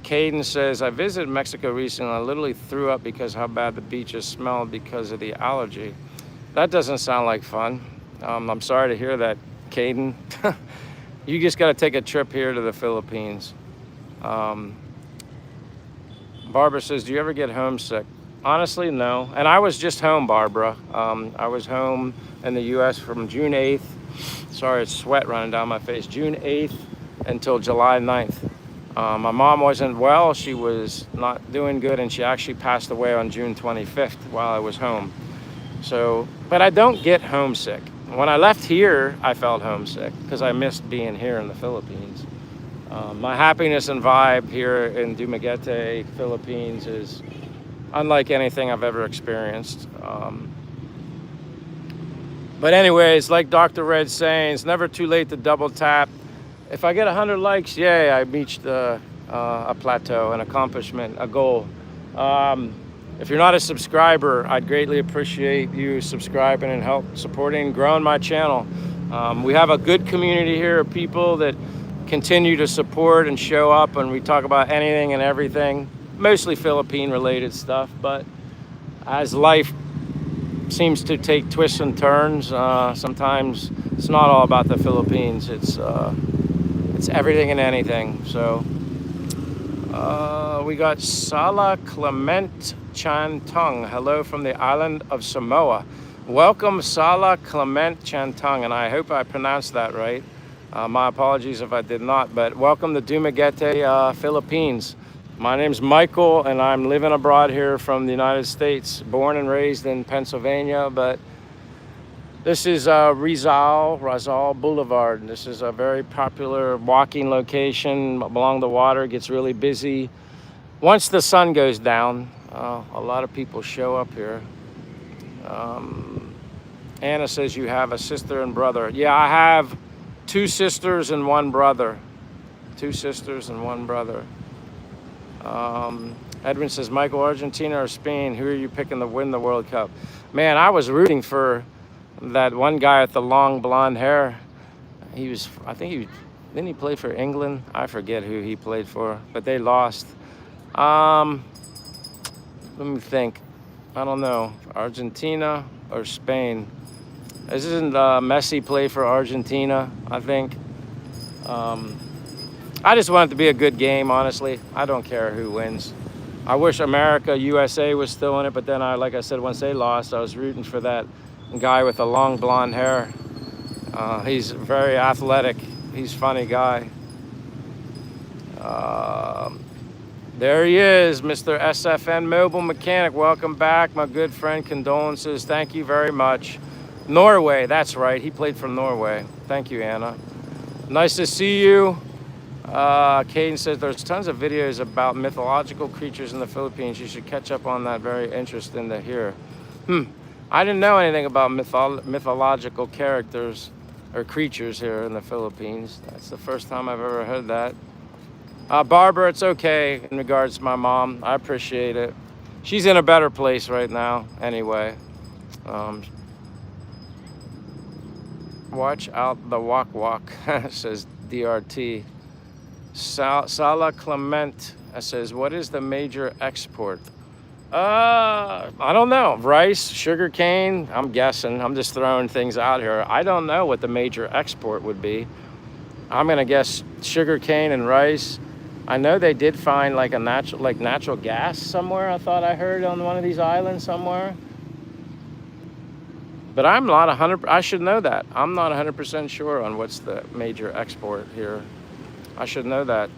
Caden says, I visited Mexico recently. I literally threw up because how bad the beaches smelled because of the allergy. That doesn't sound like fun. I'm sorry to hear that, Caden. You just got to take a trip here to the Philippines. Barbara says, do you ever get homesick? Honestly, no. And I was just home, Barbara. I was home in the U.S. from June 8th. Sorry, it's sweat running down my face. June 8th until July 9th. My mom wasn't well. She was not doing good, and she actually passed away on June 25th while I was home. So, but I don't get homesick. When I left here, I felt homesick because I missed being here in the Philippines. My happiness and vibe here in Dumaguete, Philippines is unlike anything I've ever experienced. But anyways, like Dr. Red's saying, it's never too late to double tap. If I get 100 likes, yay, I reached a plateau, an accomplishment, a goal. If you're not a subscriber, I'd greatly appreciate you subscribing and help supporting, growing my channel. We have a good community here of people that continue to support and show up, and we talk about anything and everything, mostly Philippine related stuff. But as life seems to take twists and turns, sometimes it's not all about the Philippines. It's everything and anything. So we got Sala Clement Chantung. Hello from the island of Samoa. Welcome, Sala Clement Chantung, and I hope I pronounced that right. My apologies if I did not, but welcome to Dumaguete, Philippines. My name's Michael, and I'm living abroad here from the United States, born and raised in Pennsylvania, but this is Rizal Boulevard. This is a very popular walking location along the water. It gets really busy. Once the sun goes down, a lot of people show up here. Anna says you have a sister and brother. Yeah, I have 2 sisters and 1 brother. 2 sisters and 1 brother. Edwin says, Michael, Argentina or Spain, who are you picking to win the World Cup? Man, I was rooting for that one guy with the long blonde hair. Didn't he play for England? I forget who he played for, but they lost. Let me think. I don't know, Argentina or Spain. Isn't Messi play for Argentina, I think? I just want it to be a good game, honestly. I don't care who wins. I wish America, USA was still in it, but then like I said, once they lost, I was rooting for that guy with the long blonde hair. He's very athletic. He's a funny guy. There he is, Mr. SFN Mobile Mechanic. Welcome back, my good friend. Condolences. Thank you very much. Norway, that's right. He played for Norway. Thank you, Anna. Nice to see you. Caden says there's tons of videos about mythological creatures in the Philippines. You should catch up on that. Very interesting to hear. I didn't know anything about mythological characters or creatures here in the Philippines. That's the first time I've ever heard that. Barbara, it's okay in regards to my mom. I appreciate it. She's in a better place right now anyway. Watch out the walk, says DRT. Sala Clement says, what is the major export? I don't know. Rice, sugar cane, I'm guessing. I'm just throwing things out here. I don't know what the major export would be. I'm gonna guess sugar cane and rice. I know they did find like natural gas somewhere. I thought I heard on one of these islands somewhere. But I'm not 100. I should know that. I'm not 100% sure on what's the major export here. I should know that.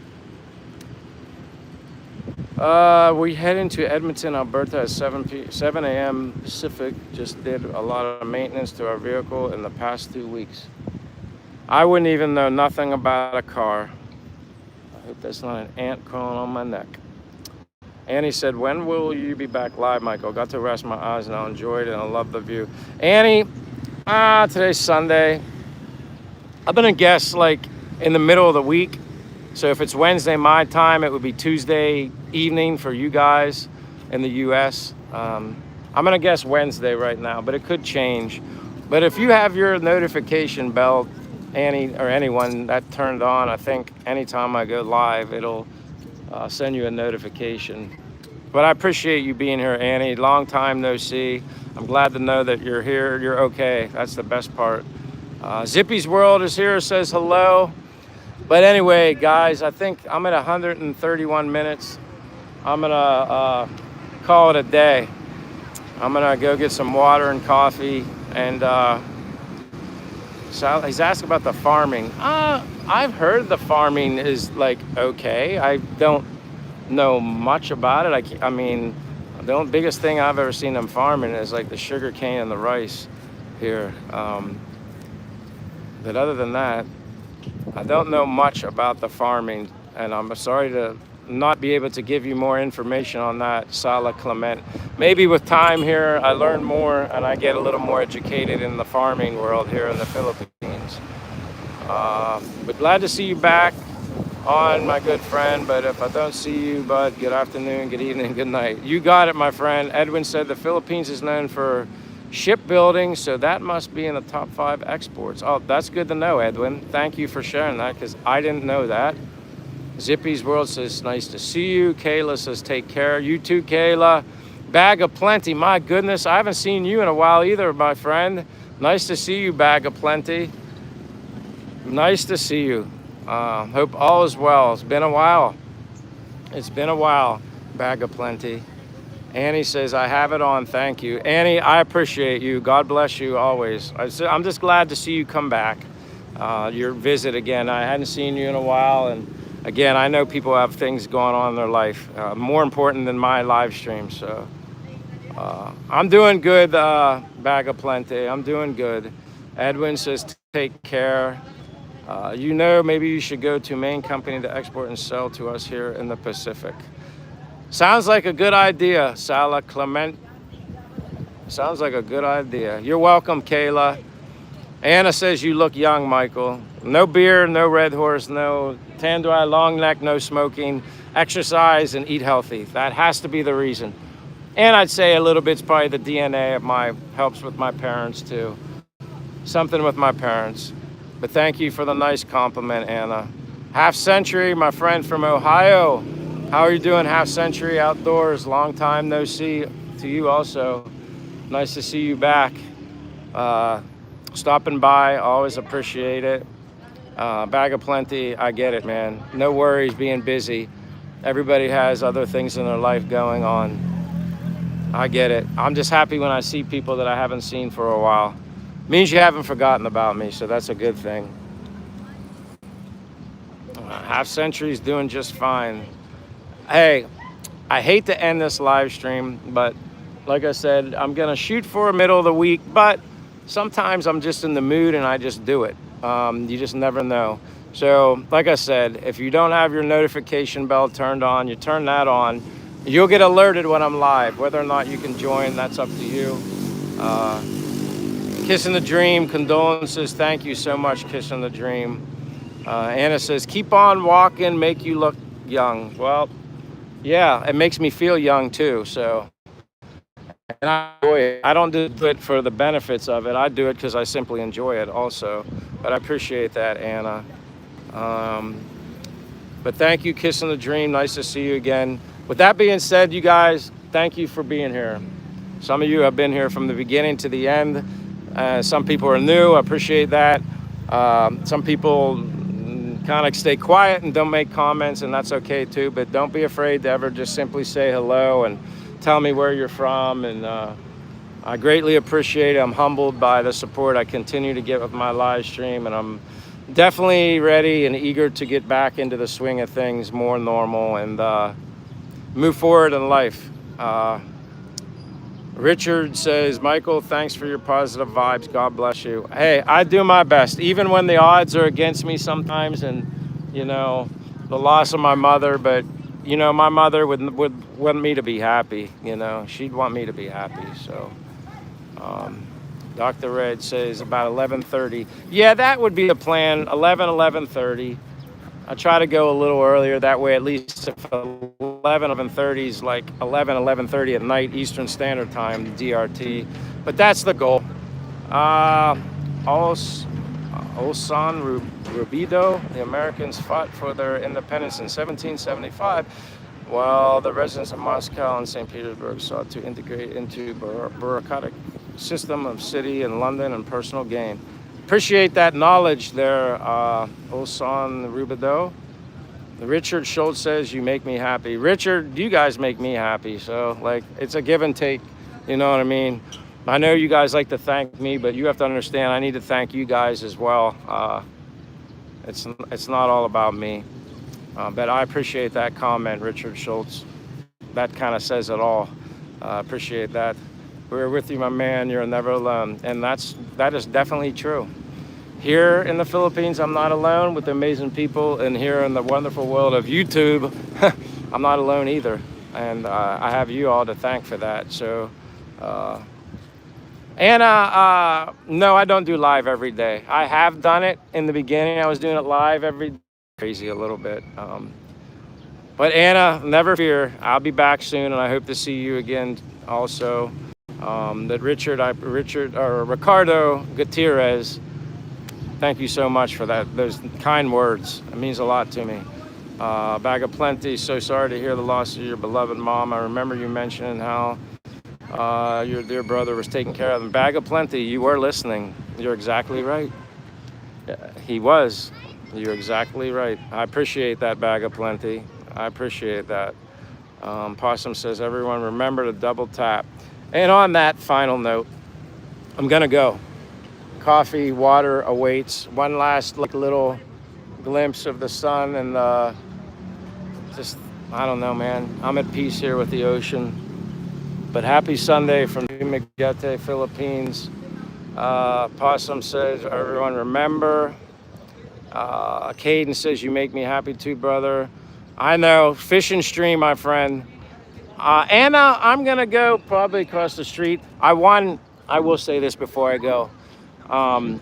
We head into Edmonton, Alberta at 7 a.m. Pacific. Just did a lot of maintenance to our vehicle in the past 2 weeks. I wouldn't even know nothing about a car. I hope that's not an ant crawling on my neck. Annie said, when will you be back live, Michael? Got to rest my eyes and I enjoyed it and I love the view. Annie, today's Sunday. I'm gonna guess like in the middle of the week. So if it's Wednesday my time, it would be Tuesday evening for you guys in the US. I'm gonna guess Wednesday right now, but it could change. But if you have your notification bell, Annie or anyone that turned on, I think anytime I go live, it'll send you a notification. But I appreciate you being here, Annie. Long time no see. I'm glad to know that you're here. You're okay. That's the best part. Zippy's World is here, says hello. But anyway, guys, I think I'm at 131 minutes. I'm gonna call it a day. I'm gonna go get some water and coffee. And so he's asking about the farming. I've heard the farming is like okay. I don't know much about it. I mean, the biggest thing I've ever seen them farming is like the sugar cane and the rice here. But other than that, I don't know much about the farming, and I'm sorry to not be able to give you more information on that, Sala Clement. Maybe with time here, I learn more and I get a little more educated in the farming world here in the Philippines. But glad to see you back on, my good friend. But if I don't see you, bud, good afternoon, good evening, good night. You got it, my friend. Edwin said the Philippines is known for shipbuilding, so that must be in the top 5 exports. Oh, that's good to know, Edwin. Thank you for sharing that, because I didn't know that. Zippy's World says, nice to see you. Kayla says, take care. You too, Kayla. Bag of Plenty. My goodness, I haven't seen you in a while either, my friend. Nice to see you, Bag of Plenty. Nice to see you. Hope all is well. It's been a while. It's been a while, Bag of Plenty. Annie says, I have it on. Thank you. Annie, I appreciate you. God bless you always. I'm just glad to see you come back. Your visit again. I hadn't seen you in a while. And again, I know people have things going on in their life, more important than my live stream. So I'm doing good, Bag of Plenty. I'm doing good. Edwin says, take care. You know, maybe you should go to main company to export and sell to us here in the Pacific. Sounds like a good idea, Sala Clement. Sounds like a good idea. You're welcome, Kayla. Anna says you look young, Michael. No beer, no red horse, no tan dry, long neck, no smoking, exercise, and eat healthy. That has to be the reason. And I'd say a little bit's probably the DNA of helps with my parents too. Something with my parents. But thank you for the nice compliment, Anna. Half Century, my friend from Ohio. How are you doing, Half Century Outdoors? Long time no see to you also. Nice to see you back. Stopping by, always appreciate it. Bag of Plenty, I get it, man. No worries being busy. Everybody has other things in their life going on. I get it. I'm just happy when I see people that I haven't seen for a while. Means you haven't forgotten about me, so that's a good thing. Half Century's doing just fine. Hey, I hate to end this live stream, but like I said, I'm gonna shoot for a middle of the week, but sometimes I'm just in the mood and I just do it. You just never know. So like I said, if you don't have your notification bell turned on, you turn that on, you'll get alerted when I'm live. Whether or not you can join, that's up to you. Kissing the Dream, condolences. Thank you so much, Kissing the Dream. Anna says, keep on walking, make you look young. Well, yeah, it makes me feel young too, so. And I enjoy it. I don't do it for the benefits of it. I do it because I simply enjoy it also. But I appreciate that, Anna. But thank you, Kissing the Dream. Nice to see you again. With that being said, you guys, thank you for being here. Some of you have been here from the beginning to the end. Some people are new. I appreciate that. Some people kind of stay quiet and don't make comments, and that's okay too. But don't be afraid to ever just simply say hello and tell me where you're from. And I greatly appreciate it. I'm humbled by the support I continue to get with my live stream, and I'm definitely ready and eager to get back into the swing of things more normal and move forward in life. Richard says, Michael, thanks for your positive vibes. God bless you. Hey, I do my best, even when the odds are against me sometimes, and, you know, the loss of my mother. But, you know, my mother would want me to be happy. You know, she'd want me to be happy. So, Dr. Red says about 11:30. Yeah, that would be the plan, 11:30. I try to go a little earlier. That way, at least if 11:30 is like 11:30 at night, Eastern Standard Time, DRT. But that's the goal. Osan Rubido, the Americans fought for their independence in 1775, while the residents of Moscow and St. Petersburg sought to integrate into bureaucratic system of city and London and personal gain. Appreciate that knowledge there, Osan Rubido. Richard Schultz says, you make me happy. Richard, you guys make me happy. So, like, it's a give and take. You know what I mean? I know you guys like to thank me, but you have to understand I need to thank you guys as well. It's not all about me. But I appreciate that comment, Richard Schultz. That kind of says it all. Appreciate that. We're with you, my man. You're never alone. And that is definitely true. Here in the Philippines, I'm not alone with the amazing people. And here in the wonderful world of YouTube, I'm not alone either. And I have you all to thank for that. So, no, I don't do live every day. I have done it in the beginning. I was doing it live every day. Crazy a little bit. But Anna, never fear. I'll be back soon, and I hope to see you again also. That Ricardo Gutierrez, thank you so much for that. Those kind words. It means a lot to me. Bag of Plenty, so sorry to hear the loss of your beloved mom. I remember you mentioning how your dear brother was taking care of them. Bag of Plenty, you were listening. You're exactly right. He was. You're exactly right. I appreciate that, Bag of Plenty. I appreciate that. Possum says, everyone remember to double tap. And on that final note, I'm gonna go. Coffee, water awaits. One last little glimpse of the sun, and just, I don't know, man. I'm at peace here with the ocean. But happy Sunday from Dumaguete, Philippines. Possum says, everyone remember. Caden says, you make me happy too, brother. I know, fish and stream, my friend. Anna, I'm gonna go probably across the street. I will say this before I go. I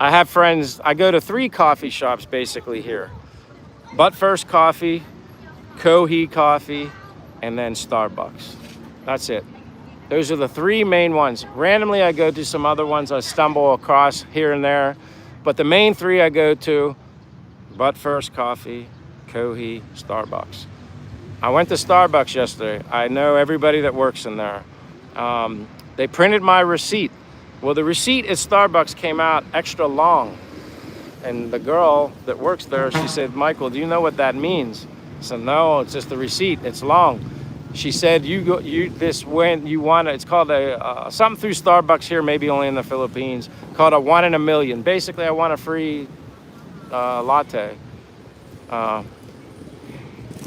have friends, I go to 3 coffee shops basically here. But First Coffee, Kohi Coffee, and then Starbucks. That's it. Those are the 3 main ones. Randomly, I go to some other ones I stumble across here and there. But the main 3 I go to, But First Coffee, Kohi, Starbucks. I went to Starbucks yesterday. I know everybody that works in there. They printed my receipt. Well, the receipt at Starbucks came out extra long. And the girl that works there, she said, Michael, do you know what that means? I said, no, it's just the receipt. It's long. She said, when you want it, it's called something through Starbucks here, maybe only in the Philippines, called a 1 in a million. Basically, I want a free latte.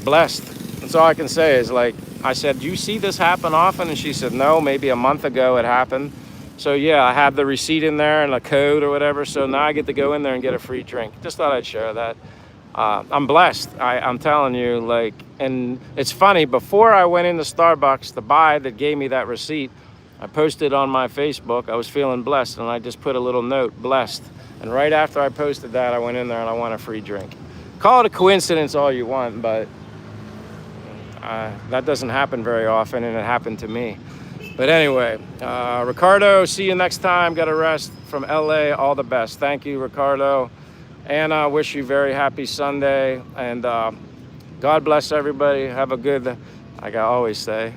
Blessed. That's all I can say is, like, I said, do you see this happen often? And she said, no, maybe a month ago it happened. So yeah, I have the receipt in there and a code or whatever. So now I get to go in there and get a free drink. Just thought I'd share that. I'm blessed. I'm telling you, like, and it's funny, before I went into Starbucks, the guy that gave me that receipt, I posted on my Facebook, I was feeling blessed, and I just put a little note, blessed. And right after I posted that, I went in there and I won a free drink. Call it a coincidence all you want, but that doesn't happen very often, and it happened to me. But anyway, Ricardo, see you next time. Got to rest from LA. All the best. Thank you, Ricardo. And I wish you very happy Sunday. And God bless everybody. Have a good, like I always say,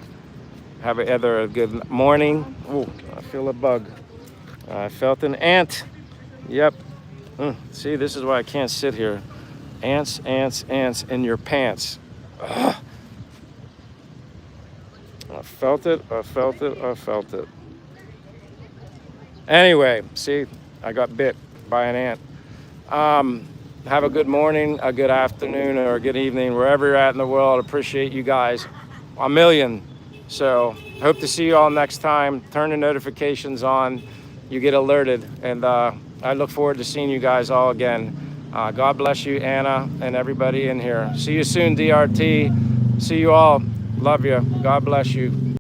have either a good morning. Ooh, I feel a bug. I felt an ant. Yep. See, this is why I can't sit here. Ants, ants, ants in your pants. Ugh. I felt it, I felt it, I felt it. Anyway, see, I got bit by an ant. Have a good morning, a good afternoon, or a good evening, wherever you're at in the world. Appreciate you guys a million. So hope to see you all next time. Turn the notifications on. You get alerted. And I look forward to seeing you guys all again. God bless you, Anna, and everybody in here. See you soon, DRT. See you all. Love you. God bless you.